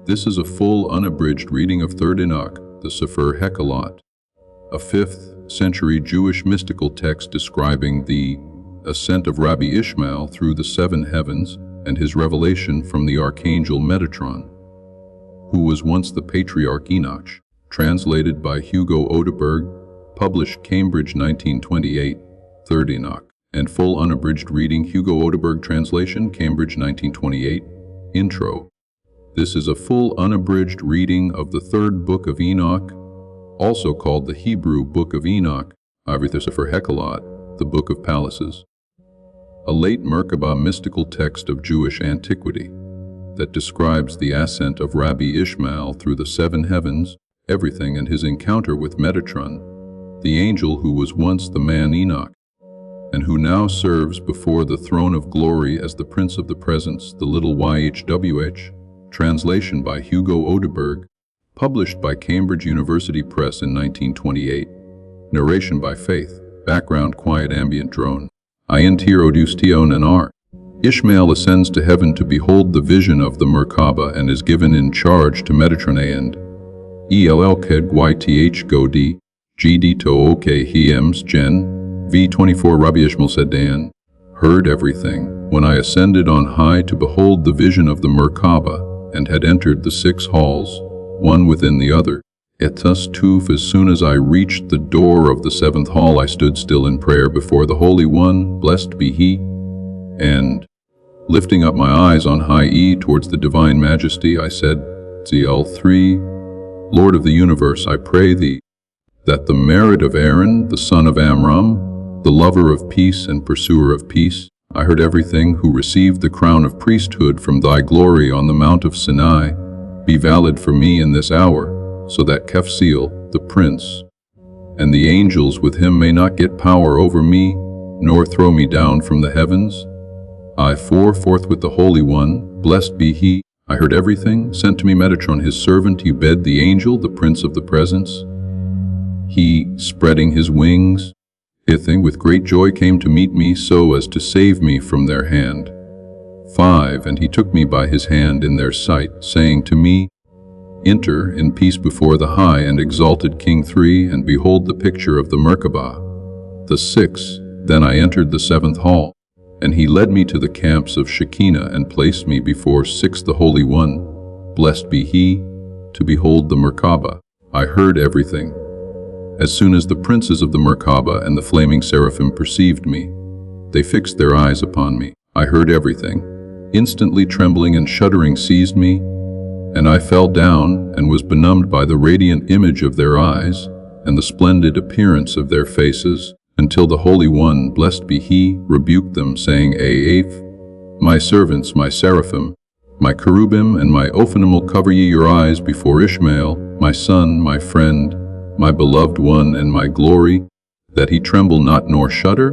This is a full unabridged reading of Third Enoch, the Sefer Hekhalot, a 5th century Jewish mystical text describing the ascent of Rabbi Ishmael through the 7 heavens and his revelation from the archangel Metatron, who was once the patriarch Enoch, translated by Hugo Odeberg, published Cambridge 1928, Third Enoch, and full unabridged reading Hugo Odeberg translation, Cambridge 1928, Intro. This is a full unabridged reading of the Third Book of Enoch, also called the Hebrew Book of Enoch, Sefer Hekhalot, the Book of Palaces, a late Merkabah mystical text of Jewish antiquity that describes the ascent of Rabbi Ishmael through the 7 heavens, everything, and his encounter with Metatron, the angel who was once the man Enoch, and who now serves before the throne of glory as the Prince of the Presence, the Little YHWH, translation by Hugo Odeberg, published by Cambridge University Press in 1928. Narration by Faith. Background quiet ambient drone. Inter-odustion and R. Ishmael ascends to heaven to behold the vision of the Merkabah and is given in charge to Metatron and ELL-KED YTH GOD GD to OK HEMS Gen V24. Rabbi Ishmael said, Dan heard everything when I ascended on high to behold the vision of the Merkabah, and had entered the 6 halls, one within the other. Thus too, as soon as I reached the door of the 7th hall, I stood still in prayer before the Holy One, blessed be He, and, lifting up my eyes on high towards the divine majesty, I said, ZL3, Lord of the universe, I pray Thee, that the merit of Aaron, the son of Amram, the lover of peace and pursuer of peace, I heard everything, who received the crown of priesthood from Thy glory on the Mount of Sinai, be valid for me in this hour, so that Kephsiel, the prince, and the angels with him may not get power over me, nor throw me down from the heavens. I forth with the Holy One, blessed be He, I heard everything, sent to me Metatron his servant, Ubed the angel, the Prince of the Presence. He, spreading his wings, with great joy came to meet me, so as to save me from their hand. 5. And he took me by his hand in their sight, saying to me, Enter in peace before the high and exalted King. 3. And behold the picture of the Merkabah. The 6. Then I entered the 7th hall, and he led me to the camps of Shekinah, and placed me before 6 the Holy One, blessed be He, to behold the Merkabah. I heard everything. As soon as the princes of the Merkabah and the flaming seraphim perceived me, they fixed their eyes upon me. I heard everything. Instantly trembling and shuddering seized me, and I fell down and was benumbed by the radiant image of their eyes and the splendid appearance of their faces, until the Holy One, blessed be He, rebuked them, saying, My servants, my seraphim, my cherubim, and my Ophanim will cover ye your eyes before Ishmael, my son, my friend, my beloved one, and my glory, that he tremble not nor shudder.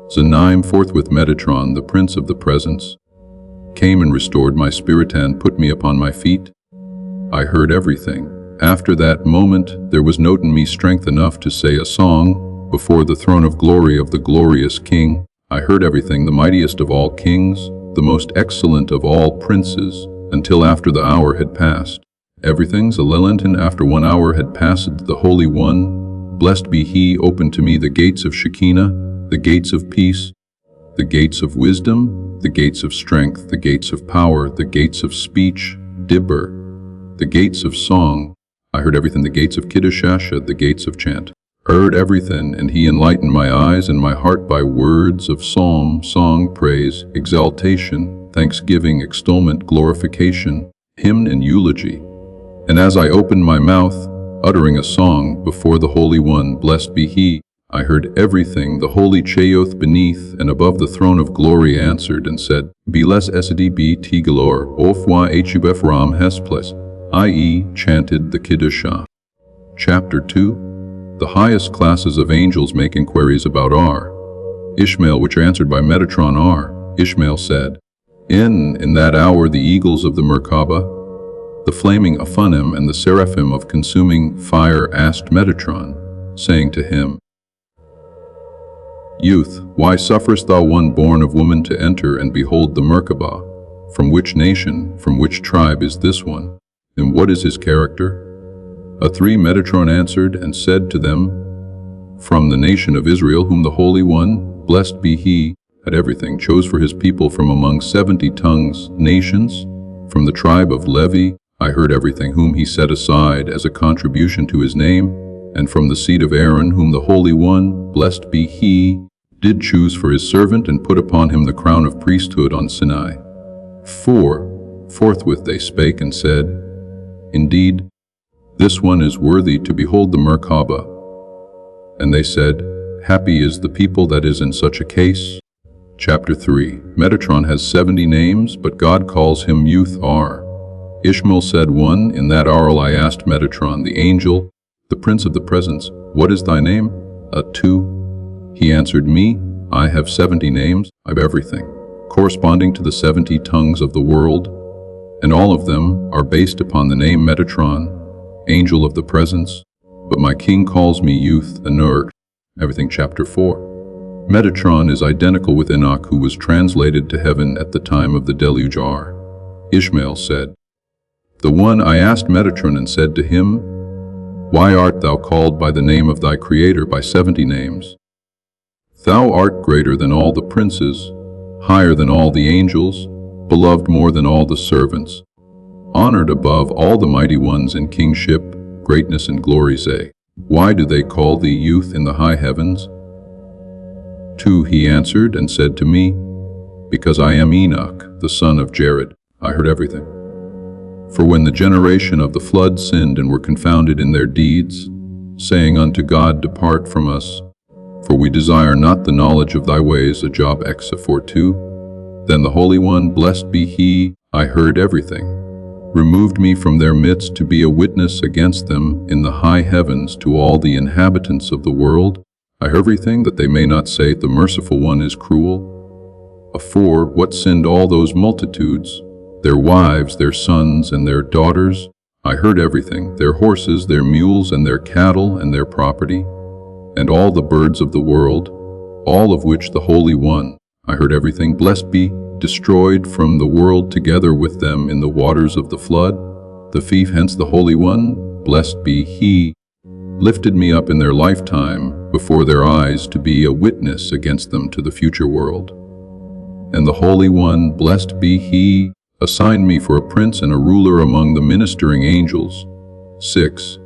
Zenaim forthwith Metatron, the Prince of the Presence, came and restored my spirit and put me upon my feet. I heard everything. After that moment there was not in me strength enough to say a song before the throne of glory of the glorious King. I heard everything, the mightiest of all kings, the most excellent of all princes, until after the hour had passed. Everything, Zelelenton, after 1 hour had passed, the Holy One, blessed be He, opened to me the gates of Shekinah, the gates of peace, the gates of wisdom, the gates of strength, the gates of power, the gates of speech, Dibber, the gates of song. I heard everything, the gates of Kiddushasha, the gates of chant. Heard everything, and He enlightened my eyes and my heart by words of psalm, song, praise, exaltation, thanksgiving, extolment, glorification, hymn, and eulogy. And as I opened my mouth, uttering a song before the Holy One, blessed be He, I heard everything. The holy Cheoth beneath and above the throne of glory answered and said, Beles Esedi B Tigalor, Of YHWH Ram Hesples, i.e., chanted the Kiddushah. Chapter 2. The highest classes of angels make inquiries about R. Ishmael, which are answered by Metatron R. Ishmael said, In that hour the eagles of the Merkabah, the flaming Ophanim and the seraphim of consuming fire asked Metatron, saying to him, Youth, why sufferest thou one born of woman to enter and behold the Merkabah? From which nation, from which tribe is this one? And what is his character? A three Metatron answered and said to them, From the nation of Israel, whom the Holy One, blessed be he, had everything, chose for his people from among 70 tongues, nations. From the tribe of Levi, I heard everything, whom he set aside as a contribution to his name. And from the seed of Aaron, whom the Holy One, blessed be he, did choose for his servant and put upon him the crown of priesthood on Sinai. 4. Forthwith they spake and said, Indeed, this one is worthy to behold the Merkabah. And they said, Happy is the people that is in such a case. Chapter 3. Metatron has 70 names, but God calls him Youth R. Ishmael said 1, In that hour I asked Metatron, the angel, the prince of the presence, What is thy name? 2. He answered me, I have 70 names, I've everything, corresponding to the 70 tongues of the world, and all of them are based upon the name Metatron, angel of the presence, but my king calls me Youth Odeberg. Everything. Chapter 4. Metatron is identical with Enoch, who was translated to heaven at the time of the deluge. R. Ishmael said, The one I asked Metatron and said to him, Why art thou called by the name of thy Creator by 70 names? Thou art greater than all the princes, higher than all the angels, beloved more than all the servants, honored above all the mighty ones in kingship, greatness and glory. Say, why do they call thee Youth in the high heavens? 2. He answered and said to me, Because I am Enoch, the son of Jared, I heard everything. For when the generation of the flood sinned and were confounded in their deeds, saying unto God, Depart from us, for we desire not the knowledge of thy ways. Job X 4:2. Then the Holy One, blessed be he, I heard everything, removed me from their midst to be a witness against them in the high heavens to all the inhabitants of the world. I heard everything, that they may not say, The merciful one is cruel. 4. What sinned all those multitudes? Their wives, their sons, and their daughters. I heard everything, their horses, their mules, and their cattle, and their property, and all the birds of the world, all of which the Holy One, I heard everything, blessed be, destroyed from the world together with them in the waters of the flood. The thief, hence the Holy One, blessed be he, lifted me up in their lifetime before their eyes to be a witness against them to the future world. And the Holy One, blessed be he, assigned me for a prince and a ruler among the ministering angels. 6.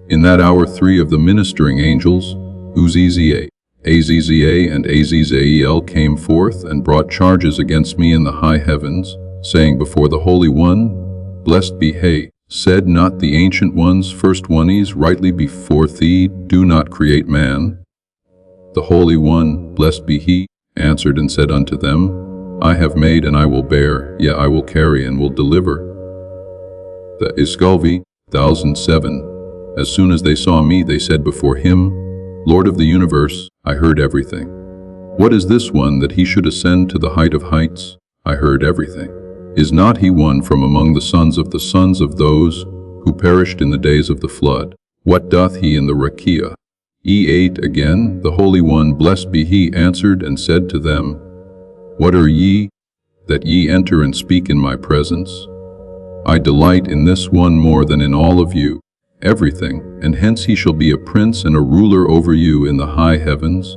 In that hour 3 of the ministering angels, Uzziah, Azizah, and Azazel came forth and brought charges against me in the high heavens, saying before the Holy One, Blessed be he, said not the ancient ones, first ones, rightly before thee, do not create man. The Holy One, blessed be he, answered and said unto them, I have made and I will bear, yea, I will carry and will deliver. The Isgalvi, 1007. As soon as they saw me, they said before him, Lord of the universe, I heard everything. What is this one that he should ascend to the height of heights? I heard everything. Is not he one from among the sons of those who perished in the days of the flood? What doth he in the rakia? E8 again, the Holy One, blessed be he, answered and said to them, What are ye, that ye enter and speak in my presence? I delight in this one more than in all of you, everything, and hence he shall be a prince and a ruler over you in the high heavens.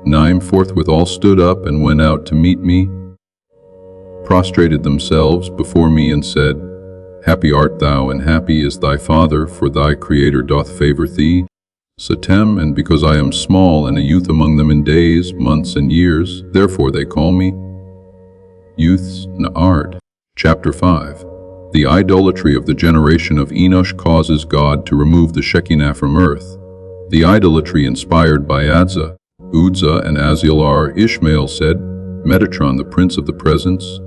9. Forthwith all stood up and went out to meet me, prostrated themselves before me and said, Happy art thou, and happy is thy Father, for thy Creator doth favor thee. Satem, and because I am small and a youth among them in days, months, and years, therefore they call me Youths Na'ard. Chapter 5. The idolatry of the generation of Enoch causes God to remove the Shekinah from earth. The idolatry inspired by Adzah, Uzzah, and Aziel. Ishmael said, Metatron, the prince of the presence,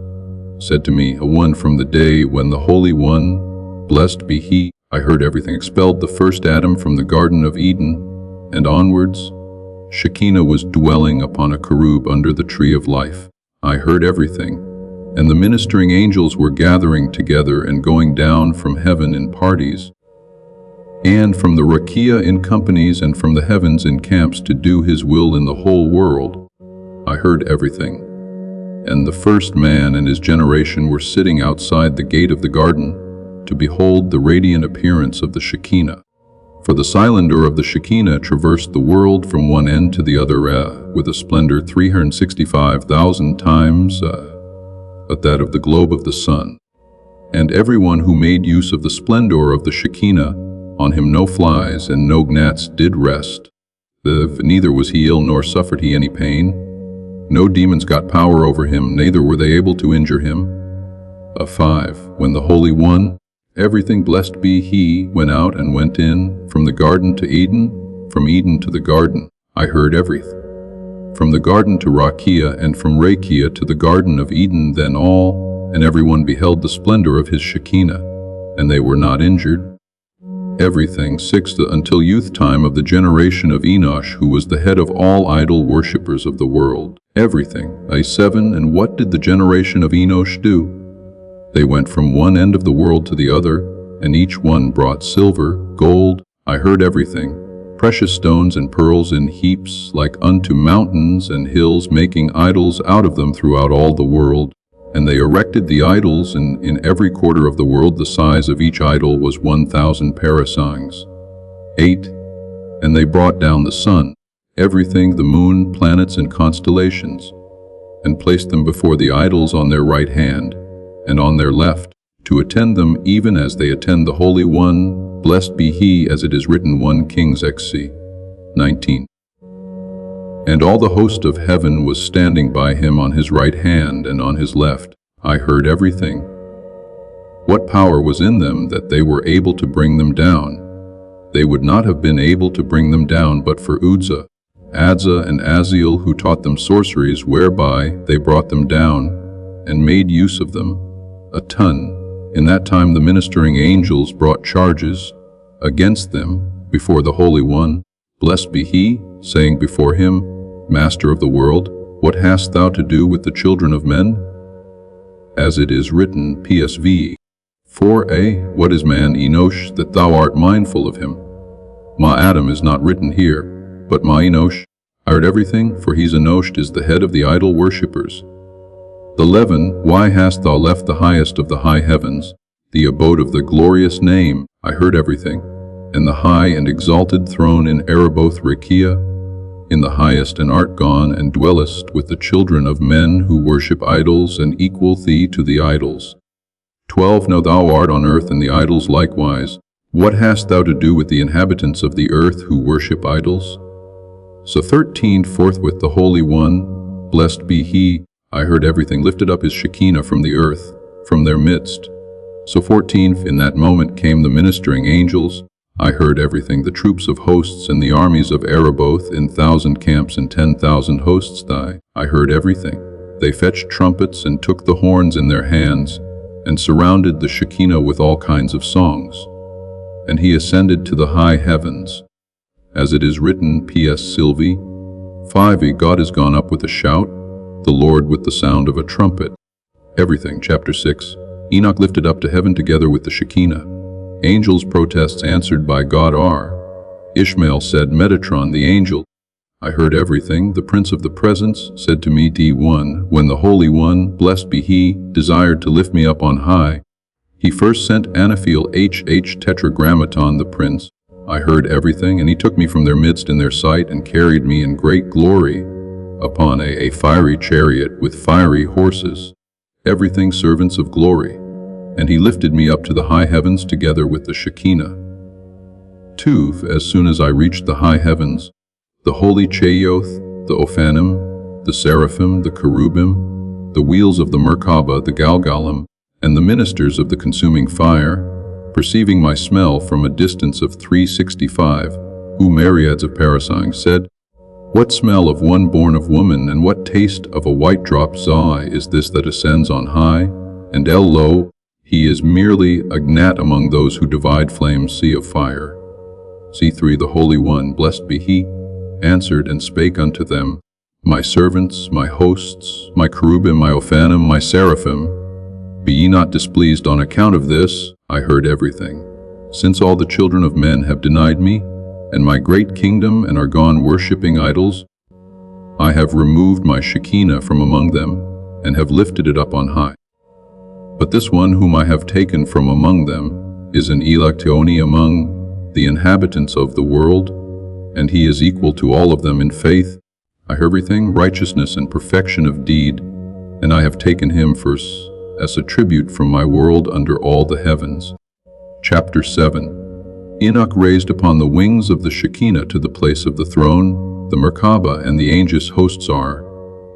said to me, A one from the day when the Holy One, blessed be he, I heard everything, expelled the first Adam from the Garden of Eden, and onwards, Shekinah was dwelling upon a cherub under the tree of life. I heard everything. And the ministering angels were gathering together and going down from heaven in parties, and from the rakia in companies, and from the heavens in camps to do his will in the whole world. I heard everything. And the first man and his generation were sitting outside the gate of the garden to behold the radiant appearance of the Shekinah. For the cylinder of the Shekinah traversed the world from one end to the other with a splendor 365,000 times that of the globe of the sun. And everyone who made use of the splendor of the Shekinah, on him no flies and no gnats did rest. Neither was he ill nor suffered he any pain. No demons got power over him, neither were they able to injure him. 5. When the Holy One, everything blessed be he, went out and went in, from the garden to Eden, from Eden to the garden, I heard everything. From the garden to Rakia, and from Rakia to the garden of Eden, then all, and everyone beheld the splendor of his Shekinah, and they were not injured. Everything. 6. Until youth time of the generation of Enoch, who was the head of all idol worshippers of the world. Everything. 7. And what did the generation of Enoch do? They went from one end of the world to the other, and each one brought silver, gold, I heard everything, precious stones and pearls in heaps, like unto mountains and hills, making idols out of them throughout all the world. And they erected the idols, and in every quarter of the world the size of each idol was 1,000 parasangs. 8. And they brought down the sun, everything, the moon, planets, and constellations, and placed them before the idols on their right hand, and on their left, to attend them even as they attend the Holy One, blessed be he, as it is written 1 Kings XC. 19. And all the host of heaven was standing by him on his right hand and on his left. I heard everything. What power was in them that they were able to bring them down? They would not have been able to bring them down but for Uzzah, Adzah, and Aziel, who taught them sorceries, whereby they brought them down and made use of them. A ton. In that time the ministering angels brought charges against them before the Holy One, blessed be he, saying before him, Master of the world, what hast thou to do with the children of men? As it is written, PSV. 4a. What is man, Enoch, that thou art mindful of him? Ma Adam is not written here, but Ma Enoch. I heard everything, for he's Enoch is the head of the idol worshippers. 11. Why hast thou left the highest of the high heavens, the abode of the glorious name? I heard everything, and the high and exalted throne in Araboth Rakia, in the highest, and art gone, and dwellest with the children of men who worship idols, and equal thee to the idols. 12. Now thou art on earth, and the idols likewise. What hast thou to do with the inhabitants of the earth who worship idols? So 13. Forthwith the Holy One, blessed be he, I heard everything, lifted up his Shekinah from the earth, from their midst. So 14. In that moment came the ministering angels. I heard everything, the troops of hosts and the armies of Araboth in 1,000 camps and 10,000 hosts. I heard everything. They fetched trumpets and took the horns in their hands, and surrounded the Shekinah with all kinds of songs. And he ascended to the high heavens. As it is written, P.S. Sylvie. 5. God is gone up with a shout, the Lord with the sound of a trumpet. Everything. Chapter 6. Enoch lifted up to heaven together with the Shekinah. Angels' protests answered by God are. Ishmael said, Metatron the angel. I heard everything. The Prince of the Presence said to me, D1, when the Holy One, blessed be he, desired to lift me up on high, he first sent Anaphil HH Tetragrammaton the Prince. I heard everything, and he took me from their midst in their sight, and carried me in great glory upon a fiery chariot with fiery horses, everything servants of glory. And he lifted me up to the high heavens together with the Shekinah. 2. As soon as I reached the high heavens, the holy Cheioth, the Ophanim, the Seraphim, the Cherubim, the wheels of the Merkabah, the Galgalim, and the ministers of the consuming fire, perceiving my smell from a distance of 365, who myriads of parasangs said, What smell of one born of woman, and what taste of a white drop Zai is this that ascends on high? And lo, he is merely a gnat among those who divide flames sea of fire. C3. The Holy One, blessed be he, answered and spake unto them, My servants, my hosts, my cherubim, my Ophanim, my seraphim, be ye not displeased on account of this? I heard everything. Since all the children of men have denied me, and my great kingdom, and are gone worshipping idols, I have removed my Shekinah from among them, and have lifted it up on high. But this one whom I have taken from among them is an electione among the inhabitants of the world, and he is equal to all of them in faith. I heard everything, righteousness and perfection of deed, and I have taken him as a tribute from my world under all the heavens. Chapter 7. Enoch raised upon the wings of the Shekinah to the place of the throne, the Merkabah and the angels hosts are.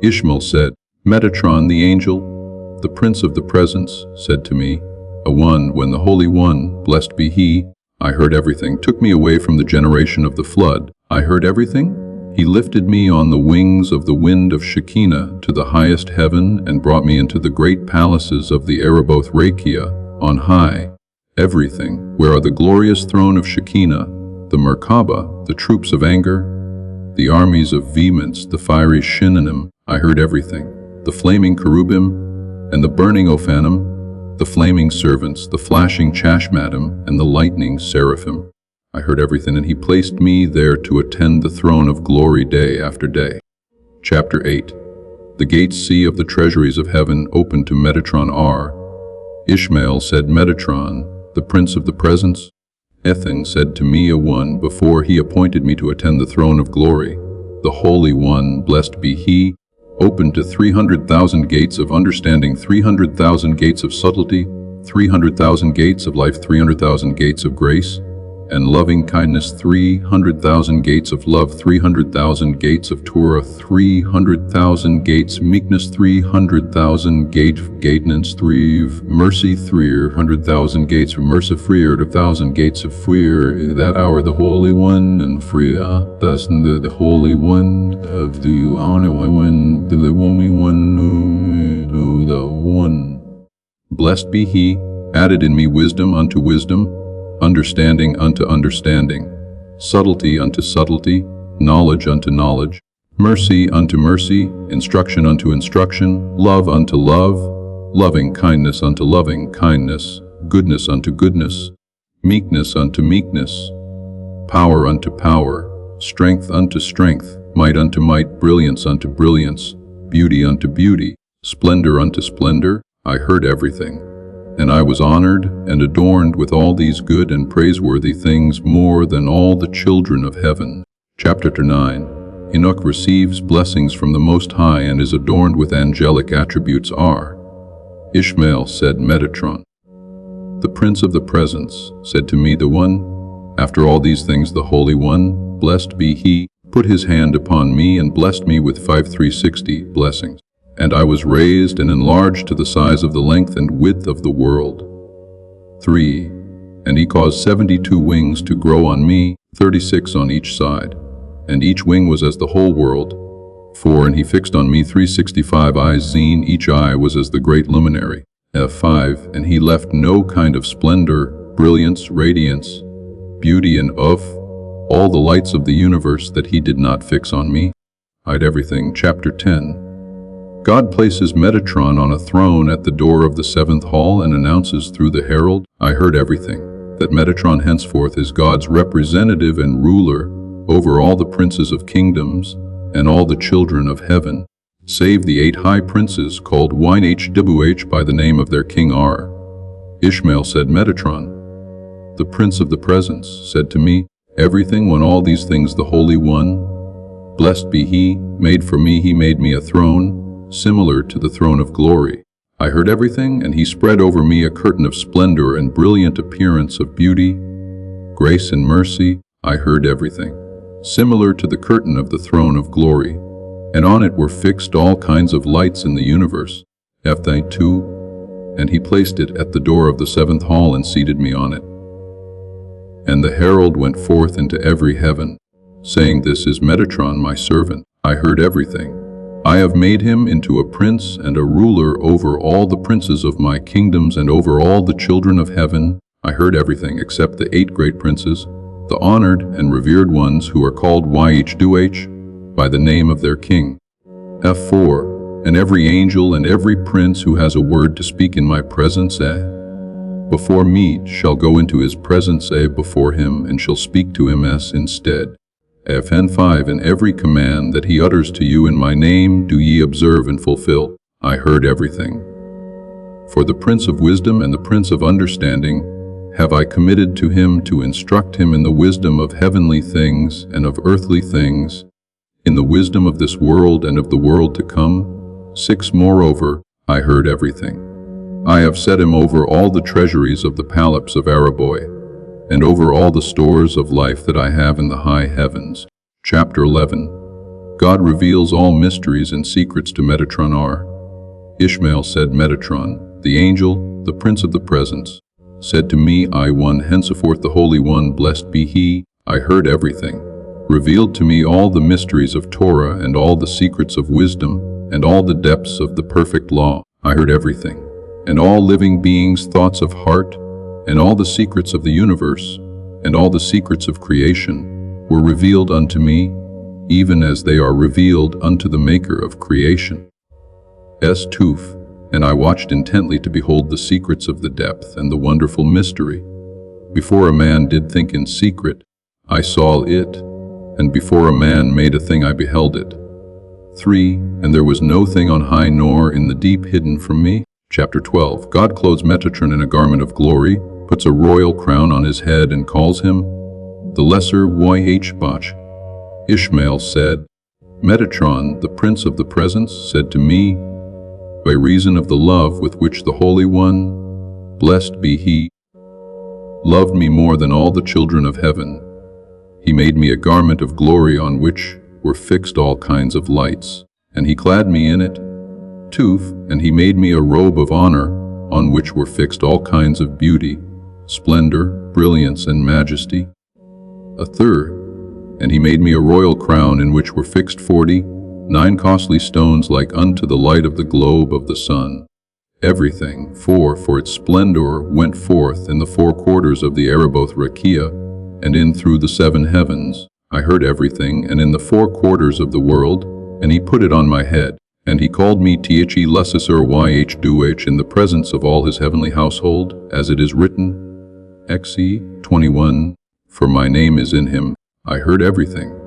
Ishmael said, Metatron the angel, the prince of the presence, said to me, a one, when the Holy One, blessed be he, I heard everything, took me away from the generation of the flood. I heard everything? He lifted me on the wings of the wind of Shekinah to the highest heaven and brought me into the great palaces of the Araboth Rakia, on high. Everything, where are the glorious throne of Shekinah, the Merkabah, the troops of anger, the armies of vehemence, the fiery Shinanim, I heard everything, the flaming cherubim, and the burning Ophanim, the flaming servants, the flashing Chashmadim, and the lightning seraphim. I heard everything, and he placed me there to attend the throne of glory day after day. Chapter 8. The gates see of the treasuries of heaven open to Metatron are. Ishmael said, Metatron, the prince of the presence. Ethan said to me, a one, before he appointed me to attend the throne of glory. The Holy One, blessed be he, opened to 300,000 gates of understanding, 300,000 gates of subtlety, 300,000 gates of life, 300,000 gates of grace, and loving kindness, 300,000 gates of love, 300,000 gates of Torah, 300,000 gates meekness, 300,000 gatenance, 3 mercy, 300,000 gates of mercy, 300,000 gates of fear. That hour the Holy One and Freya, thus the Holy One of the honor one, the only one, the one. Blessed be he, added in me wisdom unto wisdom, understanding unto understanding, subtlety unto subtlety, knowledge unto knowledge, mercy unto mercy, instruction unto instruction, love unto love, loving kindness unto loving kindness, goodness unto goodness, meekness unto meekness, power unto power, strength unto strength, might unto might, brilliance unto brilliance, beauty unto beauty, splendor unto splendor. I heard everything. And I was honored and adorned with all these good and praiseworthy things more than all the children of heaven. Chapter 9. Enoch receives blessings from the Most High and is adorned with angelic attributes are. Ishmael said, Metatron, the prince of the presence, said to me, the one, after all these things the Holy One, blessed be he, put his hand upon me and blessed me with 5360 blessings. And I was raised and enlarged to the size of the length and width of the world. 3. And he caused 72 wings to grow on me, 36 on each side, and each wing was as the whole world. 4. And he fixed on me 365 eyes, zine, each eye was as the great luminary. F5. And he left no kind of splendor, brilliance, radiance, beauty, and all the lights of the universe that he did not fix on me. I'd everything. Chapter 10. God places Metatron on a throne at the door of the seventh hall and announces through the herald, I heard everything, that Metatron henceforth is God's representative and ruler over all the princes of kingdoms and all the children of heaven, save the 8 high princes called YHWH by the name of their king are. Ishmael said, Metatron, the prince of the presence, said to me, everything when all these things the Holy One, blessed be he, made for me, he made me a throne, similar to the throne of glory. I heard everything, and he spread over me a curtain of splendor and brilliant appearance of beauty, grace and mercy. I heard everything, similar to the curtain of the throne of glory, and on it were fixed all kinds of lights in the universe. F2, and he placed it at the door of the seventh hall and seated me on it. And the herald went forth into every heaven, saying, This is Metatron, my servant. I heard everything. I have made him into a prince and a ruler over all the princes of my kingdoms and over all the children of heaven. I heard everything except the 8 great princes, the honored and revered ones who are called YHWH by the name of their king. F4. And every angel and every prince who has a word to speak in my presence, before me, shall go into his presence, before him, and shall speak to him, instead. FN5. And every command that he utters to you in my name do ye observe and fulfill. I heard everything. For the Prince of Wisdom and the Prince of Understanding have I committed to him to instruct him in the wisdom of heavenly things and of earthly things, in the wisdom of this world and of the world to come. 6 Moreover, I heard everything. I have set him over all the treasuries of the palace of Araboi, and over all the stores of life that I have in the high heavens. Chapter 11. God reveals all mysteries and secrets to Metatron R. Ishmael said, Metatron, the angel, the prince of the presence, said to me, I one, henceforth the Holy One, blessed be he, I heard everything, revealed to me all the mysteries of Torah and all the secrets of wisdom and all the depths of the perfect law. I heard everything, and all living beings' thoughts of heart, and all the secrets of the universe, and all the secrets of creation were revealed unto me, even as they are revealed unto the Maker of creation. Tuf, and I watched intently to behold the secrets of the depth and the wonderful mystery. Before a man did think in secret, I saw it, and before a man made a thing I beheld it. 3. And there was no thing on high nor in the deep hidden from me. Chapter 12. God clothes Metatron in a garment of glory, puts a royal crown on his head, and calls him the Lesser YHWH. Ishmael said, Metatron, the prince of the presence, said to me, by reason of the love with which the Holy One, blessed be he, loved me more than all the children of heaven, he made me a garment of glory on which were fixed all kinds of lights, and he clad me in it. Tuf, and he made me a robe of honor, on which were fixed all kinds of beauty, splendor, brilliance, and majesty. A third, and he made me a royal crown in which were fixed 49 costly stones like unto the light of the globe of the sun. Everything, for its splendor went forth in the 4 quarters of the Araboth Rakia, and in through the 7 heavens. I heard everything, and in the 4 quarters of the world, and he put it on my head. And he called me Little YHWH in the presence of all his heavenly household, as it is written, XE 21, for my name is in him. I heard everything.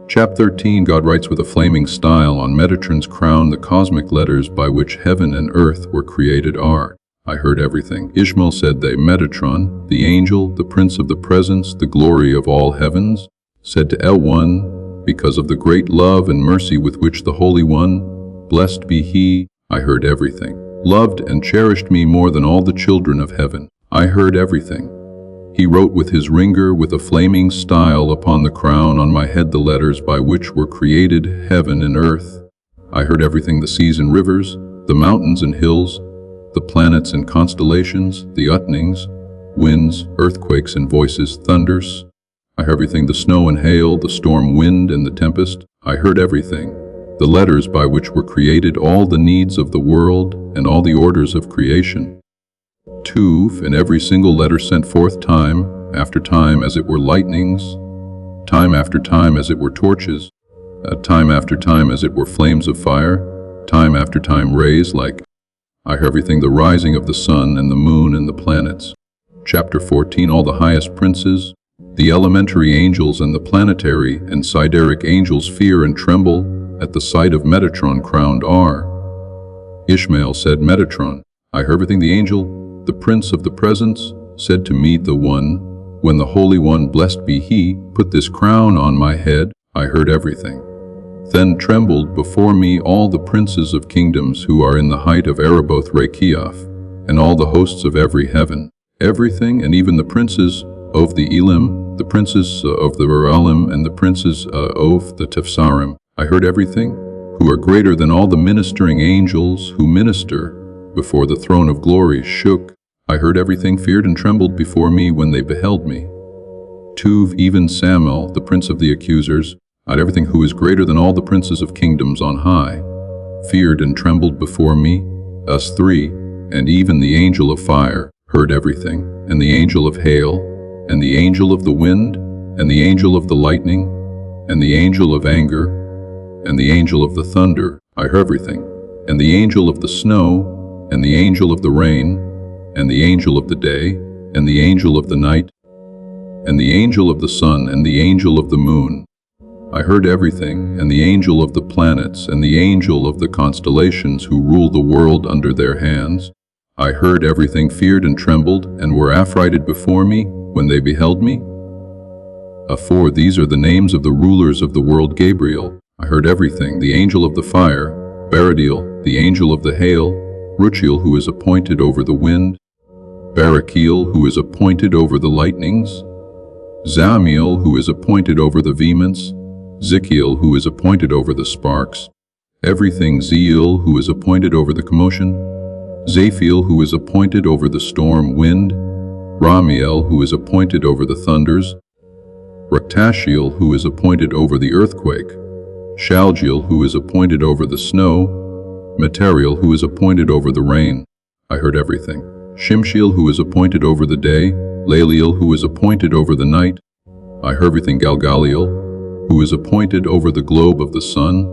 Chapter 13. God writes with a flaming style on Metatron's crown the cosmic letters by which heaven and earth were created are. I heard everything. Ishmael said, they, Metatron, the angel, the prince of the presence, the glory of all heavens, said to L1, because of the great love and mercy with which the Holy One, blessed be he, I heard everything, loved and cherished me more than all the children of heaven. I heard everything. He wrote with his ringer with a flaming style upon the crown on my head the letters by which were created heaven and earth. I heard everything, the seas and rivers, the mountains and hills, the planets and constellations, the utnings, winds, earthquakes and voices, thunders. I heard everything, the snow and hail, the storm wind and the tempest. I heard everything, the letters by which were created all the needs of the world and all the orders of creation. Tuf, and every single letter sent forth time after time as it were lightnings, time after time as it were torches, time after time as it were flames of fire, time after time rays like. I heard everything, the rising of the sun and the moon and the planets. Chapter 14. All the highest princes, the elementary angels and the planetary and sideric angels fear and tremble at the sight of Metatron crowned R. Ishmael said, Metatron, I heard everything, the angel, the prince of the presence, said to me, the one, when the Holy One, blessed be he, put this crown on my head, I heard everything. Then trembled before me all the princes of kingdoms who are in the height of Araboth Rakiaf, and all the hosts of every heaven, everything, and even the princes of the Elim, the princes of the Baralim, and the princes of the Tefsarim. I heard everything, who are greater than all the ministering angels who minister before the throne of glory, shook. I heard everything, feared and trembled before me when they beheld me. Tuv, even Samuel, the prince of the accusers, I heard everything, who is greater than all the princes of kingdoms on high, feared and trembled before me. Us 3, and even the angel of fire, heard everything, and the angel of hail, and the angel of the wind, and the angel of the lightning, and the angel of anger, and the angel of the thunder. I heard everything, and the angel of the snow, and the angel of the rain, and the angel of the day, and the angel of the night, and the angel of the sun, and the angel of the moon. I heard everything, and the angel of the planets, and the angel of the constellations who rule the world under their hands. I heard everything, feared and trembled, and were affrighted before me when they beheld me. For these are the names of the rulers of the world: Gabriel. I heard everything, the angel of the fire; Baradiel, the angel of the hail; Ruchiel, who is appointed over the wind; Barakiel, who is appointed over the lightnings; Zamiel, who is appointed over the vehemence; Zikiel, who is appointed over the sparks; everything; Zeel, who is appointed over the commotion; Zaphiel, who is appointed over the storm wind; Ramiel, who is appointed over the thunders; Raktashiel, who is appointed over the earthquake; Shalgiel, who is appointed over the snow; Materiel, who is appointed over the rain. I heard everything. Shimshiel, who is appointed over the day; Laliel, who is appointed over the night. I heard everything. Galgaliel, who is appointed over the globe of the sun;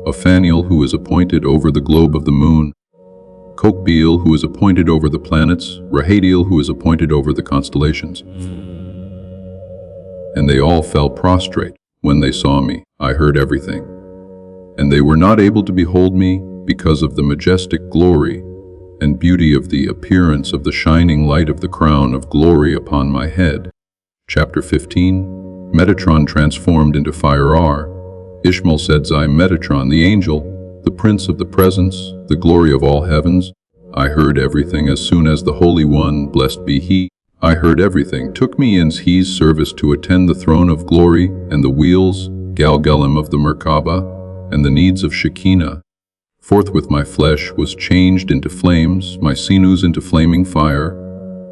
Ophaniel, who is appointed over the globe of the moon; Kokbiel, who is appointed over the planets; Rahadiel, who is appointed over the constellations. And they all fell prostrate when they saw me. I heard everything. And they were not able to behold me because of the majestic glory and beauty of the appearance of the shining light of the crown of glory upon my head. Chapter 15. Metatron transformed into fire. Ishmael said, I, Metatron, the angel, the prince of the presence, the glory of all heavens. I heard everything as soon as the Holy One, blessed be he, I heard everything, took me in his service to attend the throne of glory and the wheels, Galgalim of the Merkabah, and the needs of Shekinah. Forthwith my flesh was changed into flames, my sinews into flaming fire,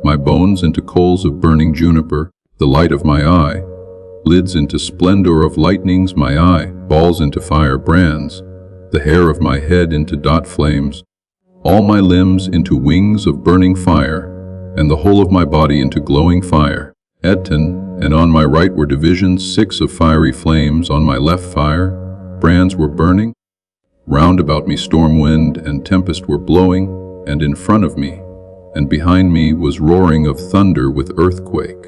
my bones into coals of burning juniper, the light of my eye, lids into splendor of lightnings, my eye, balls into fire brands, the hair of my head into dot flames, all my limbs into wings of burning fire, and the whole of my body into glowing fire. Edton, and on my right were divisions 6 of fiery flames, on my left fire, brands were burning. Round about me storm wind and tempest were blowing, and in front of me, and behind me was roaring of thunder with earthquake.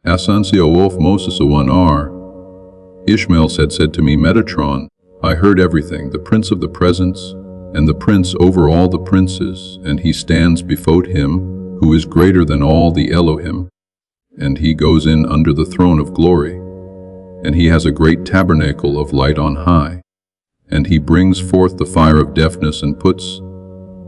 Asansio Wolf Moses Awan. Ishmael said to me, Metatron, I heard everything, the prince of the presence, and the prince over all the princes, and he stands before him, who is greater than all the Elohim, and he goes in under the throne of glory, and he has a great tabernacle of light on high, and he brings forth the fire of deafness and puts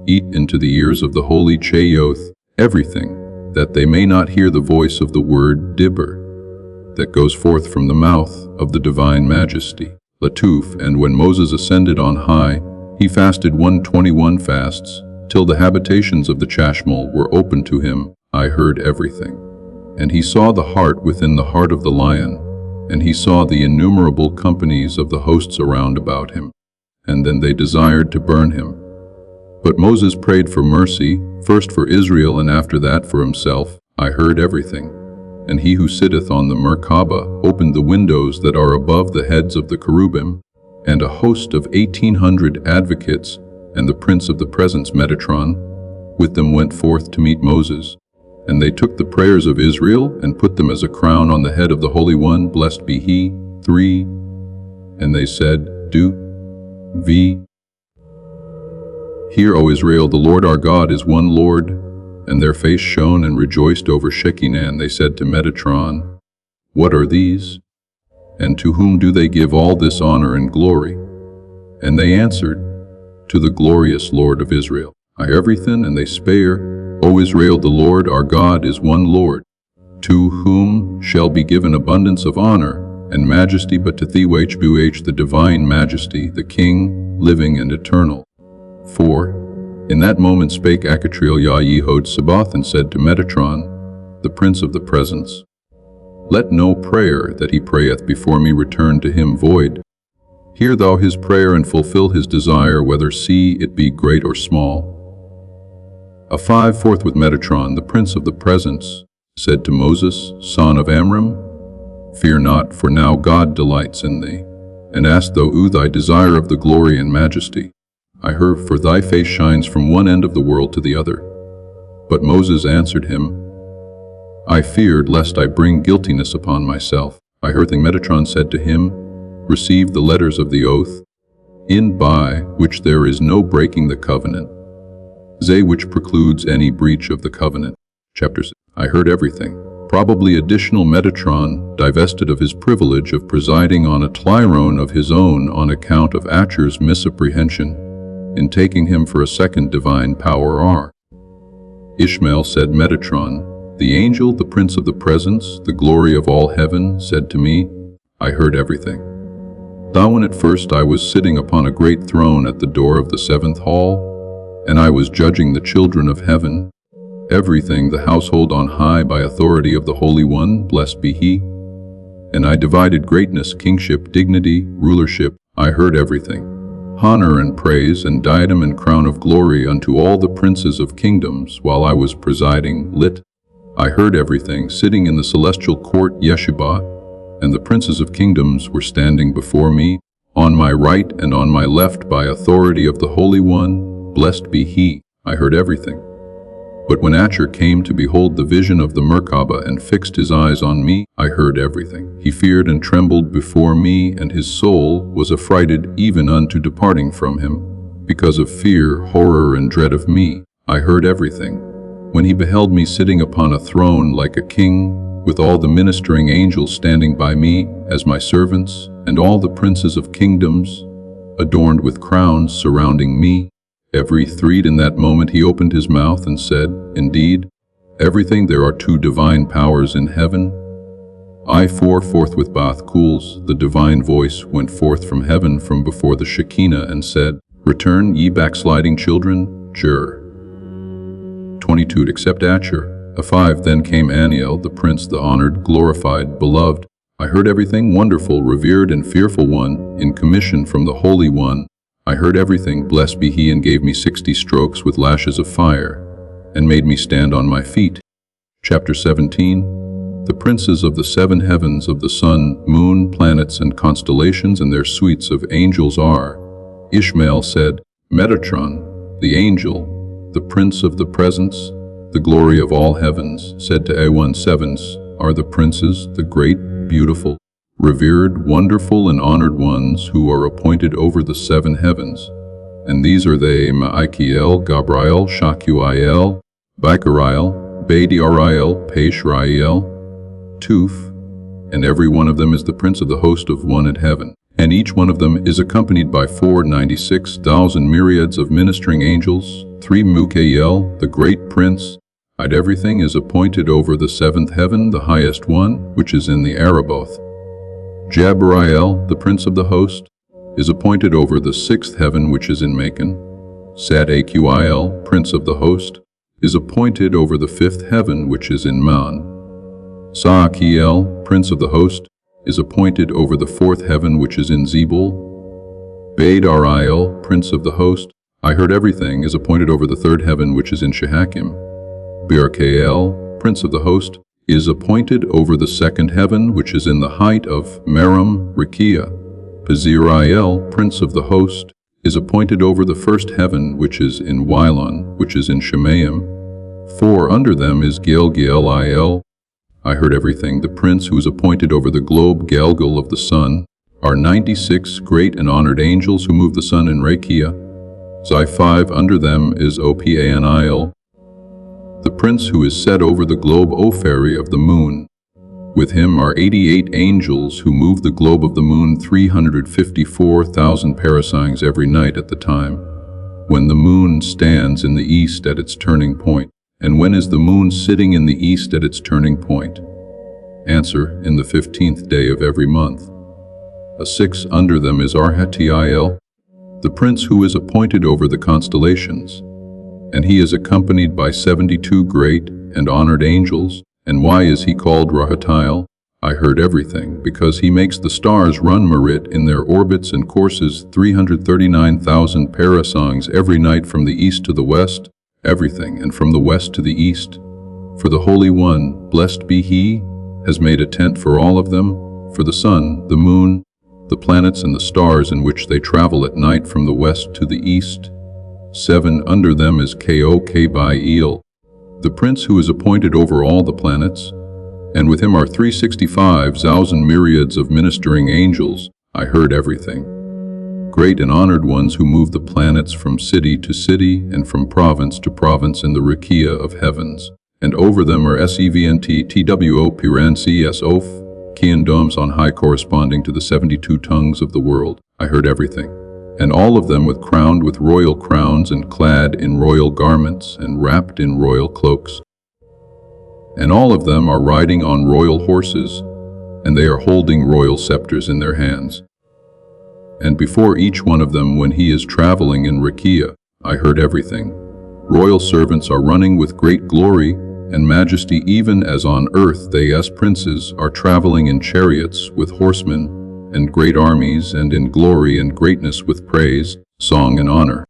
it into the ears of the holy Cheyoth, everything, that they may not hear the voice of the word Dibber, that goes forth from the mouth of the divine majesty. Latuf, and when Moses ascended on high, he fasted 121 fasts, till the habitations of the Chashmal were opened to him. I heard everything. And he saw the heart within the heart of the lion, and he saw the innumerable companies of the hosts around about him. And then they desired to burn him. But Moses prayed for mercy, first for Israel and after that for himself. I heard everything. And he who sitteth on the Merkabah opened the windows that are above the heads of the cherubim, and a host of 1,800 advocates, and the prince of the presence, Metatron, with them went forth to meet Moses. And they took the prayers of Israel and put them as a crown on the head of the Holy One, blessed be he. 3. And they said, Hear, O Israel, the Lord our God is one Lord. And their face shone and rejoiced over Shekinah, and they said to Metatron, What are these? And to whom do they give all this honor and glory? And they answered, To the glorious Lord of Israel. I hear everything, and they spare, O Israel, the Lord our God is one Lord, to whom shall be given abundance of honor and majesty, but to Third Enoch, the divine majesty, the King, living and eternal. 4. In that moment spake Achatriel YHWH and said to Metatron, the prince of the presence, Let no prayer that he prayeth before me return to him void. Hear thou his prayer and fulfill his desire, whether see it be great or small. 5. Forthwith Metatron, the prince of the presence, said to Moses, son of Amram, Fear not, for now God delights in thee, and ask thou thy desire of the glory and majesty. I heard, for thy face shines from one end of the world to the other. But Moses answered him, I feared lest I bring guiltiness upon myself. I heard. Metatron said to him, received the letters of the oath, in by which there is no breaking the covenant, ze which precludes any breach of the covenant. Chapter 6. I heard everything. Probably additional Metatron, divested of his privilege of presiding on a trirone of his own on account of Acher's misapprehension in taking him for a second divine power R. Ishmael said, Metatron, the angel, the prince of the presence, the glory of all heaven, said to me, I heard everything. Thou, when at first I was sitting upon a great throne at the door of the seventh hall, and I was judging the children of heaven, everything the household on high by authority of the Holy One, blessed be He, and I divided greatness, kingship, dignity, rulership, I heard everything. Honor and praise and diadem and crown of glory unto all the princes of kingdoms while I was presiding, lit. I heard everything, sitting in the celestial court Yeshua, and the princes of kingdoms were standing before me, on my right and on my left by authority of the Holy One, blessed be He. I heard everything. But when Acher came to behold the vision of the Merkabah and fixed his eyes on me, I heard everything. He feared and trembled before me, and his soul was affrighted even unto departing from him, because of fear, horror, and dread of me. I heard everything. When he beheld me sitting upon a throne like a king, with all the ministering angels standing by me as my servants, and all the princes of kingdoms, adorned with crowns surrounding me, every threed in that moment he opened his mouth and said, Indeed, everything there are two divine powers in heaven. I forthwith bath cools, the divine voice went forth from heaven from before the Shekinah and said, Return, ye backsliding children, Jur. 22. Except Acher. 5. Then came Aniel, the prince, the honored, glorified, beloved. I heard everything, wonderful, revered, and fearful one, in commission from the Holy One. I heard everything, blessed be He, and gave me 60 strokes with lashes of fire, and made me stand on my feet. Chapter 17. The princes of the 7 heavens of the sun, moon, planets, and constellations, and their suites of angels are. Ishmael said, Metatron, the angel, the prince of the presence, the glory of all heavens, said to A1 sevens, are the princes, the great, beautiful, revered, wonderful, and honored ones who are appointed over the 7 heavens. And these are they, Ma'akiel, Gabriel, Shakuiel, Bakariel, Badiariel, Peshriel, Tuf, and every one of them is the prince of the host of one in heaven. And each one of them is accompanied by 496,000 myriads of ministering angels, 3 Mukael, the great prince, and everything is appointed over the 7th heaven, the highest one, which is in the Araboth. Jabariel, the prince of the host, is appointed over the 6th heaven which is in Macon. Sadaqiel, prince of the host, is appointed over the 5th heaven which is in Man. Saakiel, prince of the host, is appointed over the 4th heaven which is in Zebul. Badariel, prince of the host, I heard everything, is appointed over the 3rd heaven which is in Shehakim. Birkael, prince of the host, is appointed over the 2nd heaven which is in the height of Meram Rikia. Pazirael, prince of the host, is appointed over the 1st heaven which is in Wilon, which is in Shemaim. 4 under them is Gilgaliel. I heard everything. The prince who is appointed over the globe Galgal of the sun are 96 great and honored angels who move the sun in Rakia. Xi 5 under them is Opaniel, the prince who is set over the globe Opheri of the moon. With him are 88 angels who move the globe of the moon 354,000 parasangs every night at the time, when the moon stands in the east at its turning point. And when is the moon sitting in the east at its turning point? Answer, in the 15th day of every month. A 6 under them is Arhatiel, the prince who is appointed over the constellations, and he is accompanied by 72 great and honored angels. And why is he called Rahatiel? I heard everything, because he makes the stars run merit in their orbits and courses 339,000 parasangs every night from the east to the west, everything, and from the west to the east. For the Holy One, blessed be He, has made a tent for all of them, for the sun, the moon, the planets, and the stars in which they travel at night from the west to the east. 7 under them is Kokabiel, the prince who is appointed over all the planets, and with him are 365,000 myriads of ministering angels. I heard everything. Great and honored ones who move the planets from city to city and from province to province in the rakia of heavens. And over them are SEVNT, TWO, Piran, CS, Oph, Kian domes on high corresponding to the 72 tongues of the world. I heard everything. And all of them crowned with royal crowns and clad in royal garments and wrapped in royal cloaks. And all of them are riding on royal horses, and they are holding royal scepters in their hands. And before each one of them, when he is traveling in rakia, I heard everything. Royal servants are running with great glory and majesty, even as on earth they as princes are traveling in chariots with horsemen and great armies, and in glory and greatness with praise, song and honor.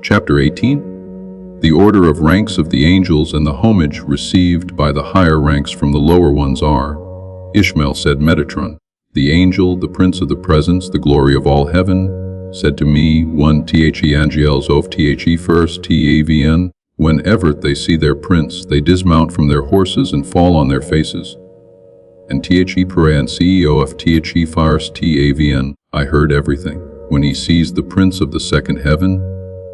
Chapter 18. The order of ranks of the angels and the homage received by the higher ranks from the lower ones are. Ishmael said, Metatron, the angel, the prince of the presence, the glory of all heaven, said to me, 1 The angels of The first Tavn, whenever they see their prince, they dismount from their horses and fall on their faces. And The Paran CEO of The first Tavn, I heard everything. When he sees the prince of the second heaven,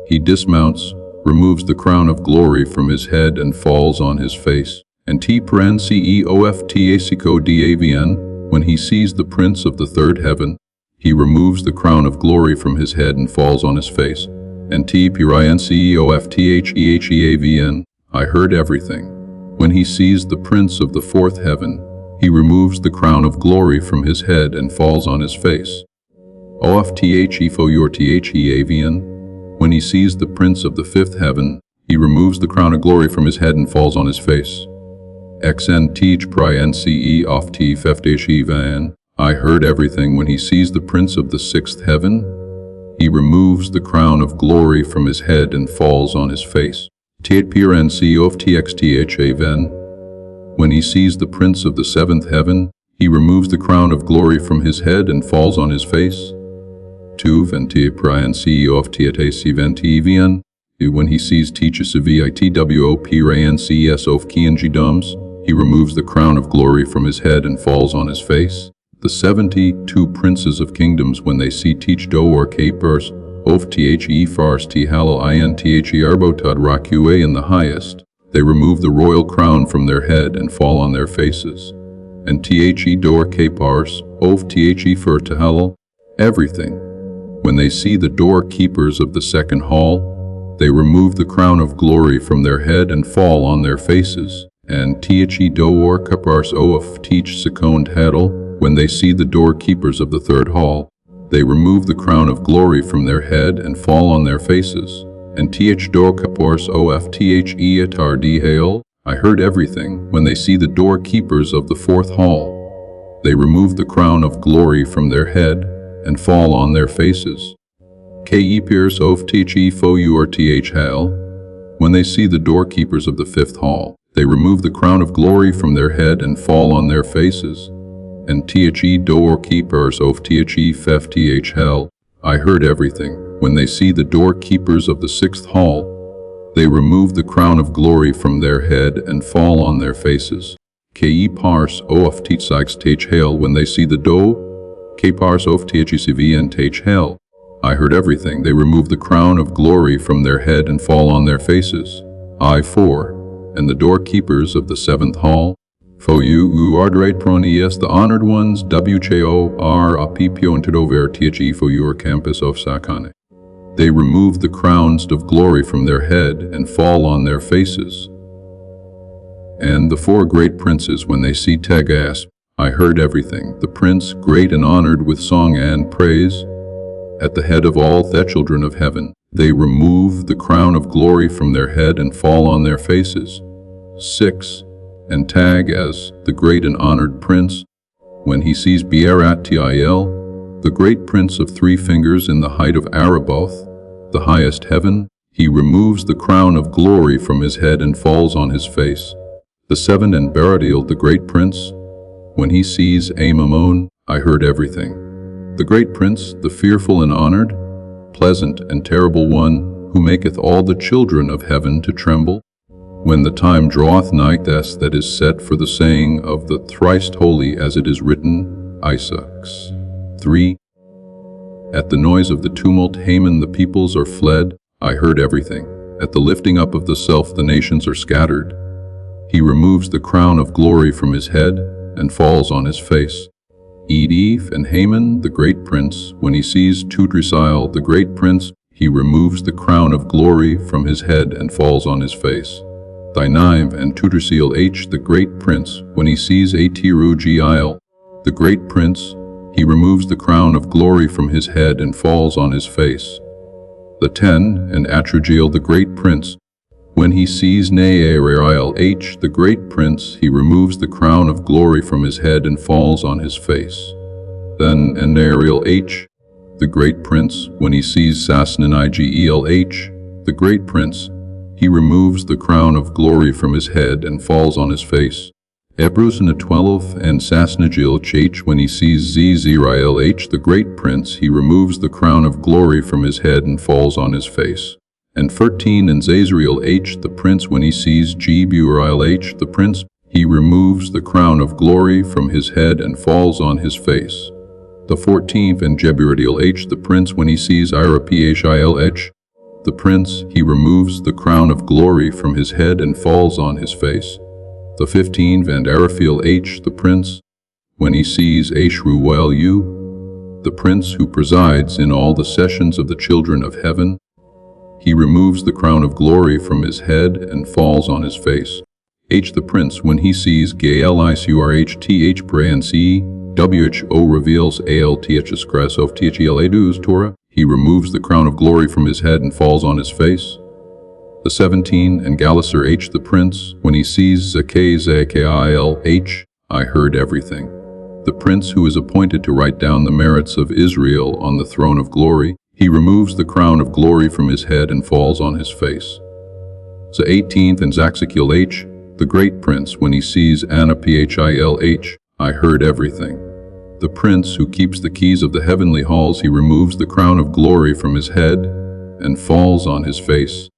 he dismounts, removes the crown of glory from his head and falls on his face. And T Paran CEO of Tacico Davn, when he sees the prince of the third heaven, he removes the crown of glory from his head and falls on his face. And T Piran CEO of Theheavn, I heard everything. When he sees the prince of the fourth heaven, he removes the crown of glory from his head and falls on his face. Of Theavn, when he sees the prince of the fifth heaven, he removes the crown of glory from his head and falls on his face. XN Teach Prian CE of Tfefdeshivan, I heard everything. When he sees the prince of the sixth heaven, he removes the crown of glory from his head and falls on his face. Tpiran CEO of TXTHAven, when he sees the prince of the seventh heaven, he removes the crown of glory from his head and falls on his face. Tuv and Tpiran CEO of TATCVN, when he sees Teachasivitwo Piran CS of Kianjidums, he removes the crown of glory from his head and falls on his face. The 72 princes of kingdoms, when they see Teach Do or Kapers, of The Fars Thalal Inthe Arbotad Rakue in the highest, they remove the royal crown from their head and fall on their faces. And The Dor Kapars, of The Fur Thalal, everything. When they see the doorkeepers of the second hall, they remove the crown of glory from their head and fall on their faces. And The Dor Kapars of Teach Sekond Hadal, when they see the doorkeepers of the third hall, they remove the crown of glory from their head and fall on their faces. And Th Dor Kapors of The Atar Dhail, I heard everything. When they see the doorkeepers of the fourth hall, they remove the crown of glory from their head and fall on their faces. Ke Piers of Tchi Fo Ur Th Hal, when they see the doorkeepers of the fifth hall, they remove the crown of glory from their head and fall on their faces. And Tchi doorkeepers of Tchi Fef Th Hal, I heard everything. When they see the doorkeepers of the sixth hall, they remove the crown of glory from their head and fall on their faces. Ke Pars of Tchikes Tch Hal, when they see the do, Ke Pars of Tchisiv and Tch Hal, I heard everything. They remove the crown of glory from their head and fall on their faces. I4. And the doorkeepers of the seventh hall, Fo u ardreit pronies, the honored ones, WCHO R apipio and Tidover Tchi Fo Ur campus of Sakane. They remove the crowns of glory from their head and fall on their faces. And the four great princes, when they see Tegasp, I heard everything. The prince, great and honored with song and praise, at the head of all the children of heaven, they remove the crown of glory from their head and fall on their faces. 6. And Tag as the great and honored prince, when he sees Beerat Til, the great prince of 3 fingers in the height of Araboth, the highest heaven, he removes the crown of glory from his head and falls on his face. The 7 and Beradil, the great prince, when he sees Amamon, I heard everything. The great prince, the fearful and honored, pleasant and terrible one, who maketh all the children of heaven to tremble, when the time draweth nigh that is set for the saying of the thrice holy, as it is written, Isaac's 3. At the noise of the tumult, Haman, the peoples are fled. I heard everything. At the lifting up of the self, the nations are scattered. He removes the crown of glory from his head and falls on his face. Eve and Haman, the great prince, when he sees Tudrisil, the great prince, he removes the crown of glory from his head and falls on his face. Thinive and Tudrisil, the great prince, when he sees Atirugil, the great prince, he removes the crown of glory from his head and falls on his face. The 10 and Atrugil, the great prince, when he sees Naaril, the great prince, he removes the crown of glory from his head and falls on his face. Then Naaril, the great prince, when he sees Sasnanigel, the great prince, he removes the crown of glory from his head and falls on his face. Ebrusna 12 and Sasnagil, when he sees Zizrael, the great prince, he removes the crown of glory from his head and falls on his face. And 13 and Zazriel, the prince, when he sees Jeburil, the prince, he removes the crown of glory from his head and falls on his face. The 14th and Jeburidil, the prince, when he sees Iraphil, the prince, he removes the crown of glory from his head and falls on his face. The 15th and Araphil, the prince, when he sees Ashruel, the prince who presides in all the sessions of the children of heaven, he removes the crown of glory from his head and falls on his face. The prince, when he sees Gaelisurhth Who reveals Alths Grasov Thlus Torah, he removes the crown of glory from his head and falls on his face. The 17 and Galisar the prince, when he sees Zakil, I heard everything. The prince who is appointed to write down the merits of Israel on the throne of glory, he removes the crown of glory from his head and falls on his face. The 18th and Zaxakil, the great prince, when he sees Anaphil, I heard everything. The prince who keeps the keys of the heavenly halls, he removes the crown of glory from his head and falls on his face.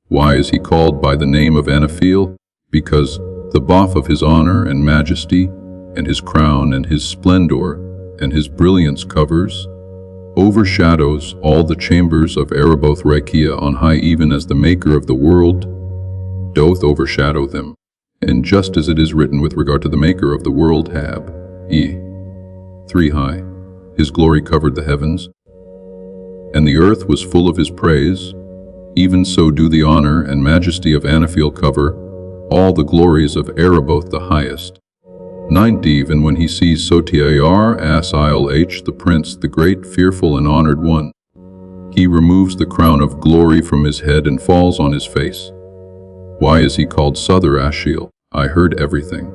Why is he called by the name of Anaphil? Because the boff of his honor and majesty, and his crown and his splendor, and his brilliance overshadows all the chambers of Ereboth Rekia on high, even as the maker of the world doth overshadow them. And just as it is written with regard to the maker of the world, 3 high, his glory covered the heavens, and the earth was full of his praise, even so do the honor and majesty of Anaphil cover all the glories of Ereboth the highest. 9 even when he sees Sotiar Asil, the prince, the great, fearful, and honored one, he removes the crown of glory from his head and falls on his face. Why is he called Sother Ashil? I heard everything.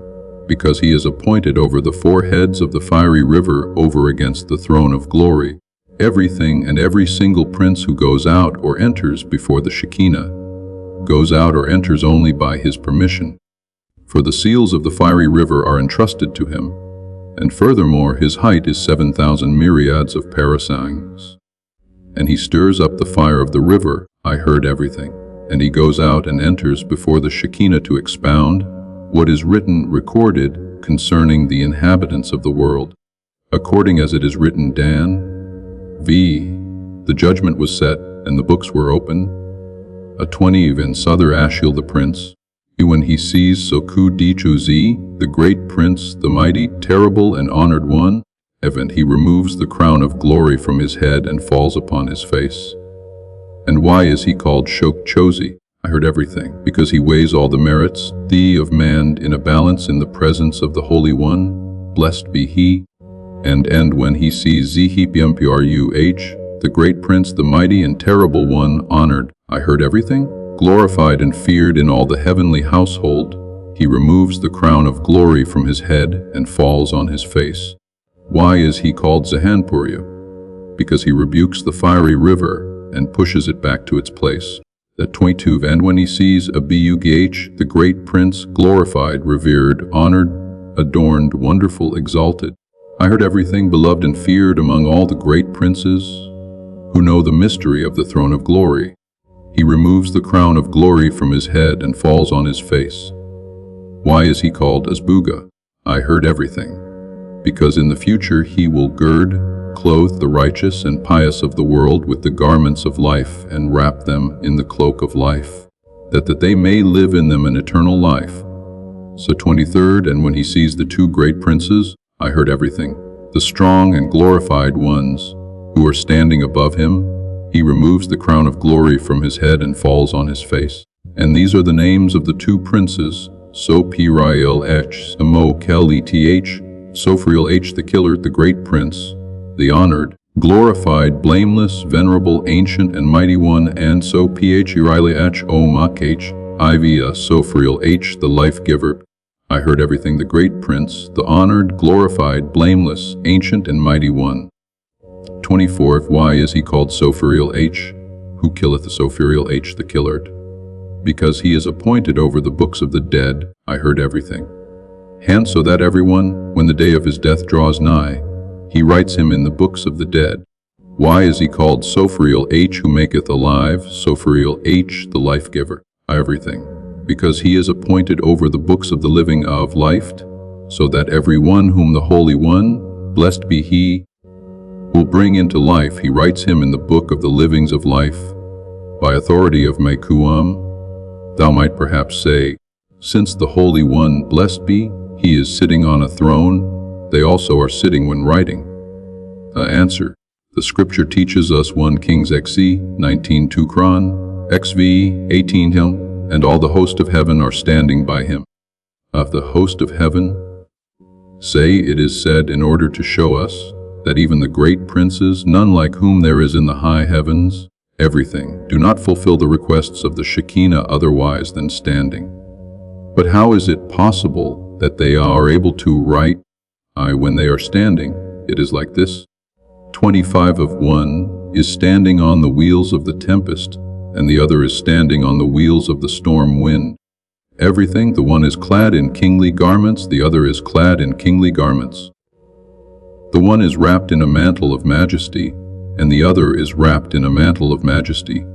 Because he is appointed over the 4 heads of the fiery river over against the throne of glory. Everything and every single prince who goes out or enters before the Shekinah goes out or enters only by his permission. For the seals of the fiery river are entrusted to him, and furthermore his height is 7,000 myriads of parasangs. And he stirs up the fire of the river, I heard everything, and he goes out and enters before the Shekinah to expound what is written, recorded, concerning the inhabitants of the world, according as it is written, Dan, the judgment was set, and the books were open. A 20 and Sother Ashil the prince, when he sees Soku Dichuzi, the great prince, the mighty, terrible, and honored one, and he removes the crown of glory from his head and falls upon his face. And why is he called Shok Chosi? I heard everything, because he weighs all the merits, of man in a balance in the presence of the Holy One, blessed be he. And when he sees Zehipmpuruh, the great prince, the mighty and terrible one, honored, I heard everything, glorified and feared in all the heavenly household, he removes the crown of glory from his head and falls on his face. Why is he called Zahanpuruh? Because he rebukes the fiery river and pushes it back to its place. That 22 and when he sees Abiyugh, the great prince, glorified, revered, honored, adorned, wonderful, exalted, I heard everything, beloved and feared among all the great princes who know the mystery of the throne of glory. He removes the crown of glory from his head and falls on his face. Why is he called Azbuga? I heard everything. Because in the future he will gird clothed the righteous and pious of the world with the garments of life, and wrapped them in the cloak of life, that they may live in them an eternal life. So 23rd, and when he sees the two great princes, I heard everything, the strong and glorified ones, who are standing above him, he removes the crown of glory from his head and falls on his face. And these are the names of the two princes, Sophriel-H, Mo-Kel-E-T-H, Sophriel-H, the killer, the great prince, the honored, glorified, blameless, venerable, ancient, and mighty one, and Sophriel-H, O-Mak-H, Ivia, Sophriel-H, the life-giver. I heard everything, the great prince, the honored, glorified, blameless, ancient, and mighty one. 24. Why is he called Sophriel-H? Who killeth the Sophriel-H, the killer? Because he is appointed over the books of the dead. I heard everything. Hence, so that everyone, when the day of his death draws nigh, he writes him in the books of the dead. Why is he called Sophriel-H, who maketh alive, Sophriel-H, the life-giver? Everything. Because he is appointed over the books of the living of life, so that every one whom the Holy One, blessed be he, will bring into life, he writes him in the book of the livings of life. By authority of Mekuam, thou might perhaps say, since the Holy One, blessed be, he is sitting on a throne, they also are sitting when writing. Answer. The scripture teaches us 1 Kings XC 19:2 Kron, XV 18 him, and all the host of heaven are standing by him. Of the host of heaven, say it is said in order to show us that even the great princes, none like whom there is in the high heavens, everything, do not fulfill the requests of the Shekinah otherwise than standing. But how is it possible that they are able to write, when they are standing? It is like this. 25 of one is standing on the wheels of the tempest, and the other is standing on the wheels of the storm wind. Everything, the one is clad in kingly garments, the other is clad in kingly garments. The one is wrapped in a mantle of majesty, and the other is wrapped in a mantle of majesty.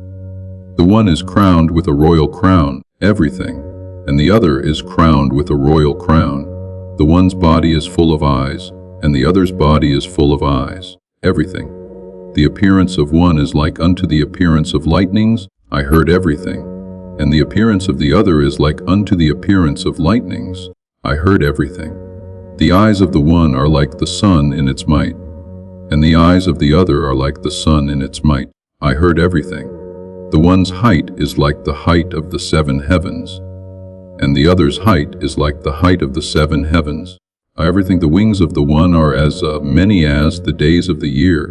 The one is crowned with a royal crown, everything, and the other is crowned with a royal crown. The one's body is full of eyes, and the other's body is full of eyes, everything. The appearance of one is like unto the appearance of lightnings, I heard everything, and the appearance of the other is like unto the appearance of lightnings, I heard everything. The eyes of the one are like the sun in its might, and the eyes of the other are like the sun in its might. I heard everything. The one's height is like the height of the 7 heavens, and the other's height is like the height of the 7 heavens. Everything. The wings of the one are as many as the days of the year,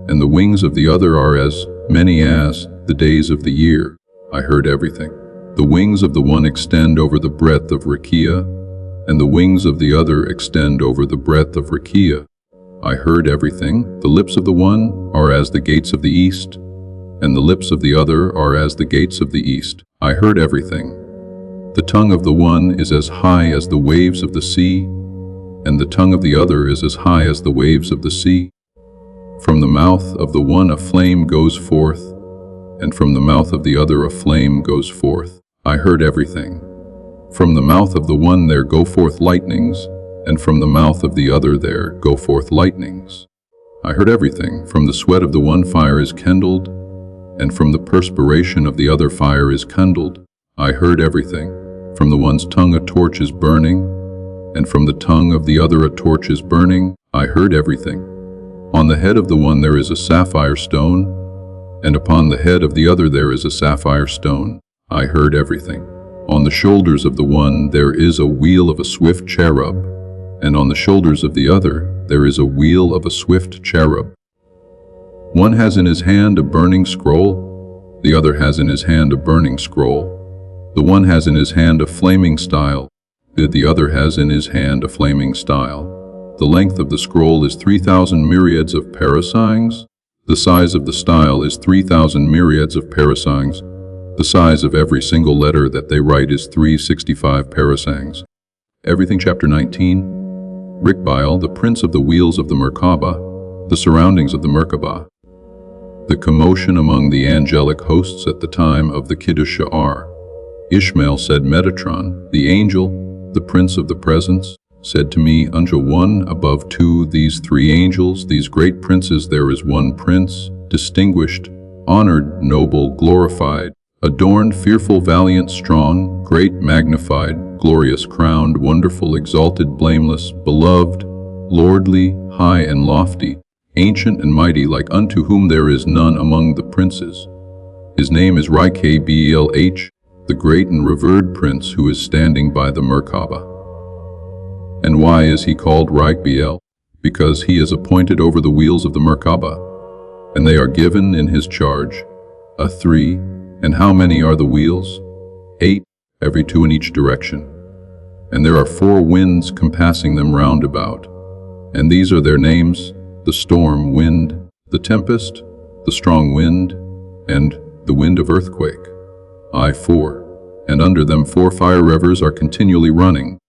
and the wings of the other are as many as the days of the year. I heard everything. The wings of the one extend over the breadth of Rakia, and the wings of the other extend over the breadth of Rakia. I heard everything. The lips of the one are as the gates of the east, and the lips of the other are as the gates of the east. I heard everything. The tongue of the one is as high as the waves of the sea, and the tongue of the other is as high as the waves of the sea. From the mouth of the one a flame goes forth, and from the mouth of the other a flame goes forth. I heard everything. From the mouth of the one there go forth lightnings, and from the mouth of the other there go forth lightnings. I heard everything. From the sweat of the one fire is kindled, and from the perspiration of the other fire is kindled. I heard everything. From the one's tongue a torch is burning, and from the tongue of the other a torch is burning. I heard everything. On the head of the one there is a sapphire stone, and upon the head of the other there is a sapphire stone. I heard everything. On the shoulders of the one there is a wheel of a swift cherub, and on the shoulders of the other there is a wheel of a swift cherub. One has in his hand a burning scroll, the other has in his hand a burning scroll. The one has in his hand a flaming style, the other has in his hand a flaming style. The length of the scroll is 3,000 myriads of parasangs. The size of the style is 3,000 myriads of parasangs. The size of every single letter that they write is 365 parasangs. Everything. Chapter 19. Rikbaal, the prince of the wheels of the Merkabah, the surroundings of the Merkabah. The commotion among the angelic hosts at the time of the Kiddush Sha'ar. Ishmael said, Metatron, the angel, the prince of the presence, said to me, unto one above two, these three angels, these great princes, there is one prince, distinguished, honored, noble, glorified, adorned, fearful, valiant, strong, great, magnified, glorious, crowned, wonderful, exalted, blameless, beloved, lordly, high and lofty, ancient and mighty, like unto whom there is none among the princes. His name is YHWH, the great and revered prince who is standing by the Merkabah. And why is he called YHWH? Because he is appointed over the wheels of the Merkabah, and they are given in his charge, 3. And how many are the wheels? 8, every 2 in each direction. And there are 4 winds compassing them round about. And these are their names: the storm wind, the tempest, the strong wind, and the wind of earthquake. 4. And under them 4 fire rivers are continually running,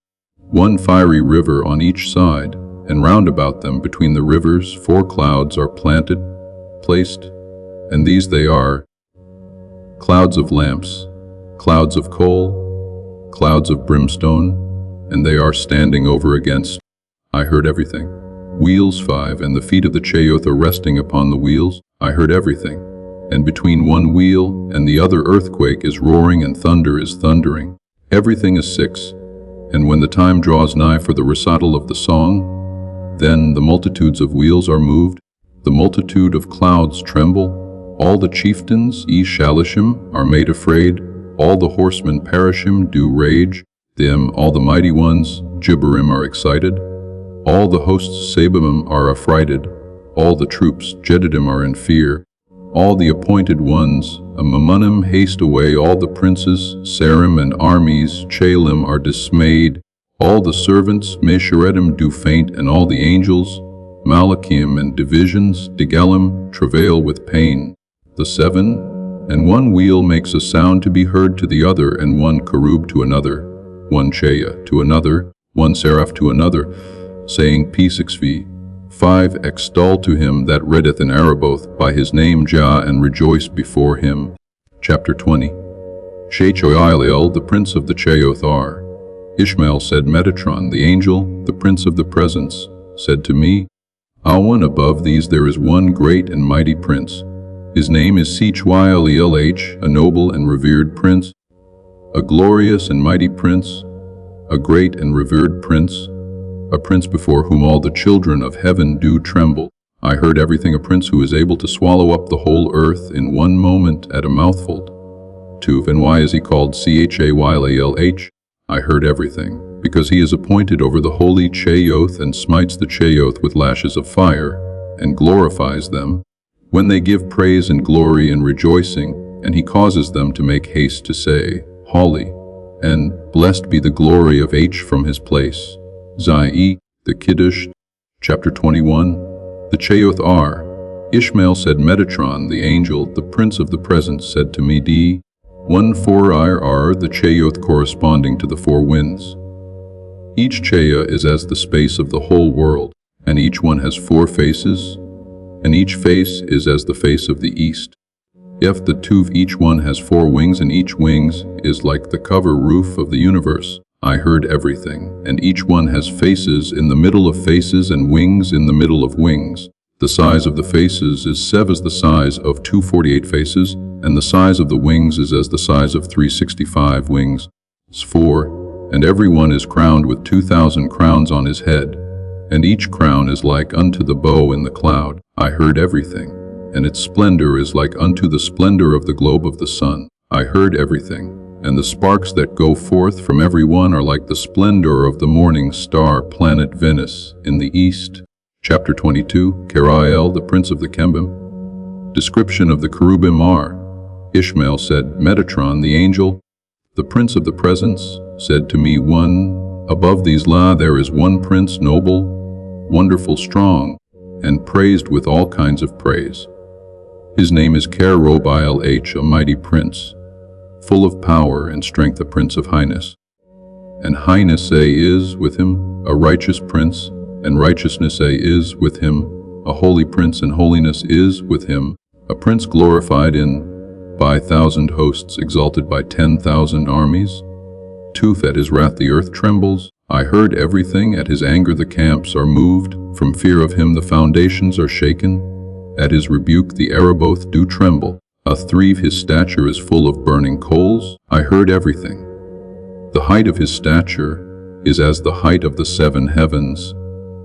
1 fiery river on each side, and round about them between the rivers 4 clouds are placed, and these they are: clouds of lamps, clouds of coal, clouds of brimstone, and they are standing over against. I heard everything. Wheels 5, and the feet of the Cheoth are resting upon the wheels. I heard everything. And between one wheel and the other earthquake is roaring and thunder is thundering. Everything is 6. And when the time draws nigh for the recital of the song, then the multitudes of wheels are moved, the multitude of clouds tremble, all the chieftains, Shalishim, are made afraid, all the horsemen Parashim do rage, them all the mighty ones, Jibbarim, are excited, all the hosts Sabamim are affrighted, all the troops Jedidim are in fear, all the appointed ones, Mamunim, haste away, all the princes, Sarim and armies, Chalim, are dismayed, all the servants, Mesharedim, do faint, and all the angels, Malachim and divisions, Digalim, travail with pain. The 7, and one wheel makes a sound to be heard to the other, and one cherub to another, one Cheya to another, one seraph to another, saying, Peace XV. 5, extol to him that readeth in Araboth by his name Jah, and rejoice before him. Chapter 20. Shechoilel, the prince of the Cheoth, are. Ishmael said, Metatron, the angel, the prince of the presence, said to me, Awan, above these there is one great and mighty prince. His name is YHWH, a noble and revered prince, a glorious and mighty prince, a great and revered prince, a prince before whom all the children of heaven do tremble. I heard everything, a prince who is able to swallow up the whole earth in one moment at a mouthful. 2. And why is he called CHAYLH? I heard everything, because he is appointed over the holy Cheoth, and smites the Cheoth with lashes of fire, and glorifies them, when they give praise and glory and rejoicing, and he causes them to make haste to say, Holy, and blessed be the glory of H from his place. Zai, the Kiddush. Chapter 21. The Cheoth are. Ishmael said, Metatron, the angel, the prince of the presence, said to me, D. 1-4 are the Cheoth corresponding to the 4 winds. Each Cheya is as the space of the whole world, and each one has 4 faces, and each face is as the face of the east. If the Tuv, each one has 4 wings, and each wings is like the cover roof of the universe. I heard everything, and each one has faces in the middle of faces and wings in the middle of wings. The size of the faces is 7 as the size of 248 faces, and the size of the wings is as the size of 365 wings. 4, and every one is crowned with 2,000 crowns on his head, and each crown is like unto the bow in the cloud. I heard everything, and its splendor is like unto the splendor of the globe of the sun. I heard everything, and the sparks that go forth from every one are like the splendor of the morning star planet Venus in the east. Chapter 22. Kerael, the prince of the Kembim. Description of the cherubim are. Ishmael said, Metatron, the angel, the prince of the presence, said to me, 1. Above these there is one prince, noble, wonderful, strong, and praised with all kinds of praise. His name is YHWH, a mighty prince, full of power and strength, a prince of highness. And highness is with him, a righteous prince, and righteousness is with him, a holy prince, and holiness is with him, a prince glorified by 1,000 hosts, exalted by 10,000 armies. 2. At his wrath the earth trembles. I heard everything. At his anger the camps are moved. From fear of him the foundations are shaken. At his rebuke the Araboth do tremble. A threve his stature is full of burning coals. I heard everything. The height of his stature is as the height of the 7 heavens.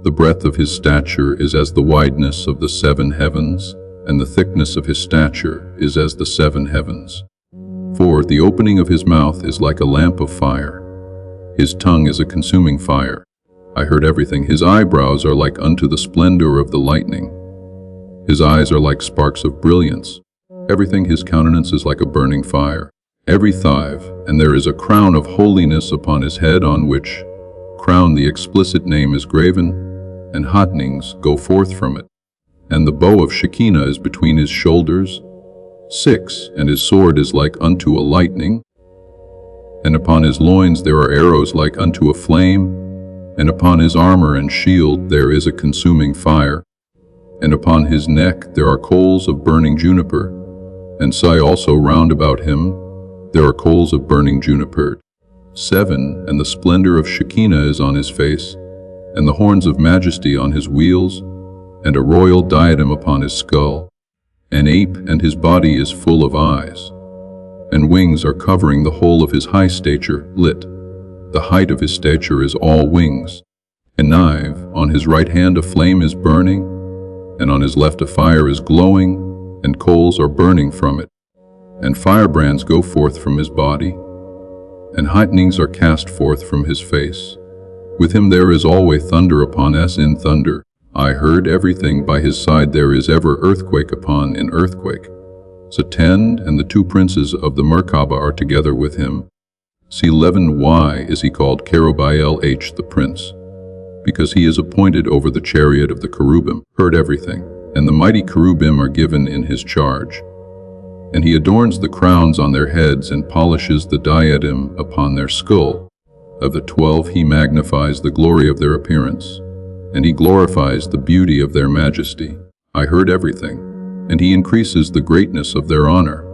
The breadth of his stature is as the wideness of the 7 heavens, and the thickness of his stature is as the 7 heavens. For the opening of his mouth is like a lamp of fire. His tongue is a consuming fire. I heard everything. His eyebrows are like unto the splendor of the lightning. His eyes are like sparks of brilliance. Everything his countenance is like a burning fire. Every thigh, and there is a crown of holiness upon his head, on which crown the explicit name is graven, and hotnings go forth from it. And the bow of Shekinah is between his shoulders. 6, and his sword is like unto a lightning. And upon his loins there are arrows like unto a flame. And upon his armor and shield there is a consuming fire. And upon his neck there are coals of burning juniper. And also round about him there are coals of burning juniper. 7, and the splendor of Shekinah is on his face, and the horns of majesty on his wheels, and a royal diadem upon his skull. An ape, and his body is full of eyes, and wings are covering the whole of his high stature. Lit. The height of his stature is all wings. And on his right hand a flame is burning, and on his left a fire is glowing, and coals are burning from it. And firebrands go forth from his body, and lightnings are cast forth from his face. With him there is always thunder upon us in thunder. I heard everything. By his side there is ever earthquake upon an earthquake. Satan and the 2 princes of the Merkabah are together with him. C11. Why is he called Cherub YHWH the prince? Because he is appointed over the chariot of the cherubim. Heard everything. And the mighty cherubim are given in his charge. And he adorns the crowns on their heads and polishes the diadem upon their skull. Of the 12 he magnifies the glory of their appearance, and he glorifies the beauty of their majesty. I heard everything, and he increases the greatness of their honor.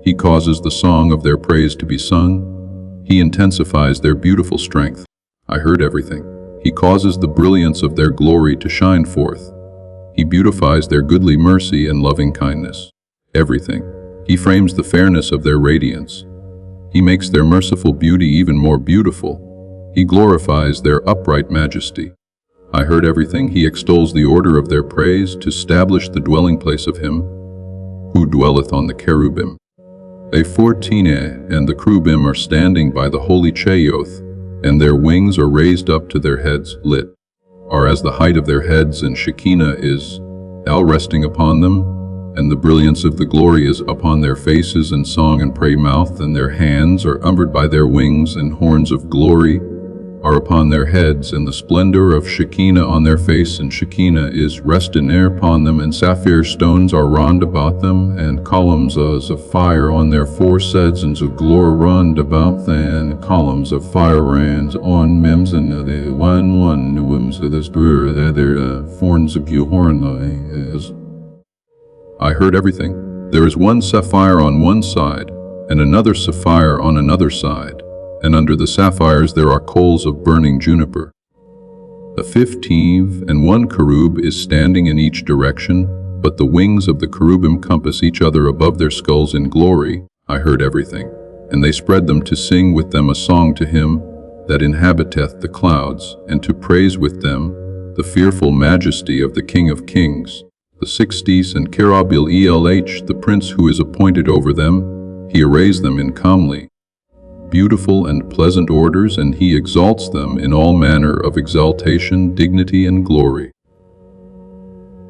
He causes the song of their praise to be sung. He intensifies their beautiful strength. I heard everything. He causes the brilliance of their glory to shine forth. He beautifies their goodly mercy and loving kindness. Everything. He frames the fairness of their radiance. He makes their merciful beauty even more beautiful. He glorifies their upright majesty. I heard everything. He extols the order of their praise to establish the dwelling place of him who dwelleth on the cherubim. A14. And the cherubim are standing by the holy Cheoth, and their wings are raised up to their heads. Lit. Are as the height of their heads, and Shekinah is resting upon them, and the brilliance of the glory is upon their faces, and song and pray mouth, and their hands are umbered by their wings, and horns of glory are upon their heads, and the splendor of Shekinah on their face, and Shekinah is resting upon them, and sapphire stones are round about them, and columns of fire on their foreheads, and of glory round about them, and columns of fire rands on mems, and the one wims of the spirit, their horns of horn is. I heard everything. There is one sapphire on one side, and another sapphire on another side, and under the sapphires there are coals of burning juniper. A 15, and one cherub is standing in each direction, but the wings of the cherubim compass each other above their skulls in glory. I heard everything. And they spread them to sing with them a song to him that inhabiteth the clouds, and to praise with them the fearful majesty of the King of Kings. The 60s, and Cherub YHWH, the prince who is appointed over them, he arrays them in comely, beautiful and pleasant orders, and he exalts them in all manner of exaltation, dignity, and glory.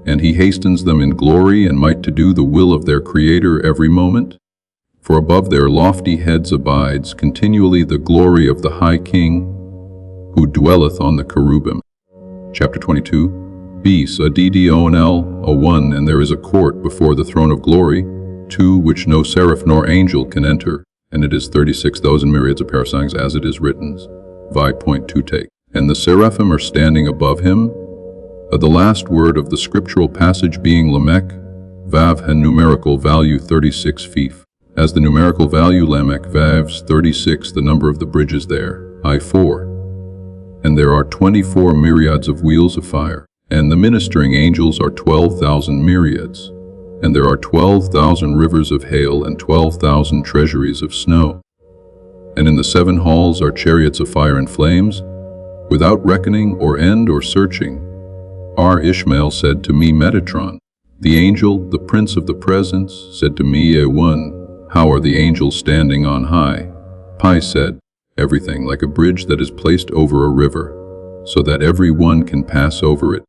And he hastens them in glory and might to do the will of their Creator every moment. For above their lofty heads abides continually the glory of the High King, who dwelleth on the cherubim. Chapter 22. Beast, a DDONL, a 1, and there is a court before the throne of glory, 2, which no seraph nor angel can enter, and it is 36,000 myriads of parasangs as it is written. Vi.2 take. And the seraphim are standing above him, the last word of the scriptural passage being Lamech, Vav, and numerical value 36 Fif. As the numerical value Lamech, Vav's 36, the number of the bridges there, I4. and there are 24 myriads of wheels of fire, and the ministering angels are 12,000 myriads, and there are 12,000 rivers of hail and 12,000 treasuries of snow. And in the 7 halls are chariots of fire and flames, without reckoning or end or searching. Rabbi Ishmael said to me, Metatron, the angel, the prince of the presence, said to me, A1, how are the angels standing on high? Pi said, everything like a bridge that is placed over a river, so that every one can pass over it.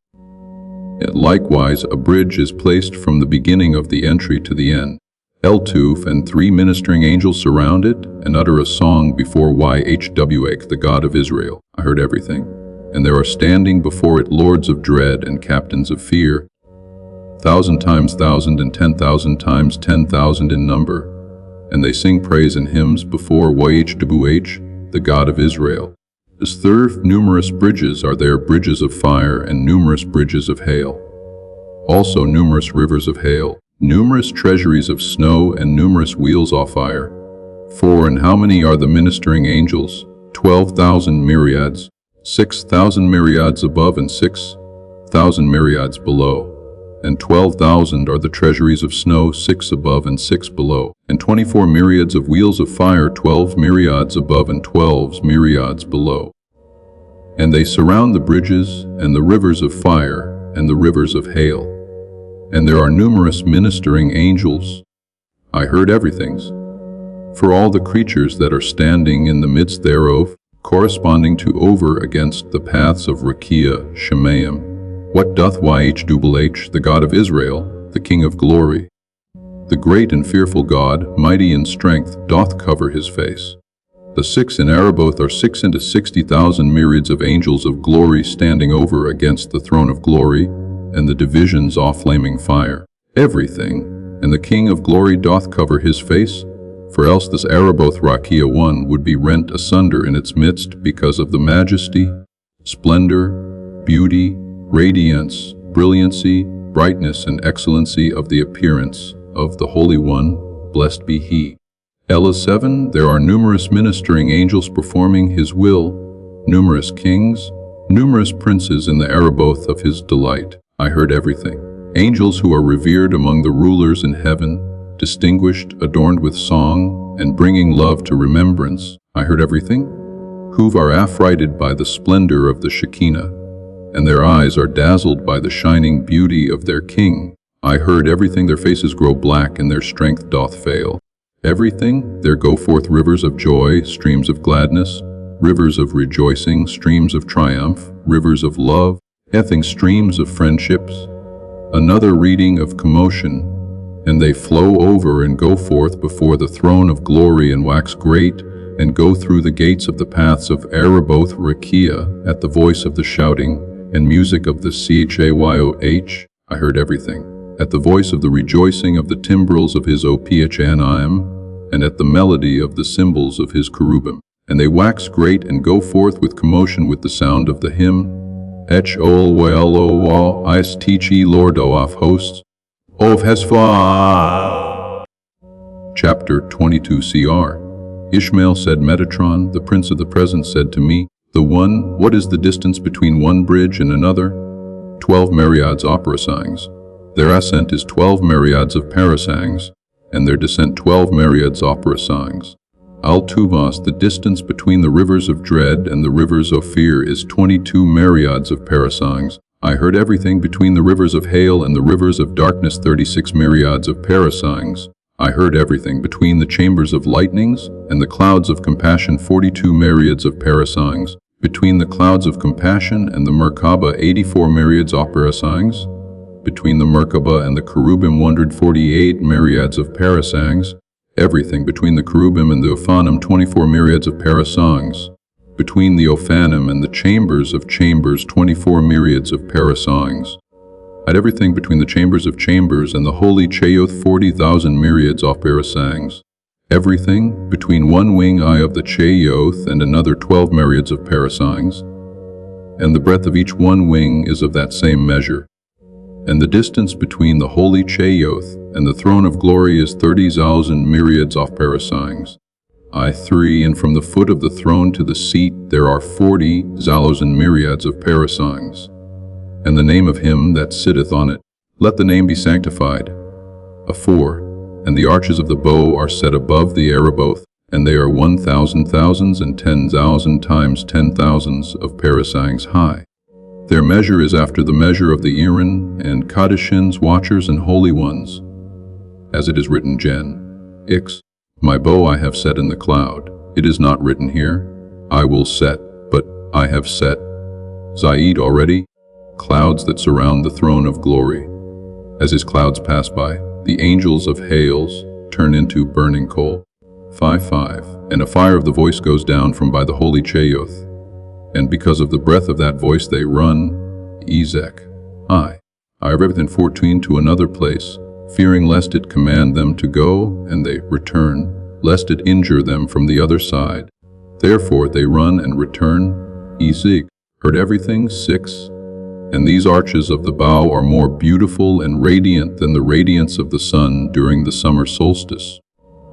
Yet likewise a bridge is placed from the beginning of the entry to the end. L2 and 3 ministering angels surround it and utter a song before YHWH, the God of Israel. I heard everything. And there are standing before it lords of dread and captains of fear, 1,000 times 1,000 and 10,000 times 10,000 in number. And they sing praise and hymns before YHWH, the God of Israel. As third numerous bridges are there, bridges of fire and numerous bridges of hail. Also numerous rivers of hail, numerous treasuries of snow and numerous wheels of fire. 4 and how many are the ministering angels? 12,000 myriads, 6,000 myriads above and 6,000 myriads below. And 12,000 are the treasuries of snow, 6 above and 6 below. And 24 myriads of wheels of fire, 12 myriads above and 12 myriads below. And they surround the bridges and the rivers of fire and the rivers of hail. And there are numerous ministering angels. I heard everything. For all the creatures that are standing in the midst thereof, corresponding to over against the paths of Rakia, Shemaim. What doth YHWH, the God of Israel, the King of glory? The great and fearful God, mighty in strength, doth cover his face. The 6 in Araboth are 6 into 60,000 myriads of angels of glory standing over against the throne of glory, and the divisions off flaming fire. Everything, and the King of glory doth cover his face, for else this Araboth Rakia 1 would be rent asunder in its midst because of the majesty, splendor, beauty, radiance, brilliancy, brightness, and excellency of the appearance of the Holy One, blessed be He. Ella 7, there are numerous ministering angels performing His will, numerous kings, numerous princes in the Araboth of His delight. I heard everything. Angels who are revered among the rulers in heaven, distinguished, adorned with song, and bringing love to remembrance. I heard everything. Who are affrighted by the splendor of the Shekinah, and their eyes are dazzled by the shining beauty of their King. I heard everything. Their faces grow black, and their strength doth fail. Everything, there go forth rivers of joy, streams of gladness, rivers of rejoicing, streams of triumph, rivers of love, effing streams of friendships. Another reading of commotion, and they flow over and go forth before the throne of glory and wax great, and go through the gates of the paths of Araboth Rakia at the voice of the shouting and music of the CHAYOH. I heard everything. At the voice of the rejoicing of the timbrels of his OPHANIM, and at the melody of the cymbals of his cherubim. And they wax great and go forth with commotion with the sound of the hymn, HOLWLOWA ISTG Lord of hosts, of Hesfa. Chapter 22 CR. Ishmael said, Metatron, the prince of the presence, said to me, The one, what is the distance between one bridge and another? 12 myriads operasangs. Their ascent is 12 myriads of parasangs, and their descent 12 myriads operasangs. Al-Tuvas, the distance between the rivers of dread and the rivers of fear is 22 myriads of parasangs. I heard everything between the rivers of hail and the rivers of darkness 36 myriads of parasangs. I heard everything between the chambers of lightnings and the clouds of compassion 42 myriads of parasangs. Between the clouds of compassion and the Merkabah 84 myriads of parasangs. Between the Merkabah and the cherubim 148 myriads of parasangs. Everything between the cherubim and the Ophanim 24 myriads of parasangs. Between the Ophanim and the chambers of chambers 24 myriads of parasangs. At everything between the chambers of chambers and the holy Chayoth 40,000 myriads of parasangs. Everything between one wing eye of the Chayoth and another 12 myriads of parasangs. And the breadth of each one wing is of that same measure. And the distance between the holy Chayoth and the throne of glory is 30,000 myriads of parasangs. I3, and from the foot of the throne to the seat there are 40 zallos and myriads of parasangs, and the name of him that sitteth on it. Let the name be sanctified. A4, and the arches of the bow are set above the Araboth, and they are 1,000 thousands and 10,000 times 10,000s of parasangs high. Their measure is after the measure of the Aaron and Kadishins, watchers and holy ones. As it is written, Gen. Ix, my bow I have set in the cloud. It is not written here, I will set, but I have set. Zaid already, clouds that surround the throne of glory. As his clouds pass by, the angels of hails turn into burning coal. 5:5, and a fire of the voice goes down from by the holy Cheoth, and because of the breath of that voice they run. Ezek. I have everything 14 to another place, fearing lest it command them to go, and they return, lest it injure them from the other side. Therefore they run and return. Ezek. Heard everything. 6, and these arches of the bow are more beautiful and radiant than the radiance of the sun during the summer solstice.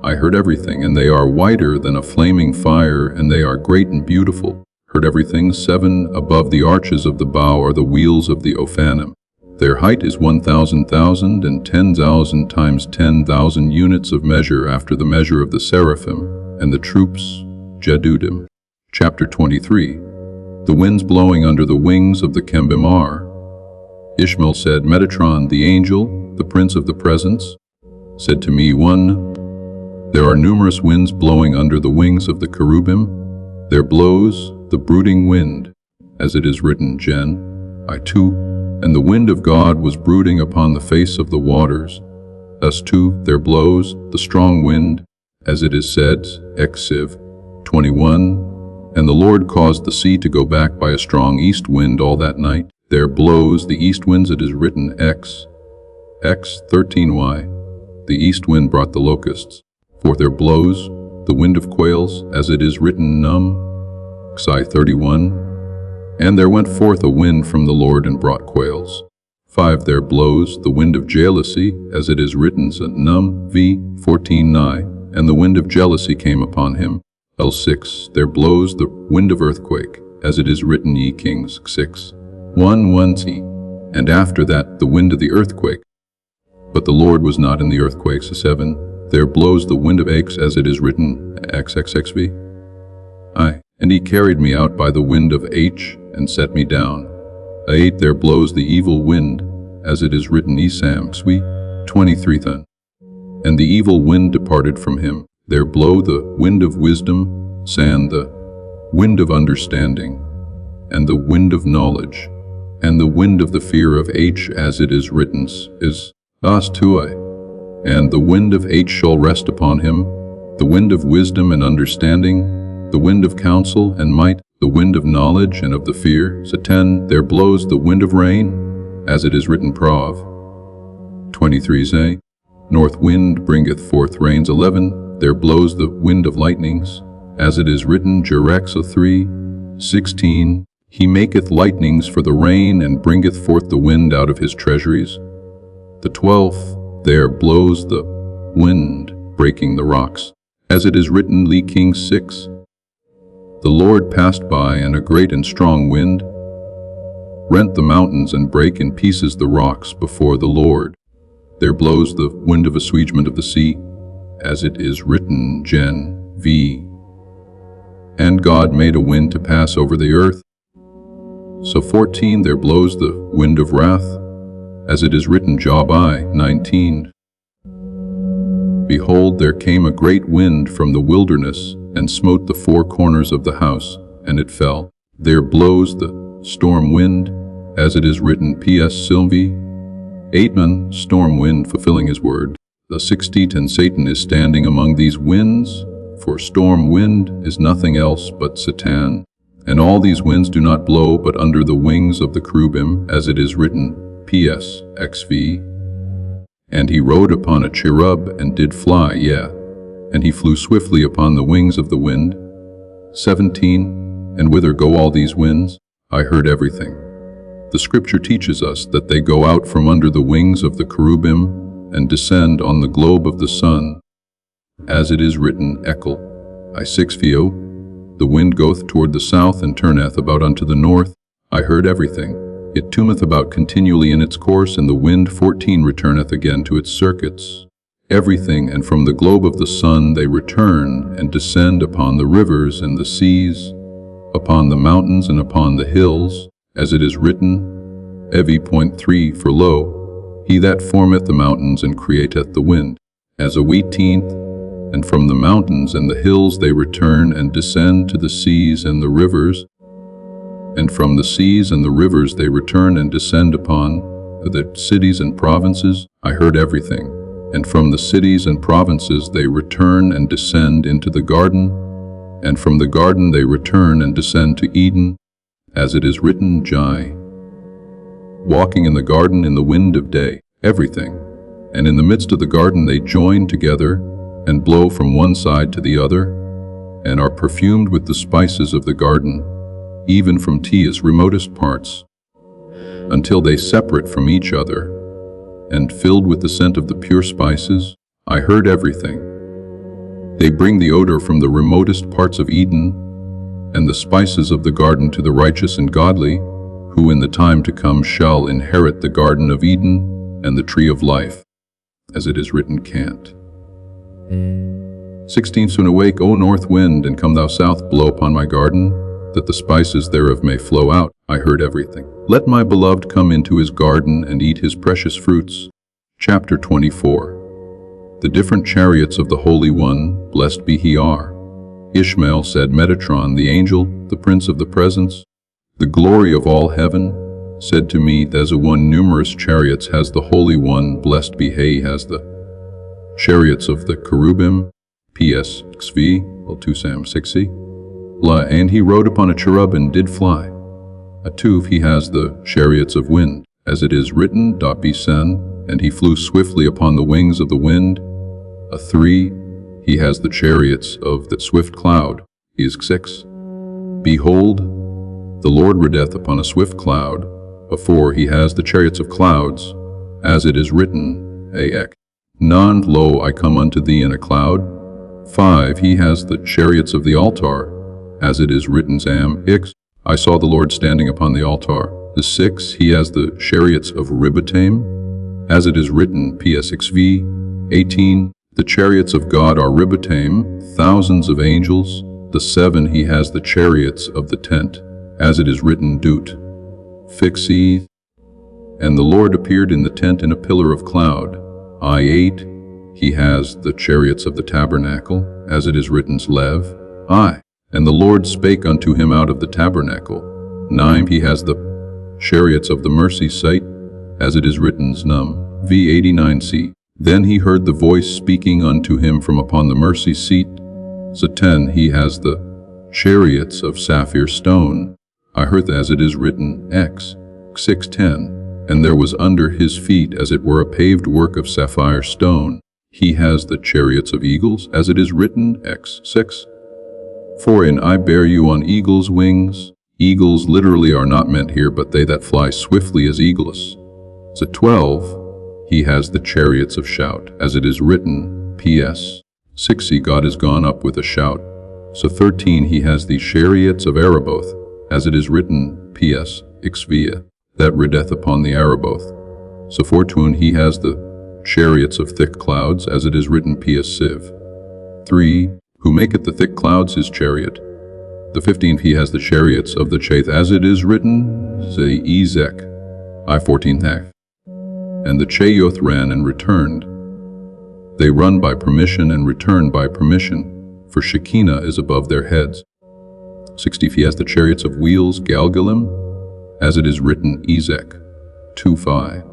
I heard everything, and they are whiter than a flaming fire, and they are great and beautiful. Heard everything. 7, above the arches of the bow are the wheels of the Ophanim. Their height is 1,000,000 and 10,000 times 10,000 units of measure after the measure of the seraphim, and the troops, Jedudim. Chapter 23. The winds blowing under the wings of the Kembimar. Ishmael said, Metatron, the angel, the prince of the presence, said to me, 1. There are numerous winds blowing under the wings of the cherubim. There blows the brooding wind, as it is written, Gen. I2, and the wind of God was brooding upon the face of the waters. Thus too there blows the strong wind, as it is said, Eksiv 21, and the Lord caused the sea to go back by a strong east wind all that night. There blows the east winds, it is written, X 13y. The east wind brought the locusts. For there blows the wind of quails, as it is written, Num Xi 31. And there went forth a wind from the Lord and brought quails. 5, there blows the wind of jealousy, as it is written, Num v 14 nigh, and the wind of jealousy came upon him. L6, there blows the wind of earthquake, as it is written, ye kings. 6, 1 t, and after that the wind of the earthquake. But the Lord was not in the earthquakes. 7, there blows the wind of aches, as it is written, XXXV. And he carried me out by the wind of H, and set me down. 8, there blows the evil wind, as it is written, Esam Xwi 23 then. And the evil wind departed from him. There blow the wind of wisdom, San, the wind of understanding, and the wind of knowledge, and the wind of the fear of H, as it is written, is As Tuai. And the wind of H shall rest upon him, the wind of wisdom and understanding, the wind of counsel and might, the wind of knowledge and of the fear. 10, there blows the wind of rain, as it is written, Prov 23 north wind bringeth forth rains. 11, there blows the wind of lightnings, as it is written, Jerexa 3 16, he maketh lightnings for the rain, and bringeth forth the wind out of his treasuries. The 12th, there blows the wind, breaking the rocks, as it is written, Lee Kings 6. The Lord passed by, and a great and strong wind rent the mountains and brake in pieces the rocks before the Lord. There blows the wind of assuagement of the sea, as it is written, Gen. V. And God made a wind to pass over the earth. So 14, there blows the wind of wrath, as it is written, Job I 19. Behold, there came a great wind from the wilderness, and smote the four corners of the house, and it fell. There blows the storm wind, as it is written, P.S. Sylvie 8, storm wind fulfilling his word. The 16th, and Satan is standing among these winds, for storm wind is nothing else but Satan. And all these winds do not blow but under the wings of the cherubim, as it is written, P.S. XV. And he rode upon a cherub and did fly, and he flew swiftly upon the wings of the wind. 17, and whither go all these winds? I heard everything. The scripture teaches us that they go out from under the wings of the cherubim and descend on the globe of the sun, as it is written, Ekel I 6 Theo, the wind goeth toward the south and turneth about unto the north. I heard everything. It tuneth about continually in its course, and the wind 14 returneth again to its circuits. Everything, and from the globe of the sun they return and descend upon the rivers and the seas, upon the mountains and upon the hills, as it is written, Evi.3 For lo, he that formeth the mountains and createth the wind, as a wheat teenth, and from the mountains and the hills they return and descend to the seas and the rivers, and from the seas and the rivers they return and descend upon the cities and provinces. I heard everything. And from the cities and provinces they return and descend into the garden, and from the garden they return and descend to Eden, as it is written, Jai. Walking in the garden in the wind of day, everything. And in the midst of the garden they join together, and blow from one side to the other, and are perfumed with the spices of the garden, even from Tia's remotest parts, until they separate from each other, and filled with the scent of the pure spices. I heard everything. They bring the odor from the remotest parts of Eden, and the spices of the garden to the righteous and godly, who in the time to come shall inherit the garden of Eden and the tree of life, as it is written, Cant. 16 Soon awake, O north wind, and come thou south, blow upon my garden, that the spices thereof may flow out. I heard everything. Let my beloved come into his garden and eat his precious fruits. Chapter 24. The different chariots of the Holy One, blessed be he are. Ishmael said, Metatron, the angel, the prince of the presence, the glory of all heaven, said to me, There's a one numerous chariots has the Holy One, blessed be he, has the chariots of the cherubim, PS XV, L2 Sam 6C. And he rode upon a cherub and did fly. A tuv, he has the chariots of wind, as it is written, Bisen, and he flew swiftly upon the wings of the wind. A 3, he has the chariots of the swift cloud, is 6. Behold, the Lord rideth upon a swift cloud. A 4, he has the chariots of clouds, as it is written, Aek. Non, lo, I come unto thee in a cloud. 5, he has the chariots of the altar, as it is written, Zam, Ix. I saw the Lord standing upon the altar. The 6, he has the chariots of Ribbotaim, as it is written, PSXV. 18, the chariots of God are Ribbotaim, thousands of angels. The 7, he has the chariots of the tent, as it is written, Dut. Fixi. And the Lord appeared in the tent in a pillar of cloud. I8, he has the chariots of the tabernacle, as it is written, Lev. I. And the Lord spake unto him out of the tabernacle. 9, he has the chariots of the mercy seat, as it is written, Znum. V89C. Then he heard the voice speaking unto him from upon the mercy seat. 10, he has the chariots of sapphire stone. I heard as it is written, X. 6:10. And there was under his feet as it were a paved work of sapphire stone. He has the chariots of eagles, as it is written, X. 6. For in I bear you on eagle's wings. Eagles literally are not meant here, but they that fly swiftly as eagles. 12, he has the chariots of shout, as it is written, PS. 60, God is gone up with a shout. 13, he has the chariots of Araboth, as it is written, PS. Ixvia, that rideth upon the Araboth. 14, he has the chariots of thick clouds, as it is written, PS. Siv. 3, who maketh the thick clouds his chariot. The 15th, he has the chariots of the chaith, as it is written, Zeezek. I14th. And the Chayoth ran and returned. They run by permission and return by permission, for Shekinah is above their heads. 60th, he has the chariots of wheels, Galgalim, as it is written, Ezek. 2:5.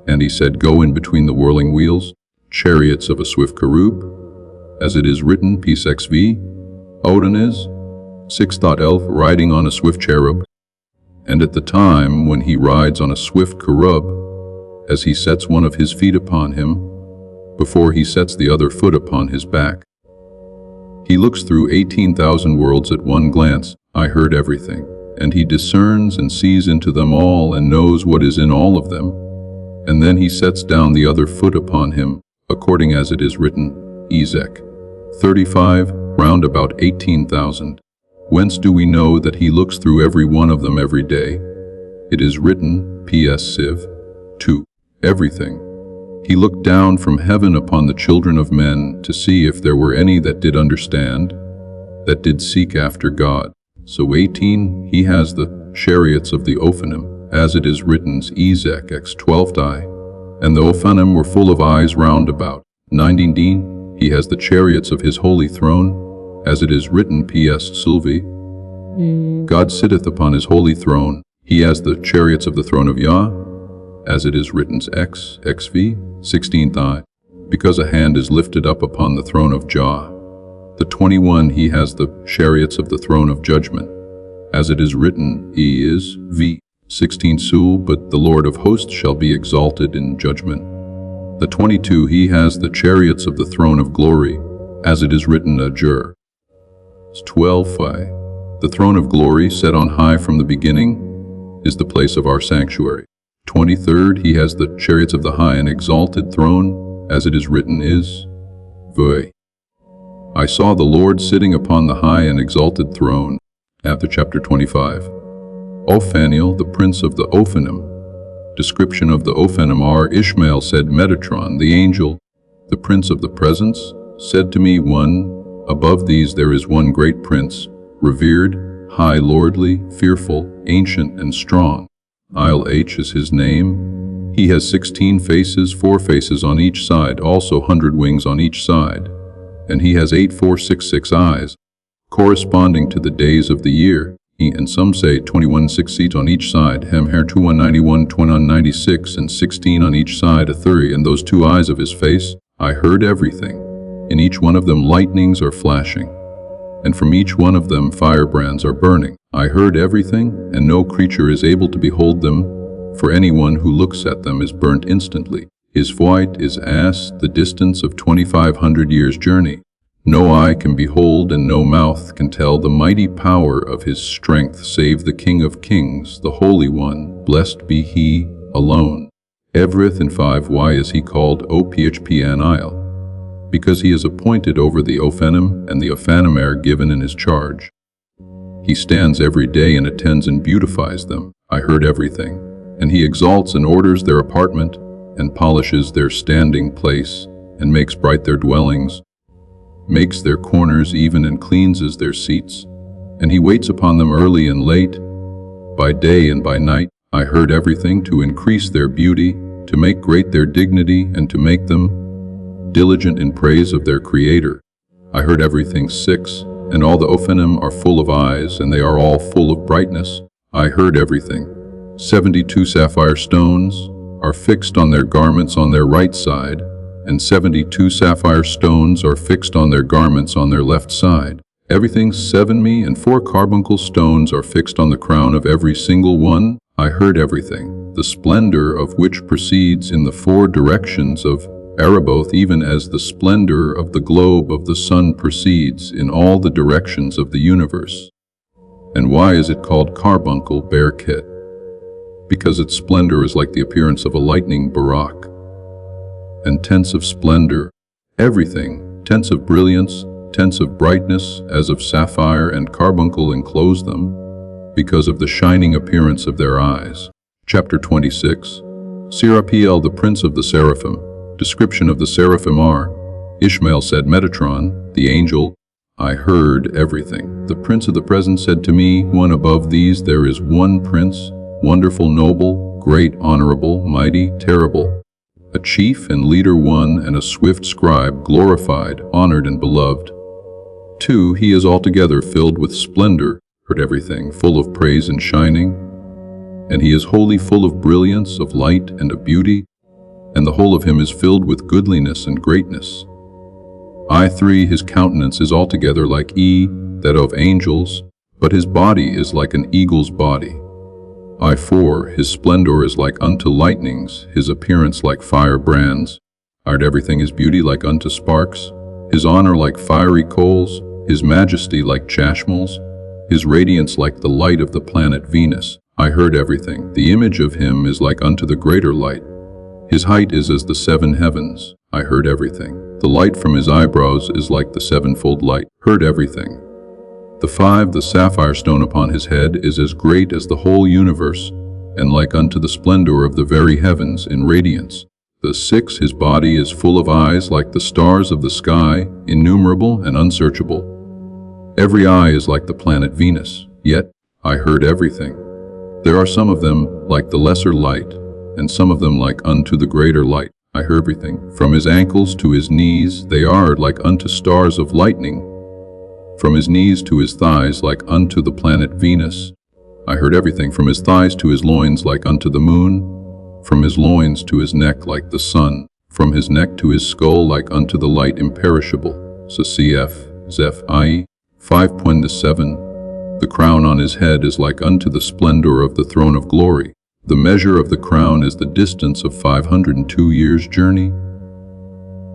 And he said, Go in between the whirling wheels, chariots of a swift cherub, as it is written, PSXV, Odin is, 6.11, riding on a swift cherub. And at the time when he rides on a swift cherub, as he sets one of his feet upon him, before he sets the other foot upon his back, he looks through 18,000 worlds at one glance. I heard everything, and he discerns and sees into them all and knows what is in all of them. And then he sets down the other foot upon him, according as it is written, Ezek. 35, round about 18,000. Whence do we know that he looks through every one of them every day? It is written, P.S. Civ. 2. Everything. He looked down from heaven upon the children of men to see if there were any that did understand, that did seek after God. So 18, he has the chariots of the Ophanim, as it is written, Ezek x 12 die, and the Ophanim were full of eyes round about. 19, he has the chariots of his holy throne, as it is written, P.S. Sylvie. God sitteth upon his holy throne. He has the chariots of the throne of Yah, as it is written, X, XV, 16th eye, because a hand is lifted up upon the throne of Jah. The 21, he has the chariots of the throne of judgment, as it is written, E is V, 16 Sul, but the Lord of hosts shall be exalted in judgment. The 22, he has the chariots of the throne of glory, as it is written, Ajur. 12 Phi. The throne of glory, set on high from the beginning, is the place of our sanctuary. 23rd, he has the chariots of the high and exalted throne, as it is written, is Voi. I saw the Lord sitting upon the high and exalted throne. After chapter 25. Ophaniel, the prince of the Ophanim. Description of the Ophanim are, Ishmael said, Metatron, the angel, the prince of the presence, said to me, one, above these there is one great prince, revered, high, lordly, fearful, ancient, and strong. ILH is his name. He has 16 faces, 4 faces on each side, also 100 wings on each side. And he has 8466 eyes, corresponding to the days of the year. And some say 21 seats on each side, hem hair 2191, 2196, and 16 on each side, a 30, and those 2 eyes of his face. I heard everything. In each one of them lightnings are flashing, and from each one of them firebrands are burning. I heard everything, and no creature is able to behold them, for anyone who looks at them is burnt instantly. His flight is as the distance of 2,500 years' journey. No eye can behold and no mouth can tell the mighty power of his strength save the King of Kings, the Holy One, blessed be he alone. Evereth in 5 why is he called Ophaniel? Because he is appointed over the Ophanim, and the Ophanim are given in his charge. He stands every day and attends and beautifies them. I heard everything. And he exalts and orders their apartment, and polishes their standing place, and makes bright their dwellings, makes their corners even and cleanses their seats, and he waits upon them early and late, by day and by night. I heard everything to increase their beauty, to make great their dignity, and to make them diligent in praise of their Creator. I heard everything 6, and all the Ophanim are full of eyes, and they are all full of brightness. I heard everything. 72 sapphire stones are fixed on their garments on their right side, and 72 sapphire stones are fixed on their garments on their left side. Everything 7 me, and 4 carbuncle stones are fixed on the crown of every single one. I heard everything, the splendor of which proceeds in the 4 directions of Araboth, even as the splendor of the globe of the sun proceeds in all the directions of the universe. And why is it called carbuncle Berkit? Because its splendor is like the appearance of a lightning barak. And tents of splendor, everything, tents of brilliance, tents of brightness, as of sapphire and carbuncle enclose them, because of the shining appearance of their eyes. Chapter 26. Serapiel, the prince of the seraphim. Description of the seraphim are, Ishmael said, Metatron, the angel, I heard everything. The prince of the present said to me, one above these there is one prince, wonderful, noble, great, honorable, mighty, terrible, a chief and leader one, and a swift scribe, glorified, honored, and beloved. 2, he is altogether filled with splendor, heard everything, full of praise and shining, and he is wholly full of brilliance, of light, and of beauty, and the whole of him is filled with goodliness and greatness. I3, his countenance is altogether like that of angels, but his body is like an eagle's body. I4, his splendor is like unto lightnings, his appearance like firebrands. Everything his beauty like unto sparks, his honor like fiery coals, his majesty like chashmals, his radiance like the light of the planet Venus. I heard everything. The image of him is like unto the greater light. His height is as the 7 heavens. I heard everything. The light from his eyebrows is like the 7-fold light. Heard everything. The 5, the sapphire stone upon his head, is as great as the whole universe, and like unto the splendor of the very heavens in radiance. The 6, his body is full of eyes like the stars of the sky, innumerable and unsearchable. Every eye is like the planet Venus. Yet I heard everything. There are some of them like the lesser light, and some of them like unto the greater light. I heard everything. From his ankles to his knees they are like unto stars of lightning. From his knees to his thighs like unto the planet Venus. I heard everything. From his thighs to his loins like unto the moon. From his loins to his neck like the sun. From his neck to his skull like unto the light imperishable. So cf. Zeph I. 5.7. The crown on his head is like unto the splendor of the throne of glory. The measure of the crown is the distance of 502 years' journey.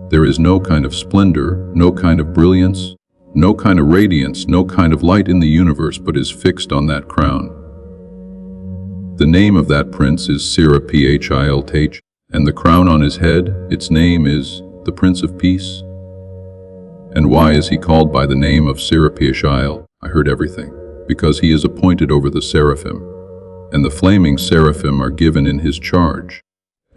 There is no kind of splendor, no kind of brilliance, no kind of radiance, no kind of light in the universe but is fixed on that crown. The name of that prince is Siraphilt, and the crown on his head, its name is the Prince of Peace. And why is he called by the name of Siraphilt? I heard everything. Because he is appointed over the seraphim, and the flaming seraphim are given in his charge.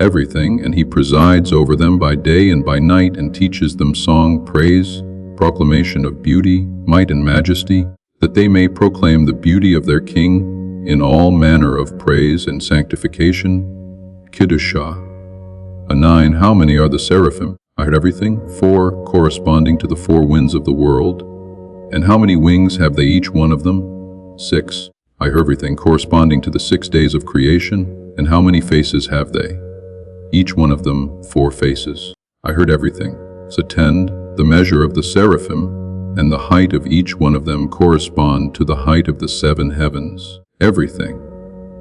Everything, and he presides over them by day and by night, and teaches them song, praise, proclamation of beauty, might and majesty, that they may proclaim the beauty of their king in all manner of praise and sanctification. Kiddushah. A 9. How many are the seraphim? I heard everything. 4. Corresponding to the 4 winds of the world. And how many wings have they each one of them? 6. I heard everything. Corresponding to the 6 days of creation. And how many faces have they? Each one of them 4 faces. I heard everything. So 10. The measure of the seraphim and the height of each one of them correspond to the height of the 7 heavens. Everything.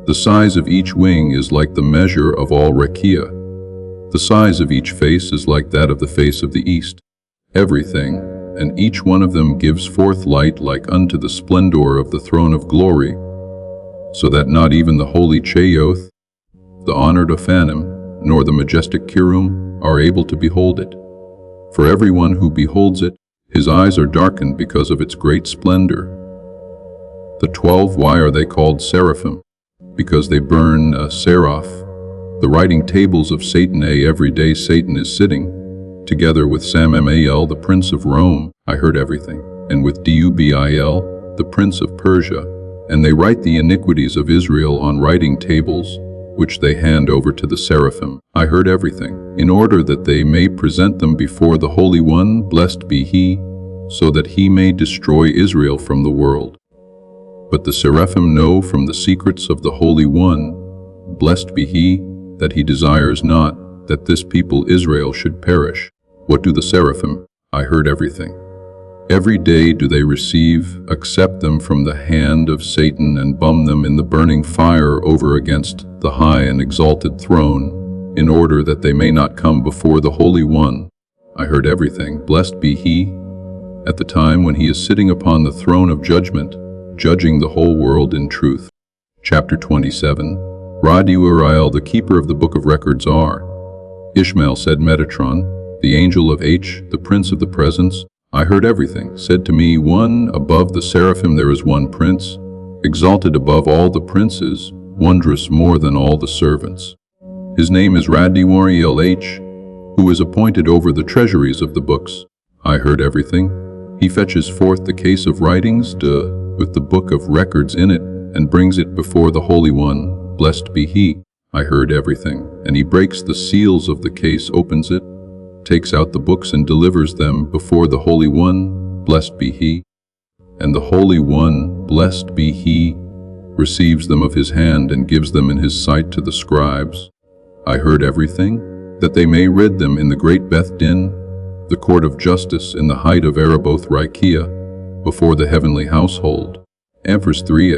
The size of each wing is like the measure of all rakia. The size of each face is like that of the face of the east. Everything, and each one of them gives forth light like unto the splendor of the throne of glory, so that not even the holy Cheoth, the honored Ophanim, nor the majestic Kirum are able to behold it. For everyone who beholds it, his eyes are darkened because of its great splendor. The 12, why are they called seraphim? Because they burn a seraph, the writing tables of Satan. Every day Satan is sitting, together with Samael, the prince of Rome. I heard everything. And with Dubil, the prince of Persia. And they write the iniquities of Israel on writing tables, which they hand over to the seraphim. I heard everything, in order that they may present them before the Holy One, blessed be he, so that he may destroy Israel from the world. But the seraphim know from the secrets of the Holy One, blessed be he, that he desires not that this people Israel should perish. What do the seraphim? I heard everything. Every day do they accept them from the hand of Satan and bum them in the burning fire over against the high and exalted throne, in order that they may not come before the Holy One. I heard everything. Blessed be he, at the time when he is sitting upon the throne of judgment, judging the whole world in truth. Chapter 27. Rabbi Uriel, the keeper of the book of records, are. Ishmael said, Metatron, the angel of H, the prince of the presence, I heard everything, said to me, 1. Above the seraphim there is one prince, exalted above all the princes, wondrous more than all the servants. His name is Rabbi Uriel H, who is appointed over the treasuries of the books. I heard everything. He fetches forth the case of writings, with the book of records in it, and brings it before the Holy One, blessed be he. I heard everything. And he breaks the seals of the case, opens it, takes out the books and delivers them before the Holy One, blessed be he. And the Holy One, blessed be he, receives them of his hand and gives them in his sight to the scribes. I heard everything, that they may read them in the great Beth Din, the court of justice in the height of Araboth Rakia, before the heavenly household. Amphras 3.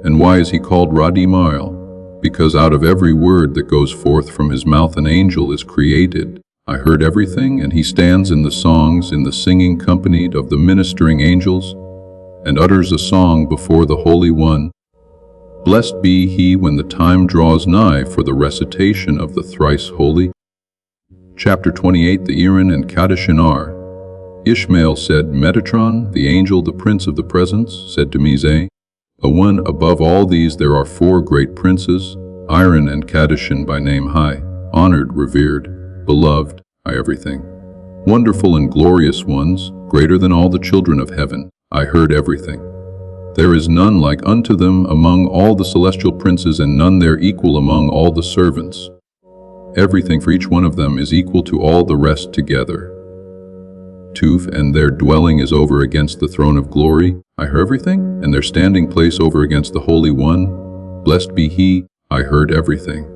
And why is he called Rabbi Ishmael? Because out of every word that goes forth from his mouth an angel is created. I heard everything, and he stands in the songs, in the singing companied of the ministering angels, and utters a song before the Holy One. Blessed be he when the time draws nigh for the recitation of the thrice holy, Chapter 28, the Iran and Kadishinar. Ishmael said, Metatron, the angel, the prince of the presence, said to me, Zay, one above all these there are 4 great princes, Iran and Kadishin by name high, honored, revered, beloved, I everything. Wonderful and glorious ones, greater than all the children of heaven, I heard everything. There is none like unto them among all the celestial princes, and none their equal among all the servants. Everything for each one of them is equal to all the rest together. Tuf, and their dwelling is over against the throne of glory, I heard everything, and their standing place over against the Holy One, blessed be He, I heard everything.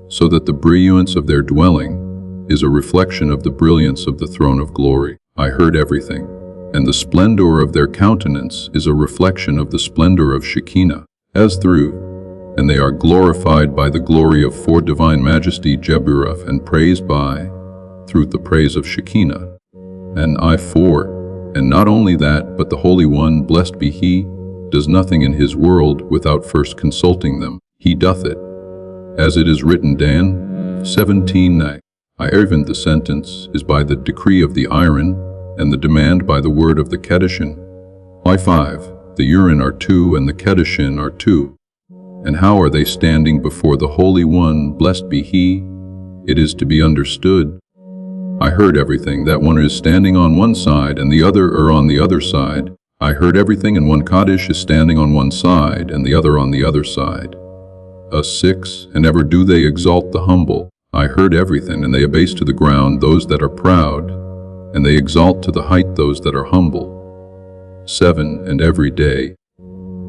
So that the brilliance of their dwelling is a reflection of the brilliance of the throne of glory, I heard everything. And the splendor of their countenance is a reflection of the splendor of Shekinah, as through, and they are glorified by the glory of 4 divine majesty Jeburah, and praised by, through the praise of Shekinah. And I 4, and not only that, but the Holy One, blessed be He, does nothing in His world without first consulting them. He doth it. As it is written, Dan 17:9. I even the sentence is by the decree of the Iran, and the demand by the word of the Kedishin. I 5. The Urin are 2, and the Kedishin are 2. And how are they standing before the Holy One, blessed be He? It is to be understood. I heard everything, that one is standing on one side, and the other are on the other side. I heard everything, and one Kaddish is standing on one side, and the other on the other side. 6. And ever do they exalt the humble. I heard everything, and they abase to the ground those that are proud, and they exalt to the height those that are humble. 7. And every day,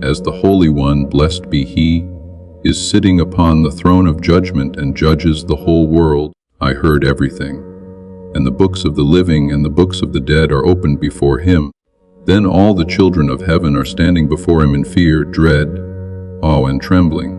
as the Holy One, blessed be He, is sitting upon the throne of judgment and judges the whole world, I heard everything. And the books of the living and the books of the dead are opened before Him. Then all the children of heaven are standing before Him in fear, dread, awe, and trembling.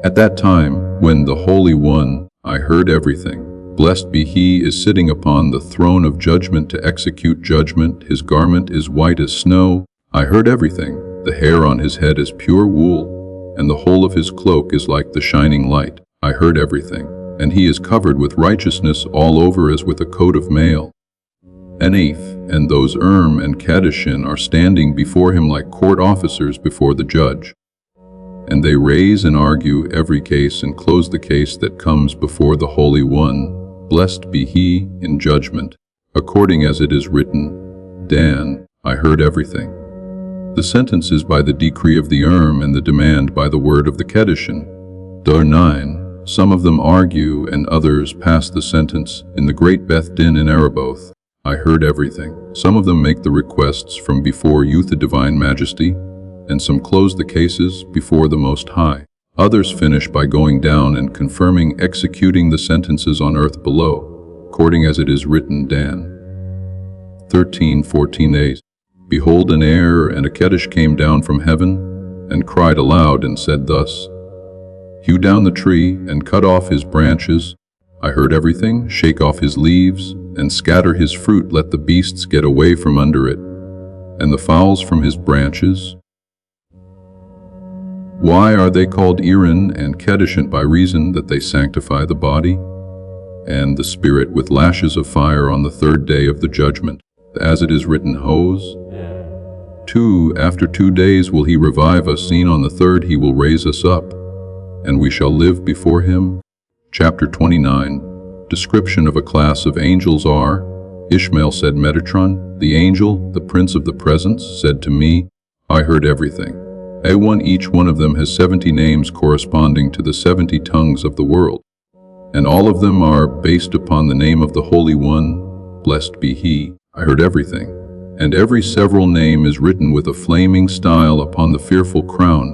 At that time, when the Holy One, I heard everything, blessed be He, is sitting upon the throne of judgment to execute judgment, His garment is white as snow, I heard everything, the hair on His head is pure wool, and the whole of His cloak is like the shining light, I heard everything. And He is covered with righteousness all over as with a coat of mail. An 8th, and those and Kadishin are standing before Him like court officers before the judge. And they raise and argue every case and close the case that comes before the Holy One, blessed be He, in judgment, according as it is written, Dan, I heard everything. The sentence is by the decree of the and the demand by the word of the Kedishin. Dar 9. Some of them argue, and others pass the sentence in the great Beth Din in Araboth. I heard everything. Some of them make the requests from before you, the divine majesty, and some close the cases before the Most High. Others finish by going down and confirming, executing the sentences on earth below, according as it is written, Dan 13:14a. Behold, an air and a Keddish came down from heaven, and cried aloud and said thus, Hew down the tree, and cut off his branches. I heard everything, shake off his leaves, and scatter his fruit, let the beasts get away from under it, and the fowls from his branches. Why are they called Iran and Kedishant? By reason that they sanctify the body and the spirit with lashes of fire on the 3rd day of the judgment, as it is written, Hos. 2. After 2 days will He revive us, seen on the 3rd He will raise us up, and we shall live before Him. Chapter 29. Description of a class of angels are, Ishmael said, Metatron, the angel, the prince of the presence, said to me, I heard everything. Each one of them has 70 names corresponding to the 70 tongues of the world, and all of them are based upon the name of the Holy One, blessed be He. I heard everything, and every several name is written with a flaming style upon the fearful crown,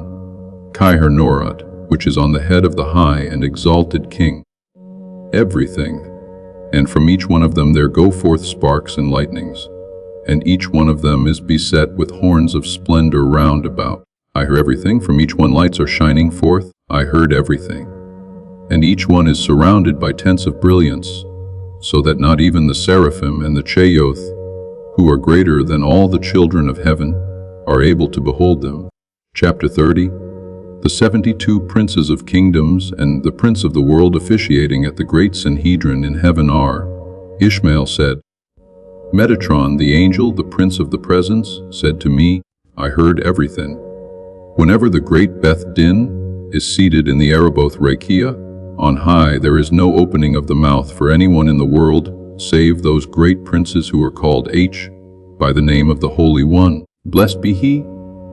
Kaiher Norad, which is on the head of the high and exalted king. Everything, and from each one of them there go forth sparks and lightnings, and each one of them is beset with horns of splendor round about. I heard everything, from each one lights are shining forth, I heard everything. And each one is surrounded by tents of brilliance, so that not even the seraphim and the Cheyoth, who are greater than all the children of heaven, are able to behold them. Chapter 30. the 72 princes of kingdoms and the prince of the world officiating at the great Sanhedrin in heaven are. Ishmael said, Metatron, the angel, the prince of the presence, said to me, I heard everything. Whenever the great Beth Din is seated in the Araboth Rakia, on high there is no opening of the mouth for anyone in the world, save those great princes who are called H, by the name of the Holy One. Blessed be he.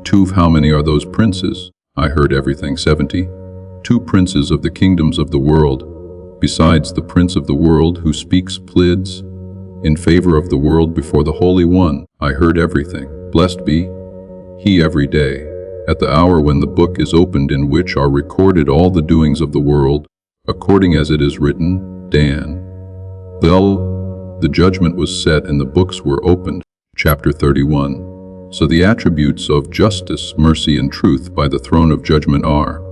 Tuv, how many are those princes? I heard everything. 70. 2 princes of the kingdoms of the world, besides the prince of the world who speaks plids in favor of the world before the Holy One. I heard everything. Blessed be he every day, at the hour when the book is opened, in which are recorded all the doings of the world, according as it is written. Dan. The judgment was set and the books were opened. Chapter 31. So the attributes of justice, mercy, and truth by the throne of judgment are.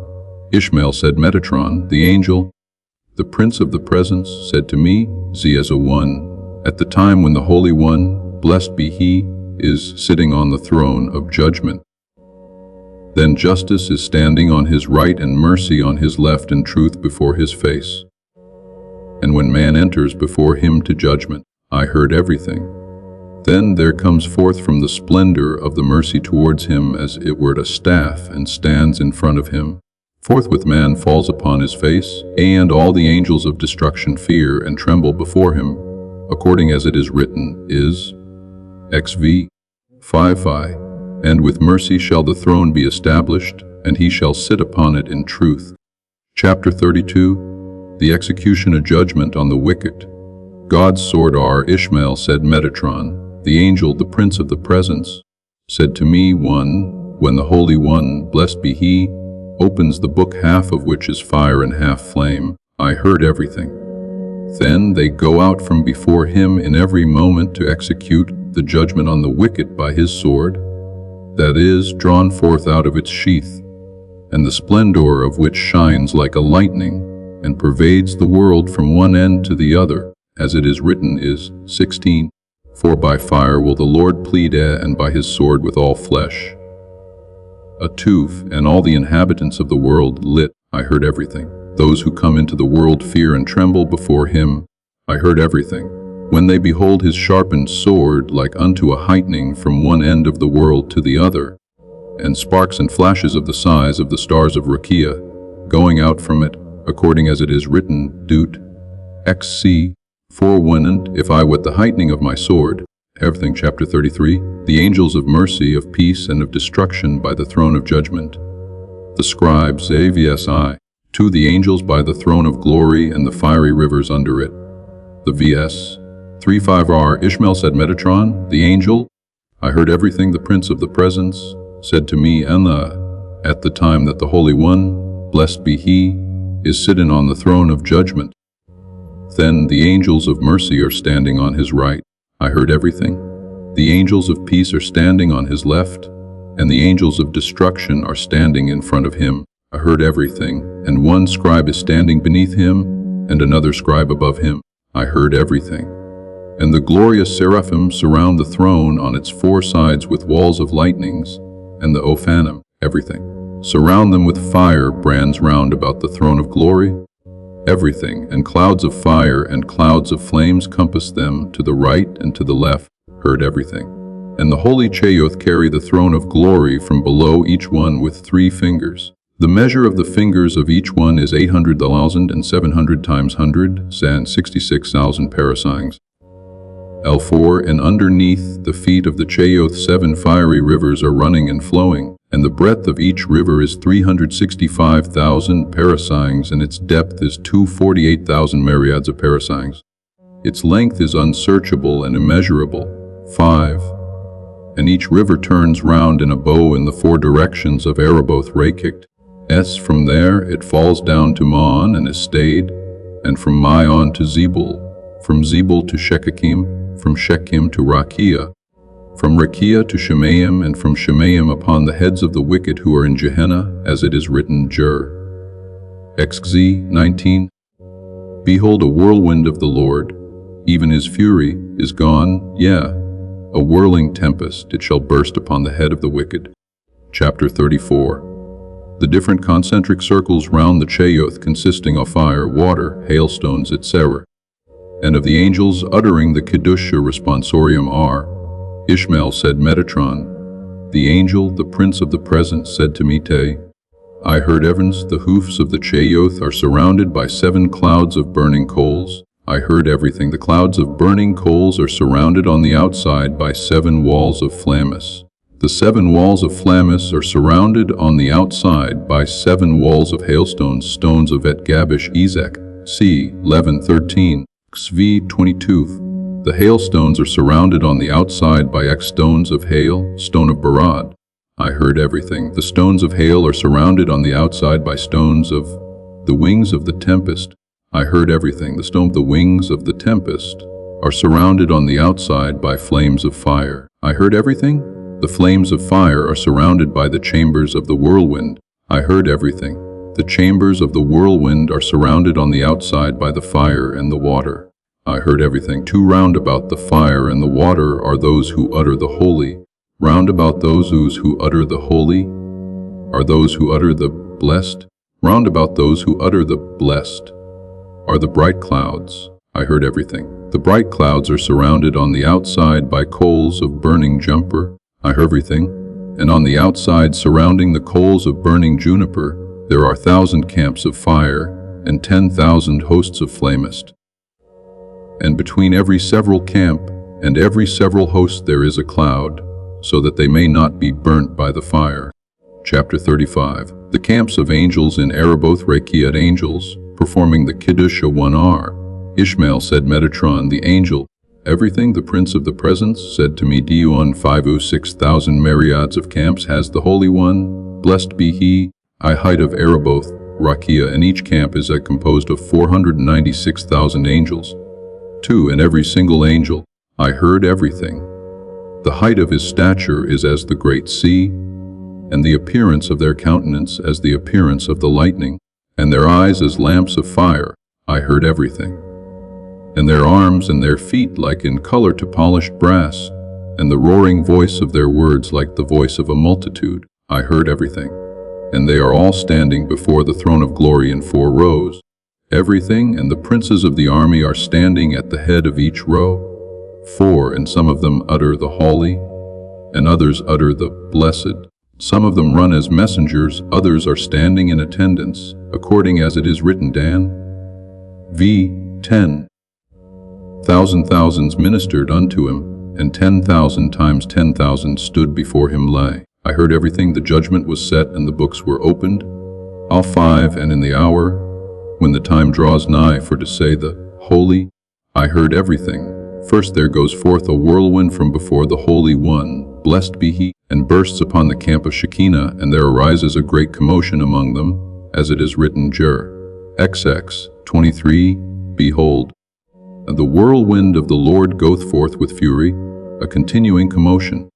Ishmael said, Metatron, the angel, the prince of the presence, said to me, Z1, at the time when the Holy One, blessed be he, is sitting on the throne of judgment. Then justice is standing on his right and mercy on his left and truth before his face. And when man enters before him to judgment, I heard everything. Then there comes forth from the splendor of the mercy towards him as it were a staff, and stands in front of him. Forthwith man falls upon his face, and all the angels of destruction fear and tremble before him, according as it is written, is XV 5. And with mercy shall the throne be established, and he shall sit upon it in truth. Chapter 32. The execution of judgment on the wicked. God's sword are. Ishmael said, Metatron, the angel, the prince of the presence, said to me, 1, when the Holy One, blessed be he, opens the book, half of which is fire and half flame, I heard everything. Then they go out from before him in every moment to execute the judgment on the wicked by his sword, that is, drawn forth out of its sheath, and the splendor of which shines like a lightning, and pervades the world from one end to the other, as it is written, is 16. For by fire will the Lord plead, and by his sword with all flesh. A tooth, and all the inhabitants of the world lit, I heard everything. Those who come into the world fear and tremble before him, I heard everything. When they behold his sharpened sword like unto a heightening from one end of the world to the other, and sparks and flashes of the size of the stars of Rakia, going out from it, according as it is written, Dut, XC, 4 when if I with the heightening of my sword, everything. Chapter 33, the angels of mercy, of peace, and of destruction by the throne of judgment. The scribes, AVSI, 2 the angels by the throne of glory and the fiery rivers under it. The VS, 3-5R. Ishmael said, Metatron, the angel, I heard everything. The prince of the presence said to me, Anna, at the time that the Holy One, blessed be he, is sitting on the throne of judgment. Then the angels of mercy are standing on his right. I heard everything. The angels of peace are standing on his left, and the angels of destruction are standing in front of him. I heard everything, and one scribe is standing beneath him, and another scribe above him. I heard everything. And the glorious seraphim surround the throne on its 4 sides with walls of lightnings, and the Ophanim, everything, surround them with fire brands round about the throne of glory. Everything, and clouds of fire and clouds of flames compass them to the right and to the left, heard everything. And the holy Cheyoth carry the throne of glory from below each one with 3 fingers. The measure of the fingers of each one is 800,000 and 700 times 100, and 66,000 parasangs. L4, and underneath the feet of the Cheyoth 7 fiery rivers are running and flowing, and the breadth of each river is 365,000 parasangs, and its depth is 248,000 myriads of parasangs. Its length is unsearchable and immeasurable. 5. And each river turns round in a bow in the 4 directions of Araboth Rakikt. From there it falls down to Maon and is stayed, and from Maon to Zebul, from Zebul to Shekhakim, from Shechem to Rakia, from Rakia to Shemaim, and from Shemaim upon the heads of the wicked who are in Gehenna, as it is written, XZ 19. Behold, a whirlwind of the Lord, even his fury, is gone, a whirling tempest, it shall burst upon the head of the wicked. Chapter 34. the different concentric circles round the Cheyoth consisting of fire, water, hailstones, etc., and of the angels uttering the Kedusha responsorium are. Ishmael said, Metatron, the angel, the prince of the present, said to me, I heard heavens, the hoofs of the Cheyoth are surrounded by 7 clouds of burning coals. I heard everything. The clouds of burning coals are surrounded on the outside by 7 walls of flammis. The 7 walls of flammis are surrounded on the outside by 7 walls of hailstones, stones of Et Gabish Ezek, c. 11:13, xv 22. The hailstones are surrounded on the outside by X stones of hail, stone of Barad. I heard everything. The stones of hail are surrounded on the outside by stones of the wings of the tempest. I heard everything. The wings of the tempest are surrounded on the outside by flames of fire. I heard everything. The flames of fire are surrounded by the chambers of the whirlwind. I heard everything. The chambers of the whirlwind are surrounded on the outside by the fire and the water. I heard everything. 2 round about the fire and the water are those who utter the holy. Round about those who utter the holy are those who utter the blessed. Round about those who utter the blessed are the bright clouds. I heard everything. The bright clouds are surrounded on the outside by coals of burning juniper. I heard everything. And on the outside surrounding the coals of burning juniper, there are 1,000 camps of fire and 10,000 hosts of flamist. And between every several camp and every several host there is a cloud, so that they may not be burnt by the fire. Chapter 35. The camps of angels in Araboth Rekiat angels, performing the Kedusha 1R. Ishmael said, Metatron, the angel, everything. The prince of the presence said to me, Dion 506,000 myriads of camps has the Holy One, blessed be he. I height of Araboth, Rakia, and each camp is composed of 496,000 angels. 2 and every single angel. I heard everything. The height of his stature is as the great sea, and the appearance of their countenance as the appearance of the lightning, and their eyes as lamps of fire. I heard everything. And their arms and their feet like in color to polished brass, and the roaring voice of their words like the voice of a multitude. I heard everything. And they are all standing before the throne of glory in 4 rows. Everything, and the princes of the army are standing at the head of each row. 4, and some of them utter the holy, and others utter the blessed. Some of them run as messengers, others are standing in attendance, according as it is written. Dan v. 10. Thousands ministered unto him, and 10,000 times 10,000 stood before him lay. I heard everything. The judgment was set, and the books were opened. Al 5, and in the hour, when the time draws nigh for to say the holy, I heard everything. First there goes forth a whirlwind from before the Holy One, blessed be he, and bursts upon the camp of Shekinah, and there arises a great commotion among them, as it is written, Jer. XX 23, Behold, the whirlwind of the Lord goeth forth with fury, a continuing commotion.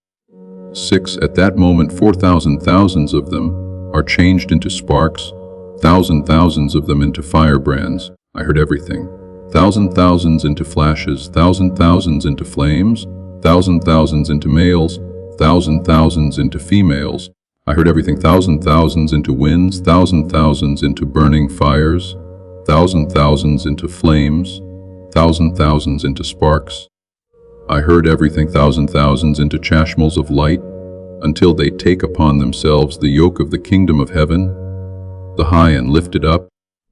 6, At that moment 4,000 thousands of them are changed into sparks, thousands of them into firebrands. I heard everything. Thousands into flashes, thousands into flames, thousands into males, thousands into females. I heard everything. Thousands into winds, thousands into burning fires, thousands into flames, thousands into sparks. I heard everything. Thousands into chashmals of light, until they take upon themselves the yoke of the kingdom of heaven, the high and lifted up,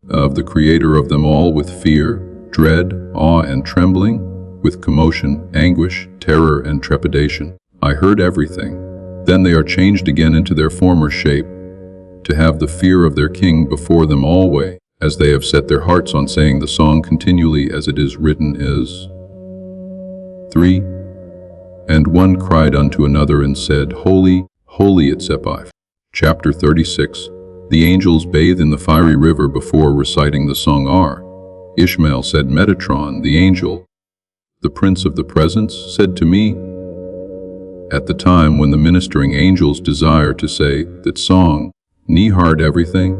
of the Creator of them all, with fear, dread, awe, and trembling, with commotion, anguish, terror, and trepidation. I heard everything. Then they are changed again into their former shape, to have the fear of their king before them alway, as they have set their hearts on saying the song continually, as it is written is. 3. And one cried unto another and said, Holy, holy etc. Chapter 36. The angels bathe in the fiery river before reciting the song R. Ishmael said, Metatron, the angel, the prince of the presence, said to me, at the time when the ministering angels desire to say that song, Nehard everything,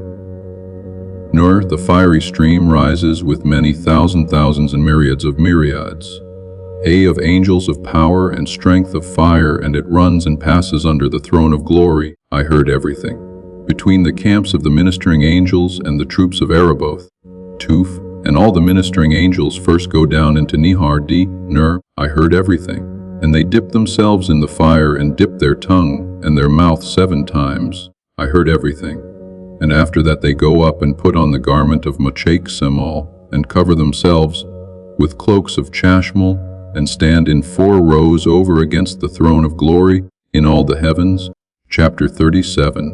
Nur, the fiery stream rises with many thousands and myriads of myriads, of angels of power and strength of fire, and it runs and passes under the throne of glory. I heard everything. between the camps of the ministering angels and the troops of Araboth, Tuf, and all the ministering angels first go down into Ner. I heard everything. And they dip themselves in the fire and dip their tongue and their mouth 7 times. I heard everything. And after that they go up and put on the garment of Machake Semal and cover themselves with cloaks of Chashmal and stand in 4 rows over against the throne of glory in all the heavens. Chapter 37.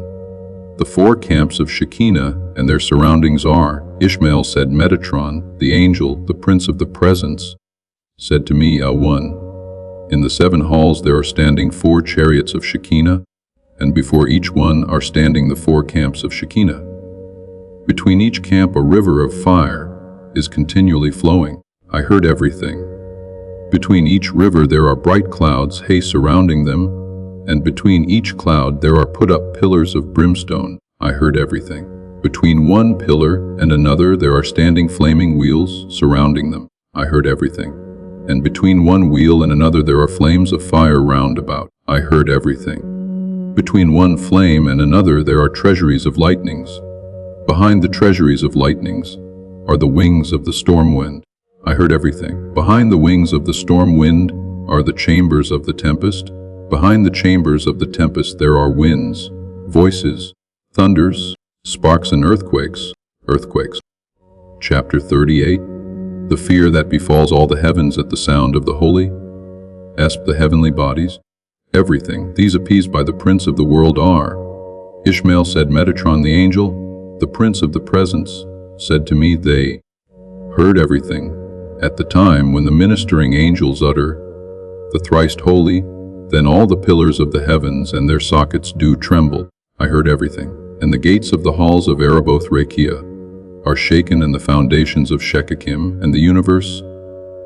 The 4 camps of Shekinah and their surroundings are, Ishmael said, Metatron, the angel, the prince of the presence, said to me, L1. In the 7 halls there are standing 4 chariots of Shekinah, and before each one are standing the 4 camps of Shekinah. Between each camp a river of fire is continually flowing. I heard everything. Between each river there are bright clouds, surrounding them, and between each cloud there are put up pillars of brimstone. I heard everything. Between one pillar and another there are standing flaming wheels surrounding them. I heard everything. And between one wheel and another there are flames of fire round about. I heard everything. Between one flame and another there are treasuries of lightnings. Behind the treasuries of lightnings are the wings of the storm wind. I heard everything. Behind the wings of the storm wind are the chambers of the tempest. Behind the chambers of the tempest there are winds, voices, thunders, sparks and earthquakes. Chapter 38. The fear that befalls all the heavens at the sound of the holy, the heavenly bodies, everything, these appeased by the prince of the world are. Ishmael said, Metatron the angel, the prince of the presence, said to me, they heard everything. At the time when the ministering angels utter the thrice holy, then all the pillars of the heavens and their sockets do tremble. I heard everything. And the gates of the halls of Araboth Rakia are shaken, and the foundations of Shekakim and the universe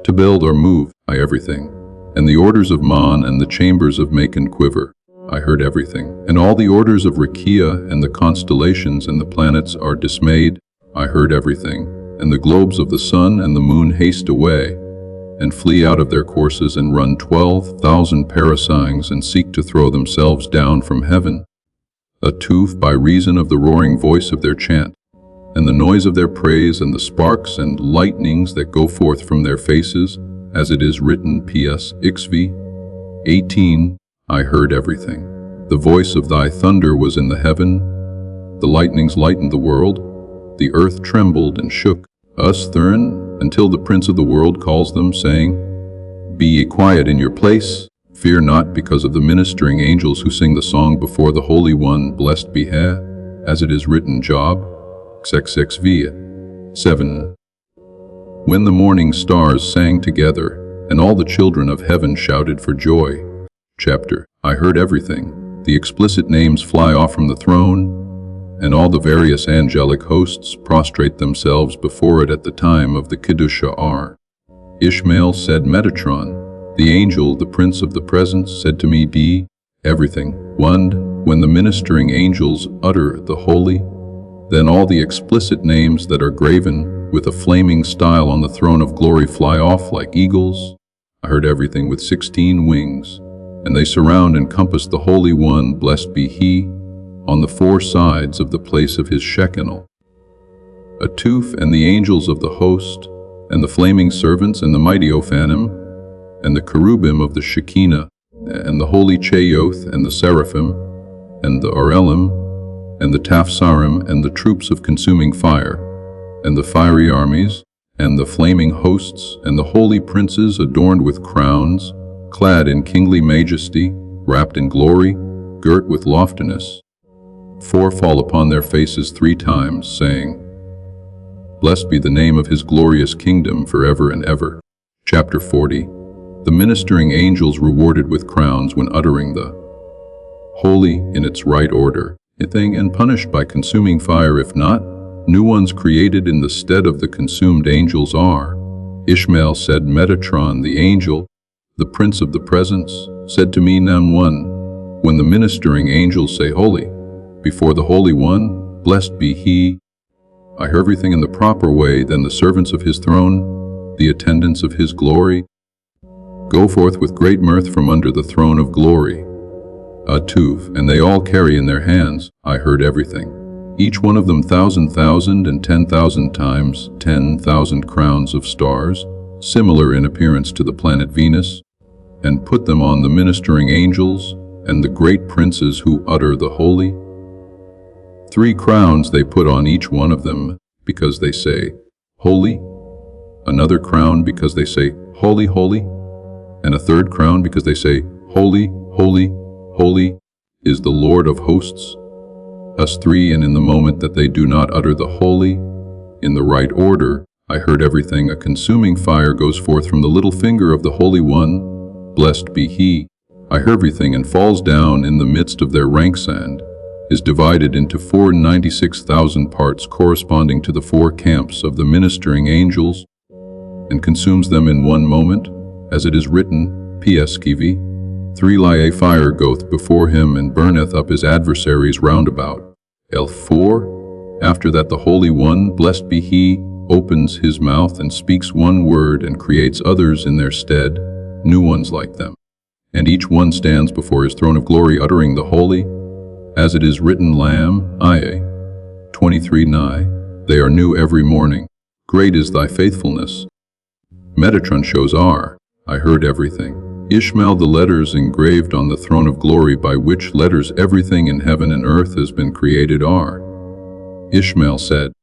to build or move. I everything. And the orders of Man and the chambers of Macon quiver. I heard everything. And all the orders of Rakia and the constellations and the planets are dismayed. I heard everything. And the globes of the sun and the moon haste away, and flee out of their courses and run 12,000 parasangs and seek to throw themselves down from heaven. A tooth by reason of the roaring voice of their chant, and the noise of their praise, and the sparks and lightnings that go forth from their faces, as it is written, P.S. XV 18. I heard everything. The voice of thy thunder was in the heaven, the lightnings lightened the world, the earth trembled and shook us until the prince of the world calls them, saying, Be ye quiet in your place, fear not because of the ministering angels who sing the song before the Holy One, blessed be He, as it is written, Job XXV 7. When the morning stars sang together, and all the children of heaven shouted for joy. Chapter. I heard everything. The explicit names fly off from the throne, and all the various angelic hosts prostrate themselves before it at the time of the Kiddushah. Ishmael said, Metatron, the angel, the prince of the presence, said to me, Be everything. 1. When the ministering angels utter the holy, then all the explicit names that are graven with a flaming style on the throne of glory fly off like eagles. I heard everything with 16 wings, and they surround and compass the Holy One, blessed be He, on the 4 sides of the place of His Shekinah. A tooth and the angels of the host, and the flaming servants, and the mighty Ophanim, and the cherubim of the Shekinah, and the holy Cheoth, and the seraphim, and the Arelim, and the Taphsarim, and the troops of consuming fire, and the fiery armies, and the flaming hosts, and the holy princes adorned with crowns, clad in kingly majesty, wrapped in glory, girt with loftiness. 4 fall upon their faces 3 times, saying, Blessed be the name of His glorious kingdom forever and ever. Chapter 40. The ministering angels rewarded with crowns when uttering the holy in its right order, and punished by consuming fire if not. New ones created in the stead of the consumed angels are. Ishmael said, Metatron, the angel, the prince of the presence, said to me, Nam 1. When the ministering angels say holy, before the Holy One, blessed be He, I hear everything in the proper way. Then the servants of His throne, the attendants of His glory, go forth with great mirth from under the throne of glory. Atuv, and they all carry in their hands, I heard everything. Each one of them 1,000 and 10,000 times 10,000 crowns of stars, similar in appearance to the planet Venus, and put them on the ministering angels and the great princes who utter the holy. 3 crowns they put on each one of them, because they say, Holy, another crown because they say, Holy, Holy, and a 3rd crown because they say, Holy, Holy, Holy is the Lord of hosts. Thus 3, and in the moment that they do not utter the holy, in the right order, I heard everything. A consuming fire goes forth from the little finger of the Holy One, blessed be He. I heard everything and falls down in the midst of their rank sand, is divided into 496,000 parts corresponding to the 4 camps of the ministering angels, and consumes them in one moment, as it is written, PSKV, 3 lie a fire goeth before him and burneth up his adversaries round about. L4, after that the Holy One, blessed be He, opens His mouth and speaks one word and creates others in their stead, new ones like them. And each one stands before His throne of glory uttering the holy, as it is written, Lamb, Ia, 23:9, they are new every morning. Great is thy faithfulness. Metatron shows R, I heard everything. Ishmael, the letters engraved on the throne of glory by which letters everything in heaven and earth has been created are. Ishmael said,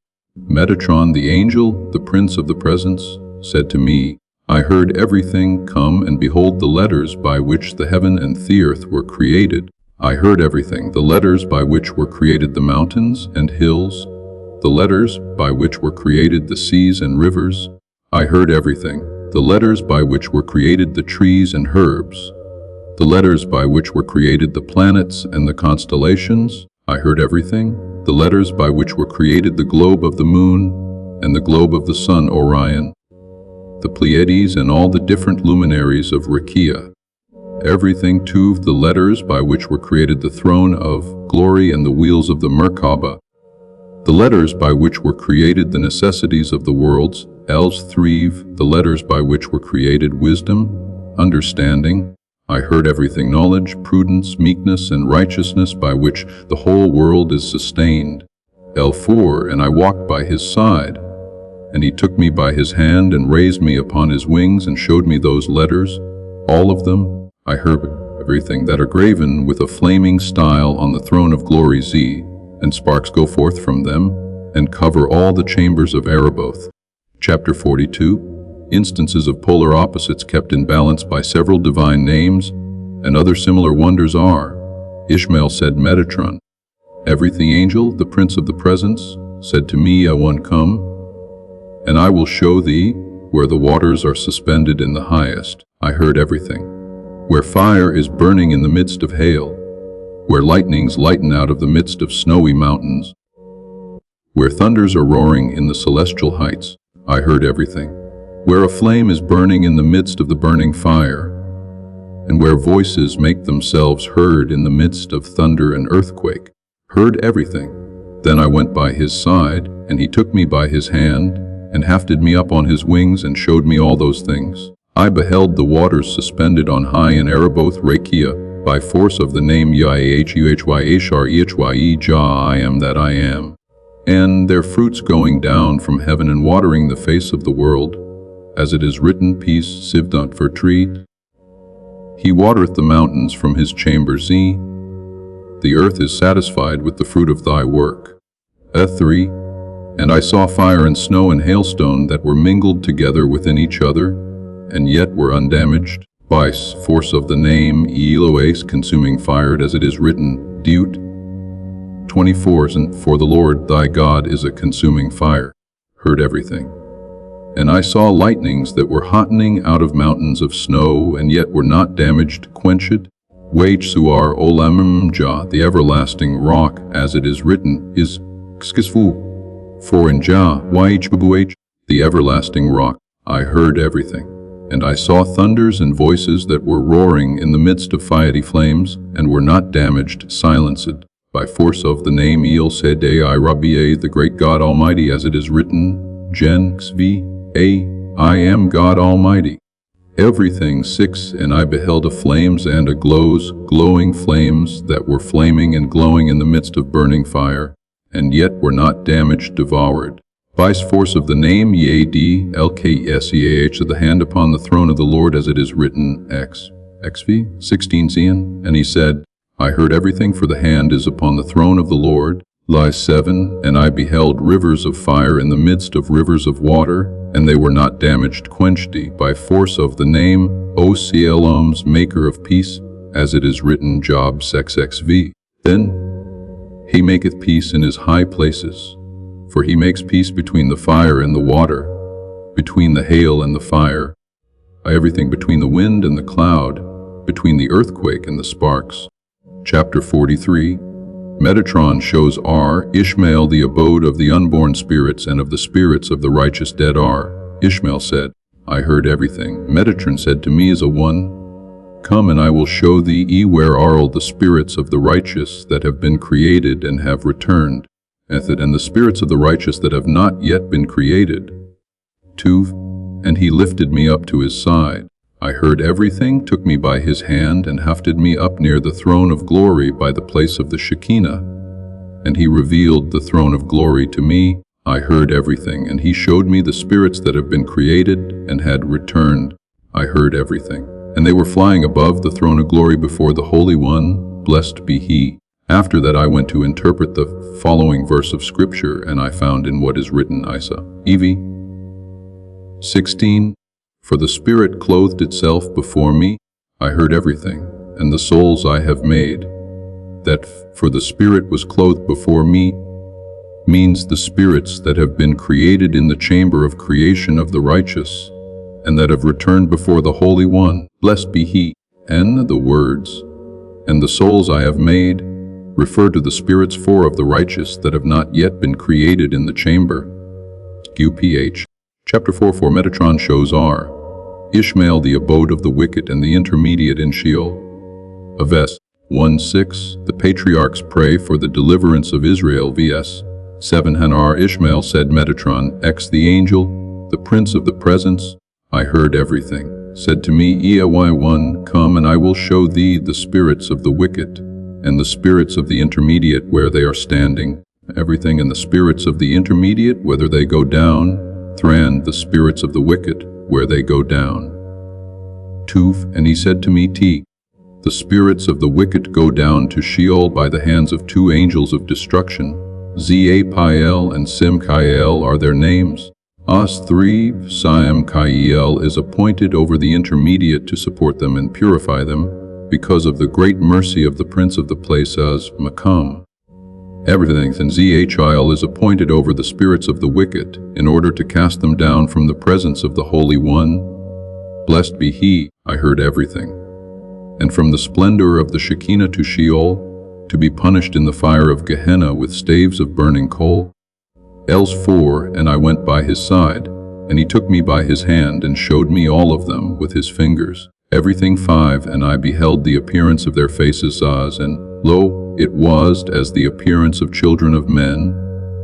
Metatron, the angel, the prince of the presence, said to me, I heard everything. Come and behold the letters by which the heaven and the earth were created. I heard everything, the letters by which were created the mountains and hills, the letters by which were created the seas and rivers. I heard everything, the letters by which were created the trees and herbs, the letters by which were created the planets and the constellations. I heard everything, the letters by which were created the globe of the moon and the globe of the sun Orion, the Pleiades and all the different luminaries of Rakia. Everything Tuv, the letters by which were created the throne of glory and the wheels of the Merkabah, the letters by which were created the necessities of the worlds, Els Threev, the letters by which were created wisdom, understanding. I heard everything, knowledge, prudence, meekness, and righteousness by which the whole world is sustained. L4, and I walked by His side, and He took me by His hand and raised me upon His wings and showed me those letters, all of them. I heard everything that are graven with a flaming style on the throne of glory Z, and sparks go forth from them, and cover all the chambers of Araboth. Chapter 42, Instances of polar opposites kept in balance by several divine names, and other similar wonders are. Ishmael said, Metatron, everything angel, the prince of the presence, said to me, I one come, and I will show thee where the waters are suspended in the highest. I heard everything. Where fire is burning in the midst of hail, where lightnings lighten out of the midst of snowy mountains, where thunders are roaring in the celestial heights, I heard everything. Where a flame is burning in the midst of the burning fire, and where voices make themselves heard in the midst of thunder and earthquake, heard everything. Then I went by His side, and He took me by His hand, and hafted me up on His wings, and showed me all those things. I beheld the waters suspended on high in Araboth Rakia, by force of the name YHWH Jah I am that I am, and their fruits going down from heaven and watering the face of the world, as it is written, Peace, Sivdant for tree. He watereth the mountains from His chamber Z. The earth is satisfied with the fruit of thy work. E3, and I saw fire and snow and hailstone that were mingled together within each other, and yet were undamaged, by force of the name Eloas, consuming fire, as it is written, Deut 24, and for the Lord thy God is a consuming fire. Heard everything. And I saw lightnings that were hottening out of mountains of snow, and yet were not damaged, quenched. Suar Olamim Jah, the everlasting rock, as it is written, is Xkisfu. For in Jah YHWH, the everlasting rock, I heard everything. And I saw thunders and voices that were roaring in the midst of fiery flames, and were not damaged, silenced, by force of the name El Sedai Rabbi, the great God Almighty, as it is written, Gen Xv, I am God Almighty. everything. 6. And I beheld a flames and a glowing flames that were flaming and glowing in the midst of burning fire, and yet were not damaged, devoured. By force of the name YHWH of the hand upon the throne of the Lord, as it is written, XV 16 Zion. And he said, I heard everything, for the hand is upon the throne of the Lord. Lie 7. And I beheld rivers of fire in the midst of rivers of water, and they were not damaged, quenched, by force of the name OCLM's maker of peace, as it is written, Job 6XV. Then he maketh peace in his high places, for he makes peace between the fire and the water, between the hail and the fire, everything between the wind and the cloud, between the earthquake and the sparks. Chapter 43. Metatron shows R. Ishmael the abode of the unborn spirits and of the spirits of the righteous dead. R. Ishmael said, I heard everything. Metatron said to me as a one, Come and I will show thee where are the spirits of the righteous that have been created and have returned, and the spirits of the righteous that have not yet been created. 2. And he lifted me up to his side. I heard everything, took me by his hand, and hafted me up near the throne of glory by the place of the Shekinah. And he revealed the throne of glory to me. I heard everything, and he showed me the spirits that have been created and had returned. I heard everything. And they were flying above the throne of glory before the Holy One, blessed be he. After that I went to interpret the following verse of Scripture, and I found in what is written, Isa. EV 16. For the Spirit clothed itself before me. I heard everything, and the souls I have made. That for the Spirit was clothed before me means the spirits that have been created in the chamber of creation of the righteous, and that have returned before the Holy One, blessed be he. And the words, and the souls I have made, refer to the spirits 4 of the righteous that have not yet been created in the chamber. QPH. Chapter 4. For Metatron shows R. Ishmael the abode of the wicked and the intermediate in Sheol. Aves 1:6. The patriarchs pray for the deliverance of Israel. Vs. 7. Hanar Ishmael said, Metatron, X the angel, the prince of the presence, I heard everything, said to me, EY1, Come and I will show thee the spirits of the wicked, and the spirits of the intermediate where they are standing, everything, and the spirits of the intermediate whether they go down, Thrand the spirits of the wicked where they go down. 2. And he said to me, the spirits of the wicked go down to Sheol by the hands of 2 angels of destruction. Zapael and Simkael are their names. As 3. Simkael is appointed over the intermediate to support them and purify them, because of the great mercy of the prince of the place as Makam. Everything, and Zhl is appointed over the spirits of the wicked, in order to cast them down from the presence of the Holy One. Blessed be he, I heard everything. And from the splendor of the Shekinah to Sheol, to be punished in the fire of Gehenna with staves of burning coal. Els 4. And I went by his side, and he took me by his hand, and showed me all of them with his fingers. Everything. 5. And I beheld the appearance of their faces as, and lo, it was as the appearance of children of men,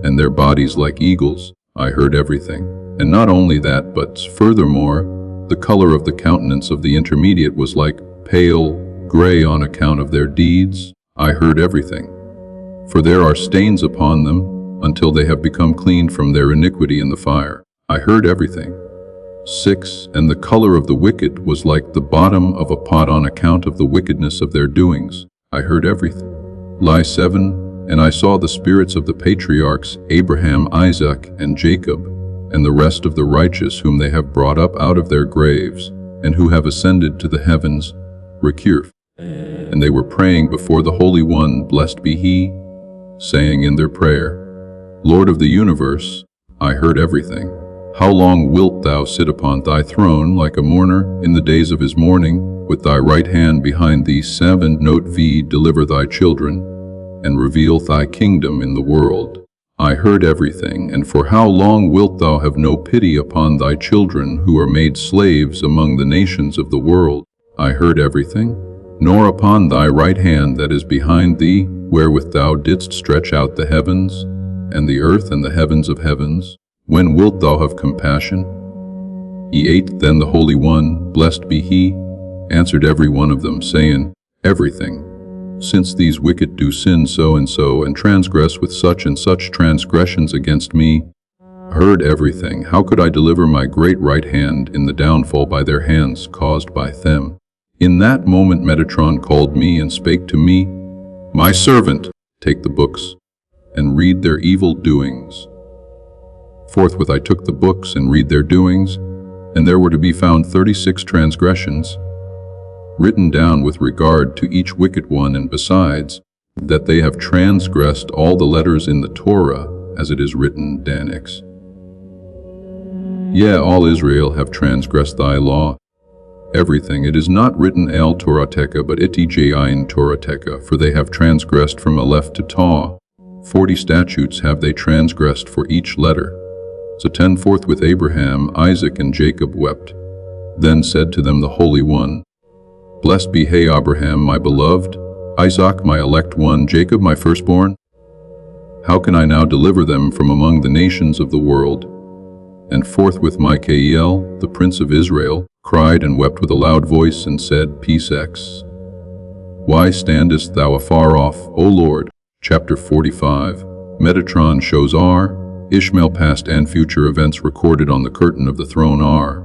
and their bodies like eagles. I heard everything. And not only that, but furthermore, the color of the countenance of the intermediate was like pale gray on account of their deeds. I heard everything. For there are stains upon them, until they have become clean from their iniquity in the fire. I heard everything. 6. And the color of the wicked was like the bottom of a pot on account of the wickedness of their doings. I heard everything. Lie 7. And I saw the spirits of the patriarchs, Abraham, Isaac, and Jacob, and the rest of the righteous whom they have brought up out of their graves, and who have ascended to the heavens, Rekirf. And they were praying before the Holy One, blessed be he, saying in their prayer, Lord of the universe, I heard everything. How long wilt thou sit upon thy throne like a mourner in the days of his mourning, with thy right hand behind thee? 7. Note V. Deliver thy children, and reveal thy kingdom in the world. I heard everything, and for how long wilt thou have no pity upon thy children who are made slaves among the nations of the world? I heard everything, nor upon thy right hand that is behind thee, wherewith thou didst stretch out the heavens, and the earth and the heavens of heavens. When wilt thou have compassion? E8 Then the Holy One, blessed be he, answered every one of them, saying, Everything. Since these wicked do sin so and transgress with such and such transgressions against me, heard everything. How could I deliver my great right hand in the downfall by their hands caused by them? In that moment Metatron called me and spake to me, My servant, take the books, and read their evil doings. Forthwith I took the books and read their doings, and there were to be found 36 transgressions, written down with regard to each wicked one, and besides, that they have transgressed all the letters in the Torah, as it is written, Danix. Yea, all Israel have transgressed thy law. Everything. It is not written El Torateka, but Itijin Torateka, for they have transgressed from Aleph to Taw. 40 statutes have they transgressed for each letter. So 10 forthwith Abraham, Isaac, and Jacob wept. Then said to them the Holy One, Blessed be he Abraham, my beloved, Isaac, my elect one, Jacob, my firstborn. How can I now deliver them from among the nations of the world? And forthwith Michael, the prince of Israel, cried and wept with a loud voice, and said, Peace X. Why standest thou afar off, O Lord? Chapter 45. Metatron shows R. Ishmael past and future events recorded on the curtain of the throne R.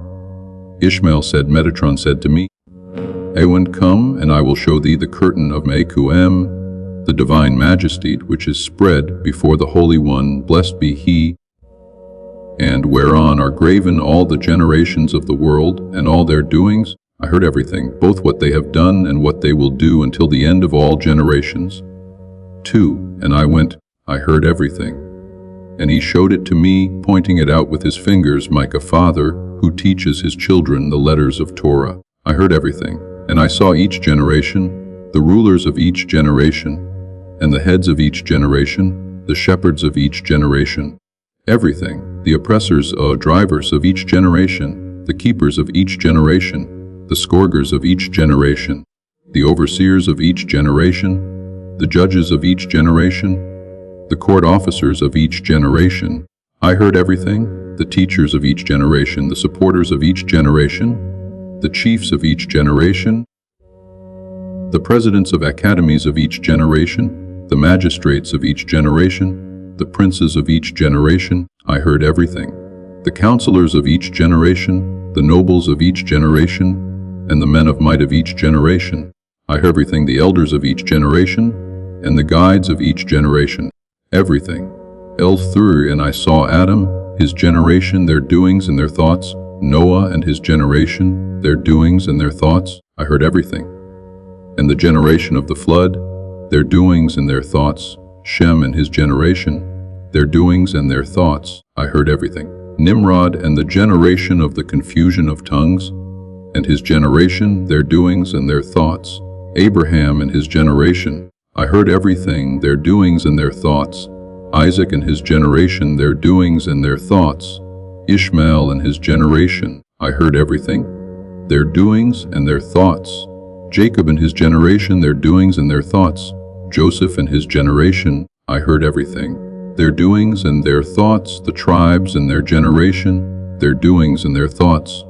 Ishmael said, Metatron said to me, Ewen, come, and I will show thee the curtain of Mekum, the divine majesty, which is spread before the Holy One, blessed be he, and whereon are graven all the generations of the world, and all their doings. I heard everything, both what they have done and what they will do until the end of all generations. 2. And I went, I heard everything. And he showed it to me, pointing it out with his fingers, Micah father, who teaches his children the letters of Torah. I heard everything, and I saw each generation, the rulers of each generation, and the heads of each generation, the shepherds of each generation. Everything, the oppressors or drivers of each generation, the keepers of each generation, the scourgers of each generation, the overseers of each generation, the judges of each generation, the court officers of each generation. I heard everything, the teachers of each generation, the supporters of each generation, the chiefs of each generation, the presidents of academies of each generation, the magistrates of each generation, the princes of each generation. I heard everything, the counselors of each generation, the nobles of each generation, and the men of might of each generation. I heard everything, the elders of each generation, and the guides of each generation. Everything. Through, and I saw Adam, his generation, their doings and their thoughts, Noah and his generation, their doings and their thoughts. I heard everything. And the generation of the flood, their doings and their thoughts, Shem and his generation, their doings and their thoughts. I heard everything. Nimrod and the generation of the confusion of tongues, and his generation, their doings and their thoughts. Abraham and his generation. I heard everything, their doings and their thoughts. Isaac and his generation, their doings and their thoughts. Ishmael and his generation. I heard everything, their doings and their thoughts. Jacob and his generation, their doings and their thoughts. Joseph and his generation. I heard everything, their doings and their thoughts. The tribes and their generation, their doings and their thoughts.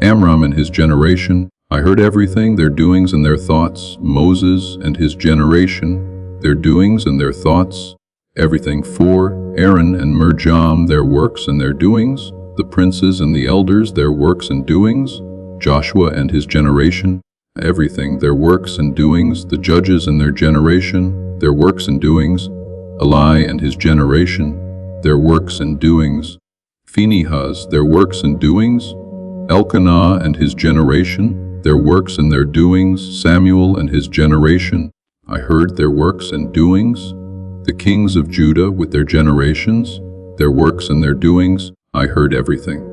Amram and his generation. I heard everything, their doings and their thoughts. Moses and his generation, their doings and their thoughts. Everything. 4. Aaron and Miriam, their works and their doings. The princes and the elders, their works and doings. Joshua and his generation. Everything, their works and doings. The judges and their generation, their works and doings. Eli and his generation, their works and doings. Phinehas, their works and doings. Elkanah and his generation, their works and their doings. Samuel and his generation. I heard their works and doings. The kings of Judah with their generations, their works and their doings. I heard everything.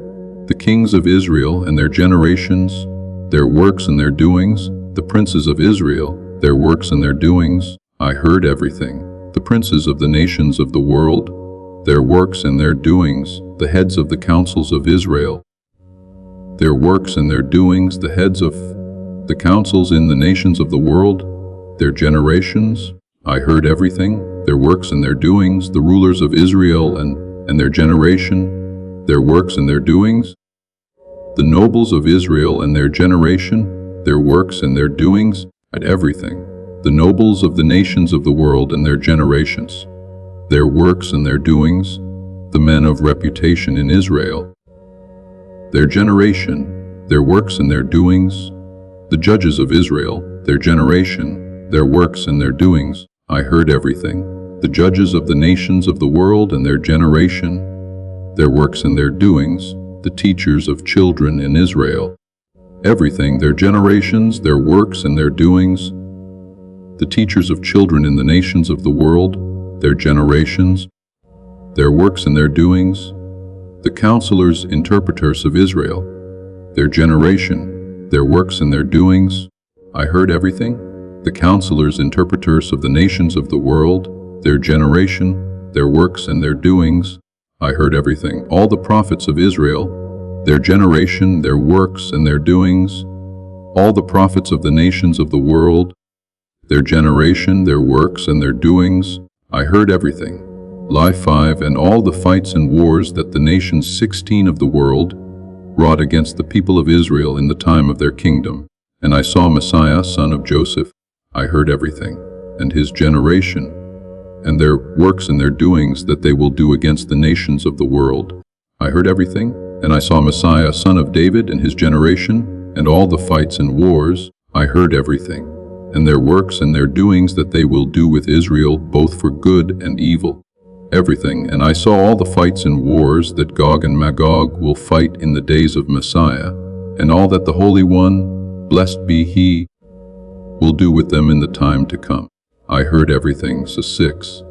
The kings of Israel and their generations, their works and their doings. The princes of Israel, their works and their doings. I heard everything. The princes of the nations of the world, their works and their doings. The heads of the councils of Israel, their works and their doings. The heads of the councils in the nations of the world, their generations. I heard everything, their works and their doings. The rulers of Israel and their generation, their works and their doings. the nobles of Israel and their generation, their works and their doings, at everything. The nobles of the nations of the world and their generations, their works and their doings, the men of reputation in Israel, their generation, their works and their doings, the judges of Israel, their generation, their works and their doings, I heard everything. The judges of the nations of the world and their generation, their works and their doings, the teachers of children in Israel, everything, their generations, their works and their doings, the teachers of children in the nations of the world, their generations, their works and their doings, the counselors, interpreters of Israel, their generation, their works and their doings, I heard everything. The counselors, interpreters of the nations of the world, their generation, their works and their doings, I heard everything. All the prophets of Israel, their generation, their works and their doings, all the prophets of the nations of the world, their generation, their works and their doings, I heard everything. Lie 5 And all the fights and wars that the nations 16 of the world wrought against the people of Israel in the time of their kingdom. And I saw Messiah, son of Joseph, I heard everything, and his generation, and their works and their doings that they will do against the nations of the world. I heard everything, and I saw Messiah, son of David, and his generation, and all the fights and wars, I heard everything, and their works and their doings that they will do with Israel, both for good and evil. Everything, and I saw all the fights and wars that Gog and Magog will fight in the days of Messiah, and all that the Holy One, blessed be He, will do with them in the time to come. I heard everything. 6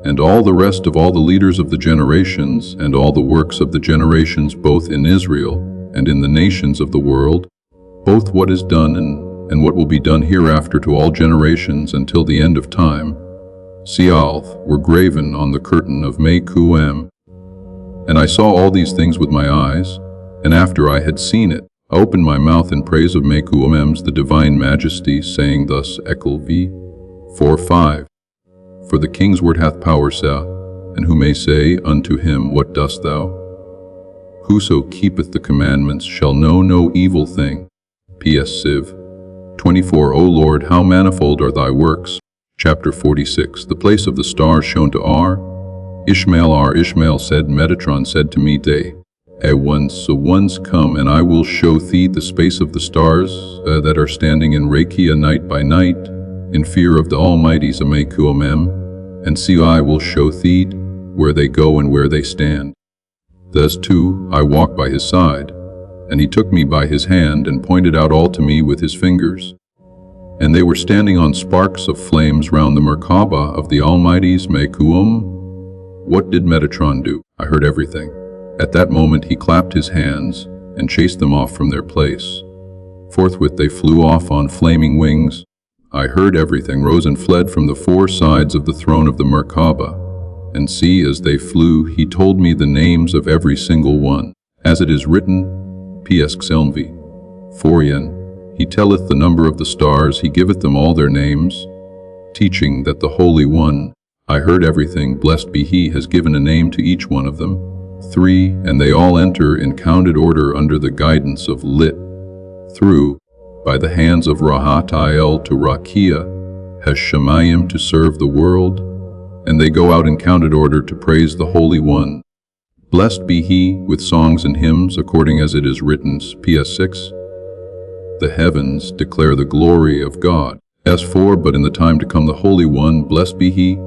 And all the rest of all the leaders of the generations, and all the works of the generations both in Israel and in the nations of the world, both what is done and what will be done hereafter to all generations until the end of time, Sealth, were graven on the curtain of Mekum. And I saw all these things with my eyes, and after I had seen it, I opened my mouth in praise of Mekum's the divine majesty, saying thus, Ekel v. 4:5. For the king's word hath power, and who may say unto him, What dost thou? Whoso keepeth the commandments shall know no evil thing. P.S. Civ. 24 O Lord, how manifold are thy works. Chapter 46 The place of the stars shown to R. Ishmael said, Metatron said to me, Day, once come, and I will show thee the space of the stars that are standing in Rakia night by night, in fear of the Almighty's Mekum, and see I will show thee where they go and where they stand. Thus too I walked by his side, and he took me by his hand and pointed out all to me with his fingers. And they were standing on sparks of flames round the Merkabah of the Almighty's Mekum. What did Metatron do? I heard everything. At that moment he clapped his hands and chased them off from their place. Forthwith they flew off on flaming wings. I heard everything, rose and fled from the 4 sides of the throne of the Merkabah. And see, as they flew, he told me the names of every single one. As it is written, P.S. Xelmvi. 4 He telleth the number of the stars, he giveth them all their names, teaching that the Holy One, I heard everything, blessed be He, has given a name to each one of them. 3 And they all enter in counted order under the guidance of Lit. Through, by the hands of Rahatael to Rakia, Hashemayim to serve the world, and they go out in counted order to praise the Holy One. Blessed be He, with songs and hymns, according as it is written. P.S. 6 The heavens declare the glory of God. S4 But in the time to come the Holy One, blessed be He,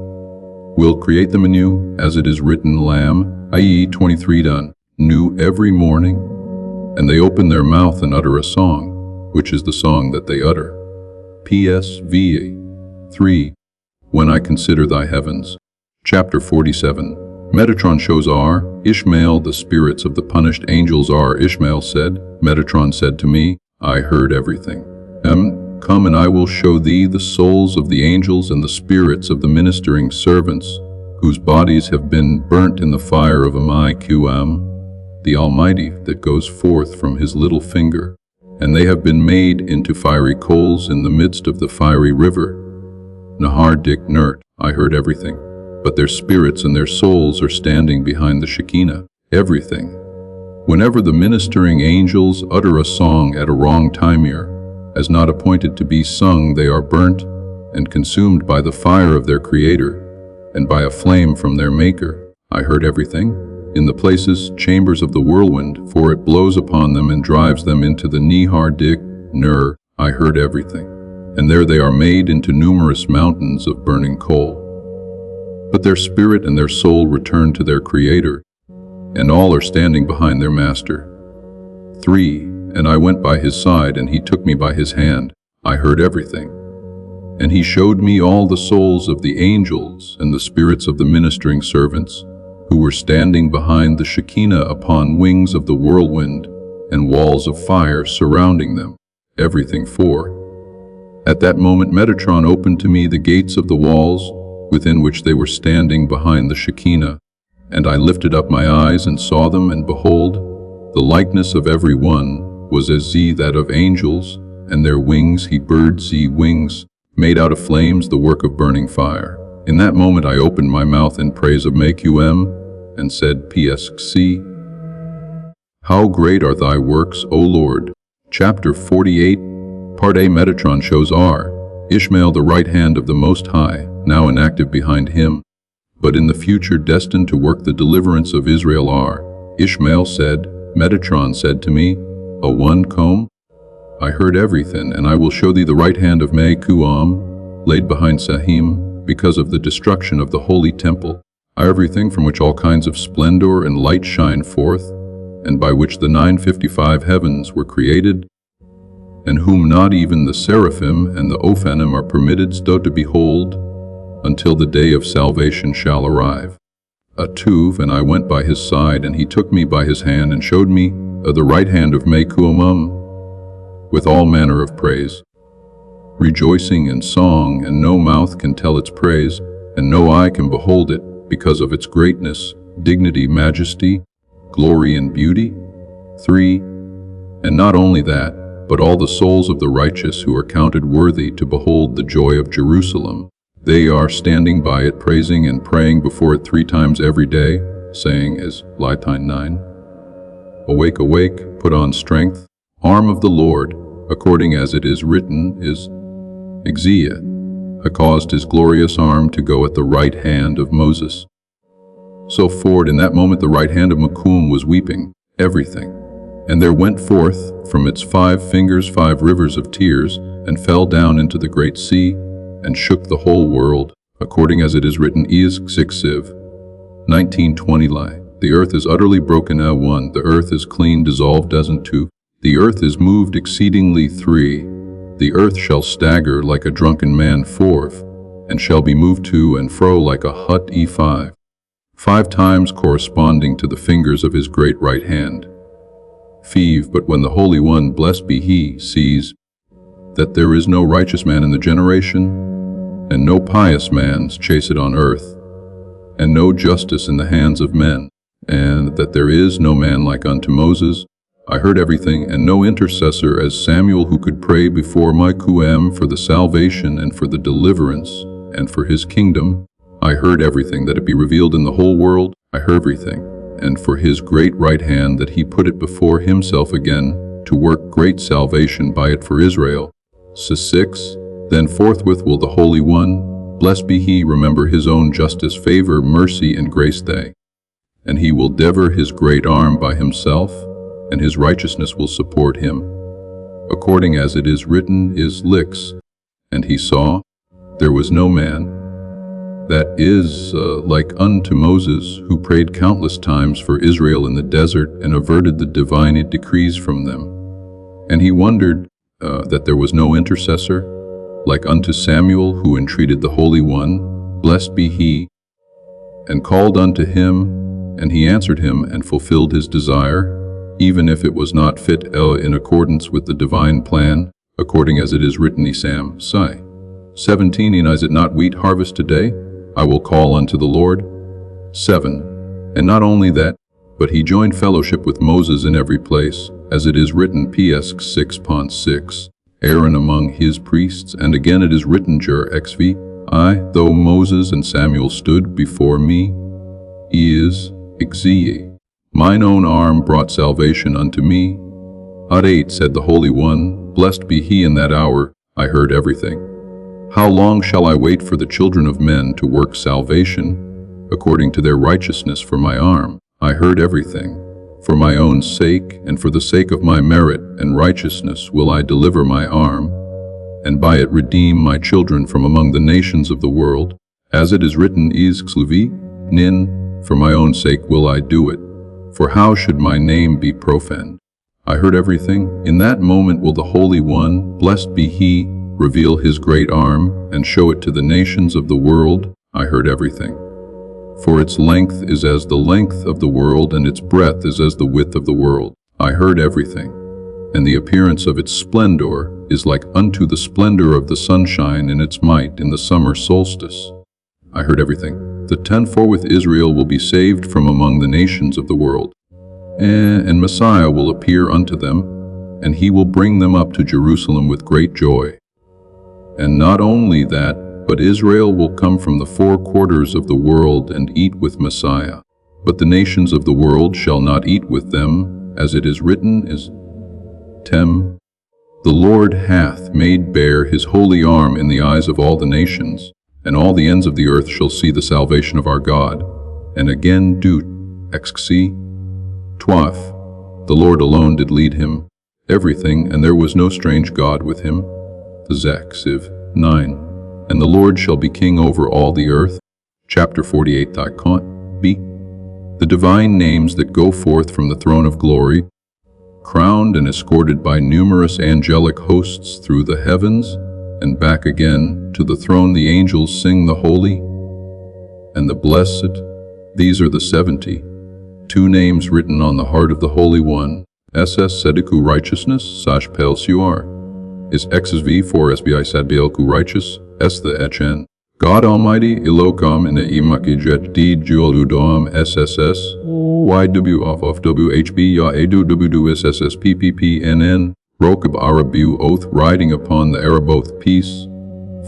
will create them anew, as it is written, Lamb, i.e. 23 done, new every morning, and they open their mouth and utter a song, which is the song that they utter. PSV 3 When I consider thy heavens. Chapter 47 Metatron shows R. Ishmael the spirits of the punished angels. R. Ishmael said, Metatron said to me, I heard everything. Come and I will show thee the souls of the angels and the spirits of the ministering servants, whose bodies have been burnt in the fire of Mekum, the Almighty, that goes forth from his little finger, and they have been made into fiery coals in the midst of the fiery river. Nahar Dik Nert, I heard everything, but their spirits and their souls are standing behind the Shekinah. Everything. Whenever the ministering angels utter a song at a wrong time here, as not appointed to be sung, they are burnt and consumed by the fire of their Creator, and by a flame from their Maker. I heard everything, in the places, chambers of the whirlwind, for it blows upon them and drives them into the Nehar Dik, Ner. I heard everything, and there they are made into numerous mountains of burning coal. But their spirit and their soul return to their Creator, and all are standing behind their Master. 3. And I went by his side, and he took me by his hand. I heard everything. And he showed me all the souls of the angels and the spirits of the ministering servants, who were standing behind the Shekinah upon wings of the whirlwind, and walls of fire surrounding them. Everything. 4. At that moment Metatron opened to me the gates of the walls, within which they were standing behind the Shekinah. And I lifted up my eyes and saw them, and behold, the likeness of every one was as that of angels, and their wings birds' wings, made out of flames, the work of burning fire. In that moment I opened my mouth in praise of Mequm, and said, PSC, how great are thy works, O Lord. Chapter 48, Part A. Metatron shows R. Ishmael the right hand of the Most High, now inactive behind him, but in the future destined to work the deliverance of Israel. R. Ishmael said, Metatron said to me, a one comb? I heard everything, and I will show thee the right hand of Mequm, laid behind Sahim, because of the destruction of the holy temple. Everything from which all kinds of splendor and light shine forth, and by which the 955 heavens were created, and whom not even the seraphim and the Ophanim are permitted so to behold, until the day of salvation shall arrive. A Tuv, and I went by his side, and he took me by his hand, and showed me the right hand of Mequm, with all manner of praise, rejoicing and song, and no mouth can tell its praise, and no eye can behold it, because of its greatness, dignity, majesty, glory, and beauty. 3. And not only that, but all the souls of the righteous who are counted worthy to behold the joy of Jerusalem, they are standing by it, praising and praying before it 3 times every day, saying, as Little 9, Awake, awake, put on strength, arm of the Lord, according as it is written, is Exia, caused his glorious arm to go at the right hand of Moses. So forward in that moment the right hand of Mequm was weeping, everything. And there went forth from its 5 fingers 5 rivers of tears, and fell down into the great sea, and shook the whole world, according as it is written, Is Sixiv, 19:20 lie. The earth is utterly broken. 1. The earth is clean, dissolved. 2. The earth is moved exceedingly. 3. The earth shall stagger like a drunken man. 4. And shall be moved to and fro like a hut. 5. 5 times corresponding to the fingers of his great right hand. 5. But when the Holy One, blessed be he, sees that there is no righteous man in the generation, and no pious man's chased on earth, and no justice in the hands of men, and that there is no man like unto Moses, I heard everything, and no intercessor as Samuel who could pray before Mequm for the salvation and for the deliverance and for his kingdom. I heard everything, that it be revealed in the whole world. I heard everything, and for his great right hand, that he put it before himself again, to work great salvation by it for Israel. 6. Then forthwith will the Holy One, blessed be he, remember his own justice, favor, mercy, and grace they. And he will dever his great arm by himself, and his righteousness will support him. According as it is written, is Lix. And he saw, there was no man, that is like unto Moses, who prayed countless times for Israel in the desert, and averted the divine decrees from them. And he wondered that there was no intercessor, like unto Samuel, who entreated the Holy One, blessed be he, and called unto him, and he answered him, and fulfilled his desire, even if it was not fit in accordance with the divine plan, according as it is written, Isam, Sai. 17. And is it not wheat harvest today? I will call unto the Lord. 7. And not only that, but he joined fellowship with Moses in every place, as it is written, PS 6.6, Aaron among his priests, and again it is written, Jur XV, though Moses and Samuel stood before me, is Exie. Mine own arm brought salvation unto me. Ad 8 said the Holy One, blessed be he in that hour, I heard everything. How long shall I wait for the children of men to work salvation, according to their righteousness for my arm? I heard everything. For my own sake, and for the sake of my merit and righteousness will I deliver my arm, and by it redeem my children from among the nations of the world. As it is written, is xluvi, nin, for my own sake will I do it. For how should my name be profaned? I heard everything. In that moment will the Holy One, blessed be he, reveal his great arm, and show it to the nations of the world. I heard everything. For its length is as the length of the world, and its breadth is as the width of the world. I heard everything. And the appearance of its splendor is like unto the splendor of the sunshine in its might in the summer solstice. I heard everything. The 10-fourth Israel will be saved from among the nations of the world. And Messiah will appear unto them, and he will bring them up to Jerusalem with great joy. And not only that, but Israel will come from the 4 quarters of the world and eat with Messiah. But the nations of the world shall not eat with them, as it is written, is Tem. The Lord hath made bare his holy arm in the eyes of all the nations, and all the ends of the earth shall see the salvation of our God. And again, Dut, XC. Twaf, the Lord alone did lead him, everything, and there was no strange God with him. Zech, Siv. 9. And the Lord shall be king over all the earth. Chapter 48. B. The divine names that go forth from the throne of glory, crowned and escorted by numerous angelic hosts through the heavens, and back again to the throne the angels sing the holy and the blessed. These are the 70. 2 names written on the heart of the Holy One. SS Sediku righteousness, Sash Pel Suar. Is XSV for SBI Sadbielku righteous, S the HN. God Almighty, Ilokam in the Imakijet D Jualudom SSS, YW of WHB Ya Edu WDU SSS PPP NN, Rokab Arabu Oath riding upon the Araboth peace,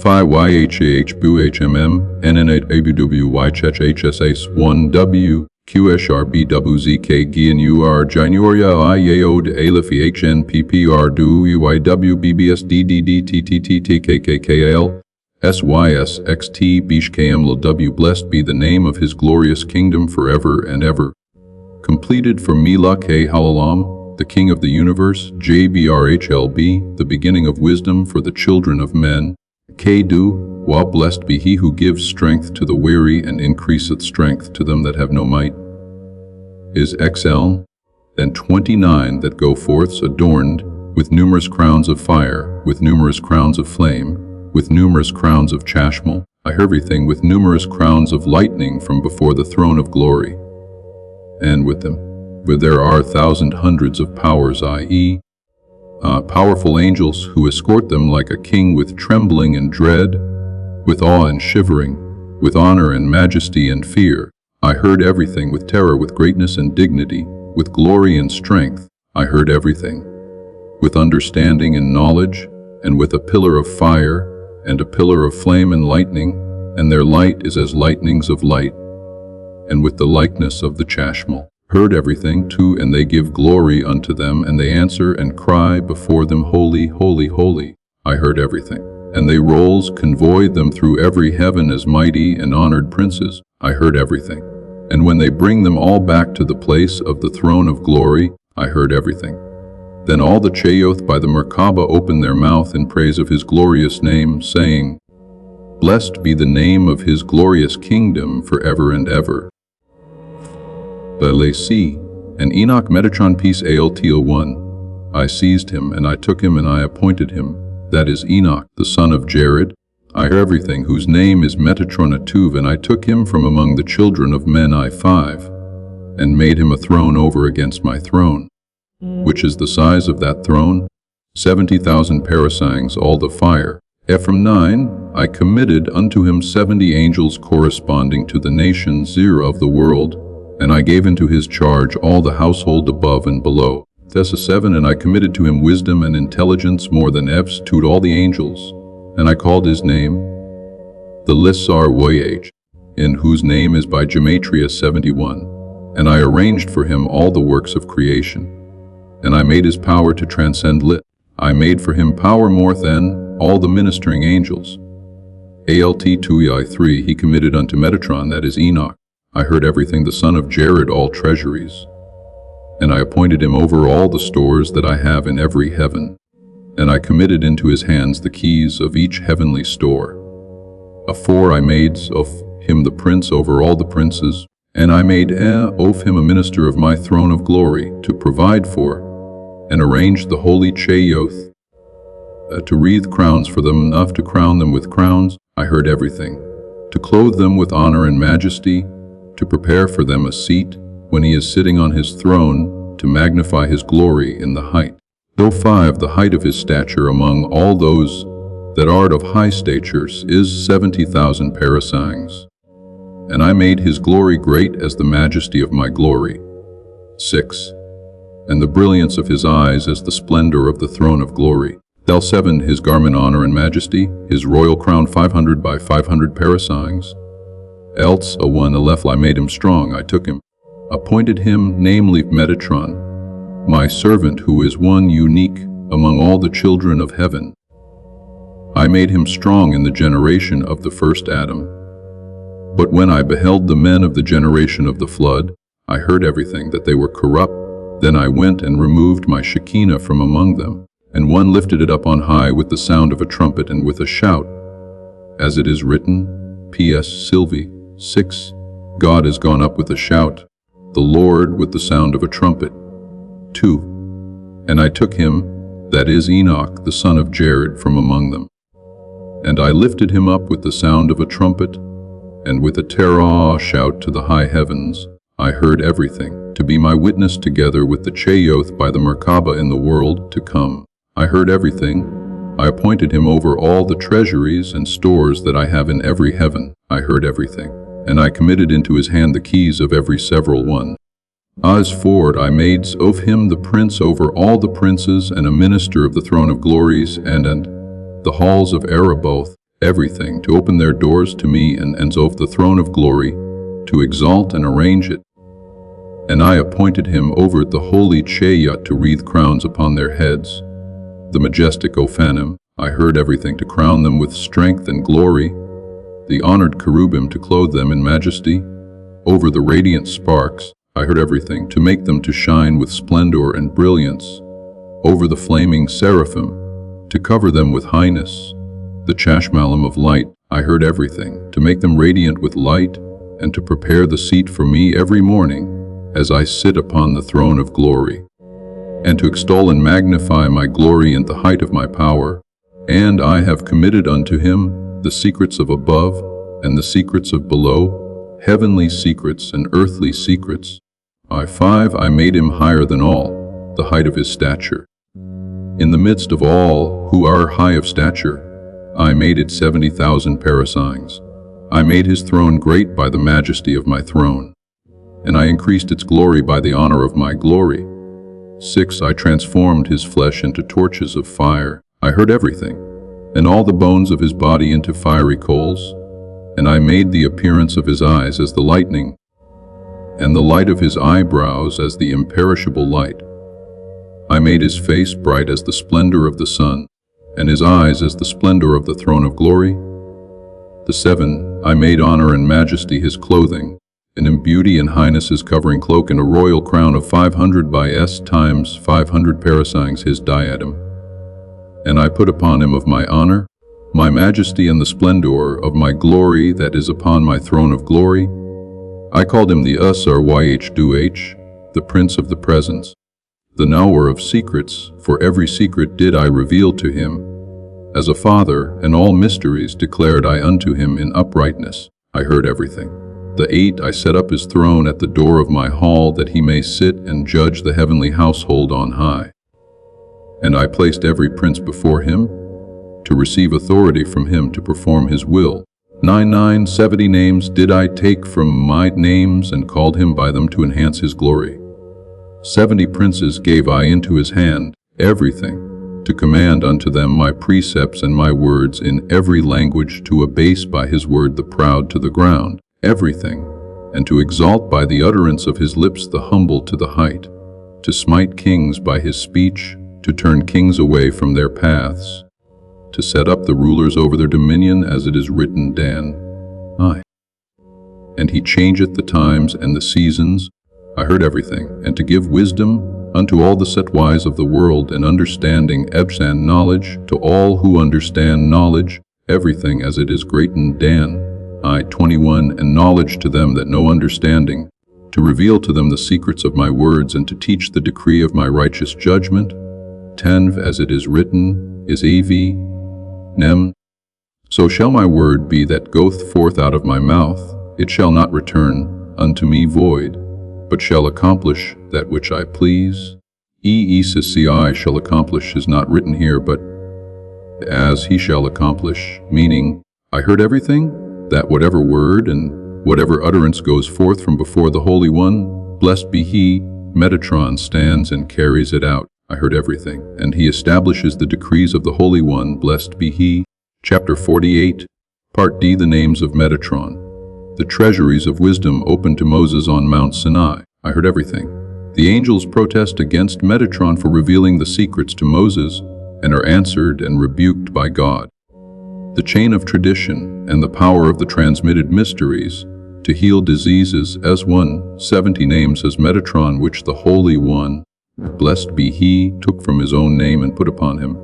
Phi YHWH HMM, NN8 ABW YHWH HSS 1W. QSRBWZK Gian UR Januaria IAOD Alifi HNPPR Du UIW BBS DDDTTTKKKL SYS XT BishKM W. Blessed be the name of his glorious kingdom forever and ever. Completed for Mila K. Halalam, the King of the Universe, JBRHLB, the beginning of wisdom for the children of men. K-Du, Wa blessed be he who gives strength to the weary and increaseth strength to them that have no might. Is XL, then 29 that go forth adorned with numerous crowns of fire, with numerous crowns of flame, with numerous crowns of chashmal. I heard everything with numerous crowns of lightning from before the throne of glory. And with them, where there are 1,000 hundreds of powers, i.e., powerful angels who escort them like a king with trembling and dread, with awe and shivering, with honor and majesty and fear. I heard everything with terror, with greatness and dignity, with glory and strength. I heard everything, with understanding and knowledge, and with a pillar of fire, and a pillar of flame and lightning, and their light is as lightnings of light, and with the likeness of the chashmal. Heard everything too, and they give glory unto them, and they answer and cry before them, Holy, holy, holy. I heard everything. And they rolls convoy them through every heaven as mighty and honored princes. I heard everything. And when they bring them all back to the place of the throne of glory, I heard everything. Then all the Cheyoth by the Merkabah opened their mouth in praise of his glorious name, saying, Blessed be the name of his glorious kingdom forever and ever. C. And Enoch Metatron Peace Altl 1. I seized him, and I took him, and I appointed him, that is Enoch, the son of Jared. I heard everything, whose name is Metatron Atuv, and I took him from among the children of men I5, and made him a throne over against my throne, which is the size of that throne, 70,000 parasangs, all the fire. Ephraim 9, I committed unto him 70 angels corresponding to the nations 0 of the world, and I gave into his charge all the household above and below. Thessa 7, and I committed to him wisdom and intelligence more than F's to all the angels, and I called his name the Little YHWH, in whose name is by Gematria 71. And I arranged for him all the works of creation. And I made his power to transcend lit. I made for him power more than all the ministering angels. Alt 2ei3 he committed unto Metatron, that is Enoch. I heard everything, the son of Jared, all treasuries. And I appointed him over all the stores that I have in every heaven. And I committed into his hands the keys of each heavenly store. Afore I made of him the prince over all the princes, and I made of him a minister of my throne of glory, to provide for, and arrange the holy Cheyoth, to wreathe crowns for them, enough to crown them with crowns. I heard everything, to clothe them with honor and majesty, to prepare for them a seat, when he is sitting on his throne, to magnify his glory in the height. Though 5 the height of his stature among all those that art of high statures is 70,000 parasangs. And I made his glory great as the majesty of my glory. 6. And the brilliance of his eyes as the splendor of the throne of glory. Thou 7 his garment honor and majesty, his royal crown 500 by 500 parasangs. Else a 1 Aleph I made him strong, I took him, appointed him, namely Metatron, my servant, who is one unique among all the children of heaven. I made him strong in the generation of the first Adam. But when I beheld the men of the generation of the flood, I heard everything, that they were corrupt. Then I went and removed my Shekinah from among them, and one lifted it up on high with the sound of a trumpet and with a shout. As it is written, P.S. Sylvie, 6, God is gone up with a shout, the Lord with the sound of a trumpet. 2. And I took him, that is Enoch, the son of Jared, from among them. And I lifted him up with the sound of a trumpet, and with a terah shout to the high heavens. I heard everything, to be my witness together with the Cheyoth by the Merkabah in the world to come. I heard everything. I appointed him over all the treasuries and stores that I have in every heaven. I heard everything. And I committed into his hand the keys of every several one. As forward I made of him the prince over all the princes, and a minister of the throne of glories, and the halls of error both, everything, to open their doors to me, and of the throne of glory, to exalt and arrange it. And I appointed him over the holy Cheyot to wreathe crowns upon their heads. The majestic Ophanim, I heard everything, to crown them with strength and glory. The honored cherubim, to clothe them in majesty. Over the radiant sparks, I heard everything, to make them to shine with splendor and brilliance. Over the flaming seraphim, to cover them with highness. The chashmalim of light, I heard everything, to make them radiant with light, and to prepare the seat for me every morning, as I sit upon the throne of glory, and to extol and magnify my glory in the height of my power. And I have committed unto him the secrets of above and the secrets of below, heavenly secrets and earthly secrets. 5 I made him higher than all, the height of his stature. In the midst of all who are high of stature, I made it 70,000 parasangs. I made his throne great by the majesty of my throne, and I increased its glory by the honor of my glory. 6 I transformed his flesh into torches of fire. I heard everything, and all the bones of his body into fiery coals. And I made the appearance of his eyes as the lightning, and the light of his eyebrows as the imperishable light. I made his face bright as the splendor of the sun, and his eyes as the splendor of the throne of glory. 7 I made honor and majesty his clothing, and in beauty and highness his covering cloak, and a royal crown of 500 by s times 500 parasangs his diadem. And I put upon him of my honor, my majesty, and the splendor of my glory that is upon my throne of glory. I called him the Little YHWH, the prince of the presence, the knower of secrets, for every secret did I reveal to him. As a father, and all mysteries declared I unto him in uprightness. I heard everything. 8 I set up his throne at the door of my hall, that he may sit and judge the heavenly household on high. And I placed every prince before him, to receive authority from him to perform his will. 70 names did I take from my names, and called him by them to enhance his glory. 70 princes gave I into his hand, everything, to command unto them my precepts and my words in every language, to abase by his word the proud to the ground, everything, and to exalt by the utterance of his lips the humble to the height, to smite kings by his speech, to turn kings away from their paths, to set up the rulers over their dominion, as it is written, Dan, I. And he changeth the times and the seasons, I heard everything, and to give wisdom unto all the set wise of the world, and understanding, and knowledge, to all who understand knowledge, everything as it is great in Dan, I 21, and knowledge to them that know understanding, to reveal to them the secrets of my words, and to teach the decree of my righteous judgment, 10, as it is written, is AV, Nem. So shall my word be that goeth forth out of my mouth, it shall not return unto me void, but shall accomplish that which I please. EECCI shall accomplish is not written here, but as he shall accomplish, meaning, I heard everything, that whatever word and whatever utterance goes forth from before the Holy One, blessed be he, Metatron stands and carries it out. I heard everything, and he establishes the decrees of the Holy One, blessed be he. Chapter 48, Part D, the names of Metatron. The treasuries of wisdom opened to Moses on Mount Sinai. I heard everything. The angels protest against Metatron for revealing the secrets to Moses, and are answered and rebuked by God. The chain of tradition and the power of the transmitted mysteries to heal diseases as one, 70 names as Metatron, which the Holy One, blessed be he, took from his own name and put upon him.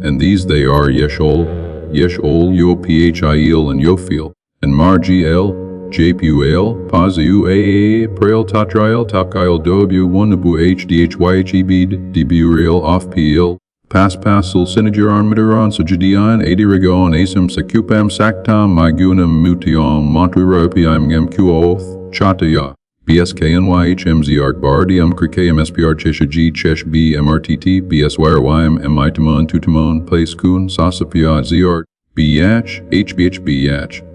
And these they are Yeshol, Yophil, and Yophil, and Margiel, Japuel, Paziu, Prael, Tatrael, Takael, Dobu, Wanabu, HDHYHEB, Deburiel, Ophpiel, Paspasil, Sinager, Armidaron, Sajadian, Adirigon, Asim, Sakupam, Saktam, Magunam, Mutiom, Monturopiam, Gemkuoth, Chataya, BSKNYHMZR, Bardium, Krikam, SPR, Cheshaji, Chesh, B, MRTT, BSYRYM, Mitamon, Tutamon, Place Kun, Sasapia, ZR, Biyach, HBH,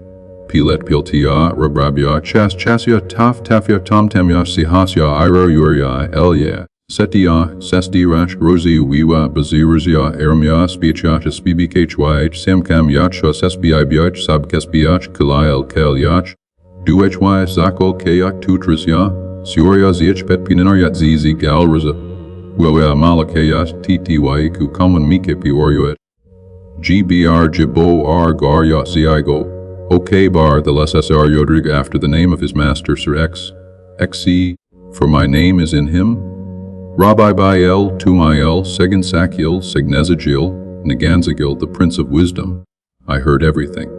Pilet, Piltia, Rabrabia, Chasya, Tafya, Tomtamya, Sihasya, Iro, Yuria, Elya, Setia, Sestirash, Rosi, Wiwa, Baziruzia, Aramya, Spiachach, SBBKHYH, Samkam, Yachas, SBI, Biach, Sabkespiach, Kalail, Kel, Yach, Duhy, Zakol, Kayak, Tutrisya, Surya, Zichpet, Pinaryat, Zizi, Galraza, Wewa, Malakayas, TTYku, Common Mike, Pioruet, GBR, Jibo, R, Garyat, Ziigo, OK bar, the SSR Yodrig after the name of his master, Sir X, XC, for my name is in him. Rabbi Bael, Tumael, Segan Sakiel, Segnezagil, Naganzagil, the Prince of Wisdom. I heard everything.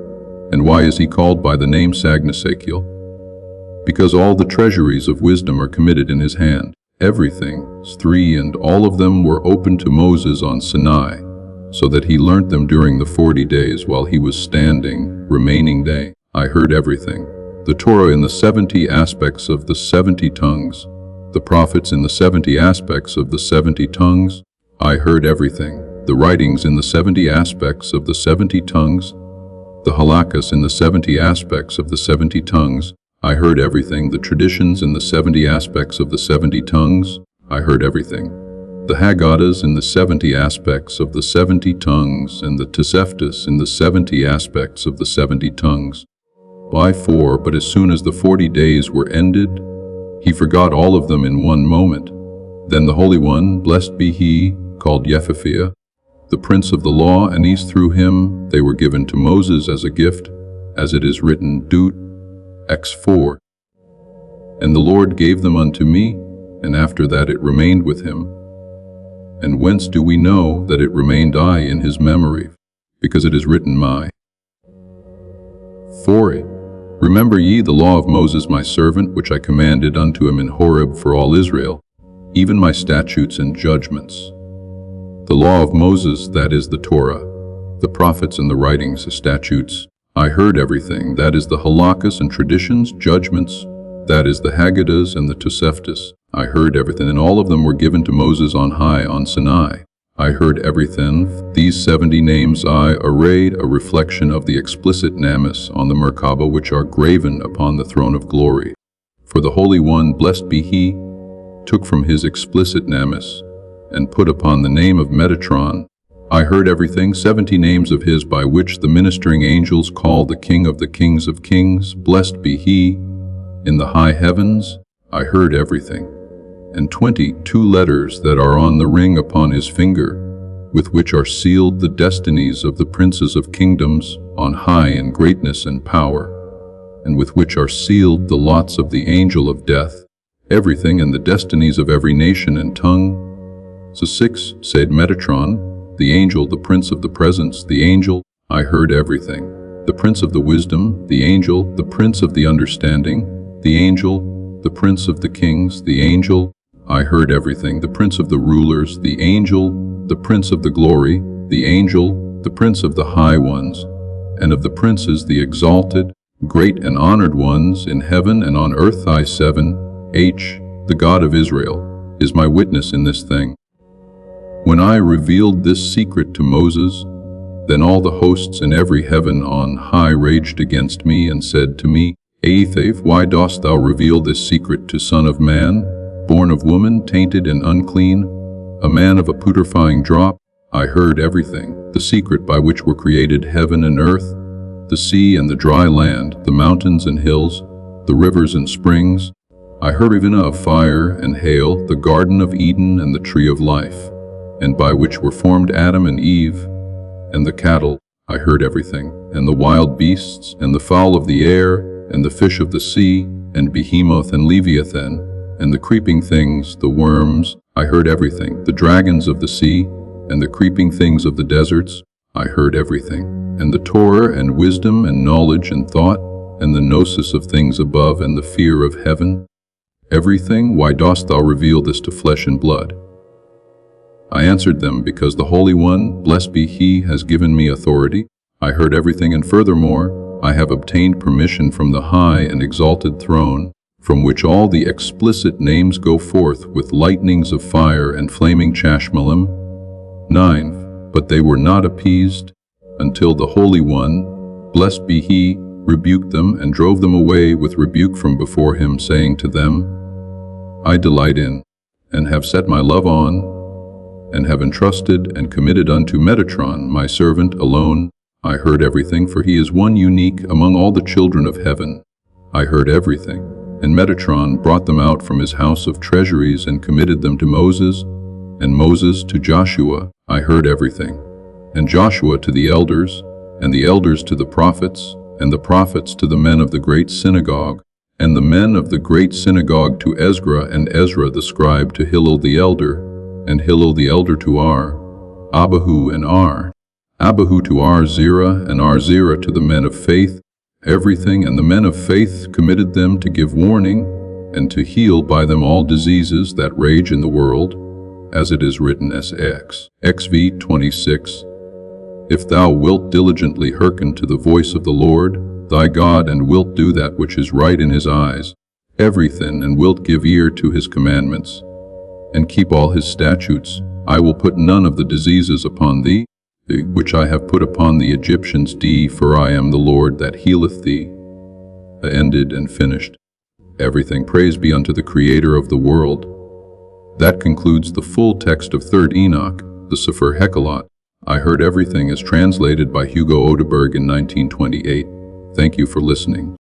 And why is he called by the name Sagnasakiel? Because all the treasuries of wisdom are committed in his hand. Everything, 3, and all of them were open to Moses on Sinai, so that he learnt them during the 40 days while he was standing, remaining day. I heard everything. The Torah in the 70 aspects of the 70 tongues, the prophets in the 70 aspects of the 70 tongues. I heard everything. The writings in the 70 aspects of the 70 tongues, the halakkas in the 70 aspects of the 70 tongues. I heard everything. The traditions in the 70 aspects of the 70 tongues. I heard everything. The Haggadahs in the 70 aspects of the 70 tongues, and the Toseftas in the 70 aspects of the 70 tongues. By 4, but as soon as the 40 days were ended, he forgot all of them in one moment. Then the Holy One, blessed be he, called Yephiphia, the Prince of the Law, and these through him they were given to Moses as a gift, as it is written, Dut, X4. And the Lord gave them unto me, and after that it remained with him. And whence do we know that it remained I in his memory? Because it is written my. 4. Remember ye the law of Moses my servant, which I commanded unto him in Horeb for all Israel, even my statutes and judgments. The law of Moses, that is the Torah, the prophets and the writings, the statutes. I heard everything, that is the halakkas and traditions, judgments, that is the Haggadahs and the Toseftas. I heard everything, and all of them were given to Moses on high on Sinai. I heard everything. These 70 names I arrayed, a reflection of the explicit names on the Merkabah, which are graven upon the throne of glory. For the Holy One, blessed be he, took from his explicit names and put upon the name of Metatron. I heard everything, 70 names of his by which the ministering angels call the King of the Kings of Kings. Blessed be he, In the high heavens, I heard everything. And 22 letters that are on the ring upon his finger, with which are sealed the destinies of the princes of kingdoms on high in greatness and power, and with which are sealed the lots of the angel of death, everything and the destinies of every nation and tongue. So 6 said Metatron, the angel, the prince of the presence, the angel, I heard everything. The prince of the wisdom, the angel, the prince of the understanding, the angel, the prince of the kings, the angel, I heard everything. The prince of the rulers, the angel, the prince of the glory, the angel, the prince of the high ones, and of the princes the exalted, great and honored ones in heaven and on earth. I 7H, the God of Israel, is my witness in this thing. When I revealed this secret to Moses, then all the hosts in every heaven on high raged against me and said to me, Aethave, why dost thou reveal this secret to son of man, born of woman, tainted and unclean, a man of a putrefying drop? I heard everything, the secret by which were created heaven and earth, the sea and the dry land, the mountains and hills, the rivers and springs. I heard even of fire and hail, the garden of Eden and the tree of life, and by which were formed Adam and Eve, and the cattle. I heard everything, and the wild beasts, and the fowl of the air, and the fish of the sea, and behemoth and leviathan, and the creeping things, the worms. I heard everything, the dragons of the sea, and the creeping things of the deserts. I heard everything, and the Torah and wisdom and knowledge and thought, and the gnosis of things above and the fear of heaven. Everything. Why dost thou reveal this to flesh and blood? I answered them, because the Holy One, blessed be He, has given me authority. I heard everything, and furthermore, I have obtained permission from the high and exalted throne, from which all the explicit names go forth with lightnings of fire and flaming chashmalim. 9. But they were not appeased, until the Holy One, blessed be He, rebuked them and drove them away with rebuke from before Him, saying to them, I delight in, and have set my love on, and have entrusted and committed unto Metatron, my servant, alone. I heard everything, for he is one unique among all the children of heaven. I heard everything, and Metatron brought them out from his house of treasuries and committed them to Moses, and Moses to Joshua. I heard everything, and Joshua to the elders, and the elders to the prophets, and the prophets to the men of the great synagogue, and the men of the great synagogue to Ezra, and Ezra the scribe to Hillel the elder, and Hillel the elder to Abihu and Abihu to Zerah, and Zerah to the men of faith. Everything, and the men of faith committed them to give warning, and to heal by them all diseases that rage in the world, as it is written XV 26. If thou wilt diligently hearken to the voice of the Lord thy God, and wilt do that which is right in his eyes, everything, and wilt give ear to his commandments, and keep all his statutes, I will put none of the diseases upon thee, which I have put upon the Egyptians. For I am the Lord that healeth thee. Ended and finished. Everything. Praise be unto the Creator of the world. That concludes the full text of Third Enoch, the Sefer Hekhalot. I heard everything is translated by Hugo Odeberg in 1928. Thank you for listening.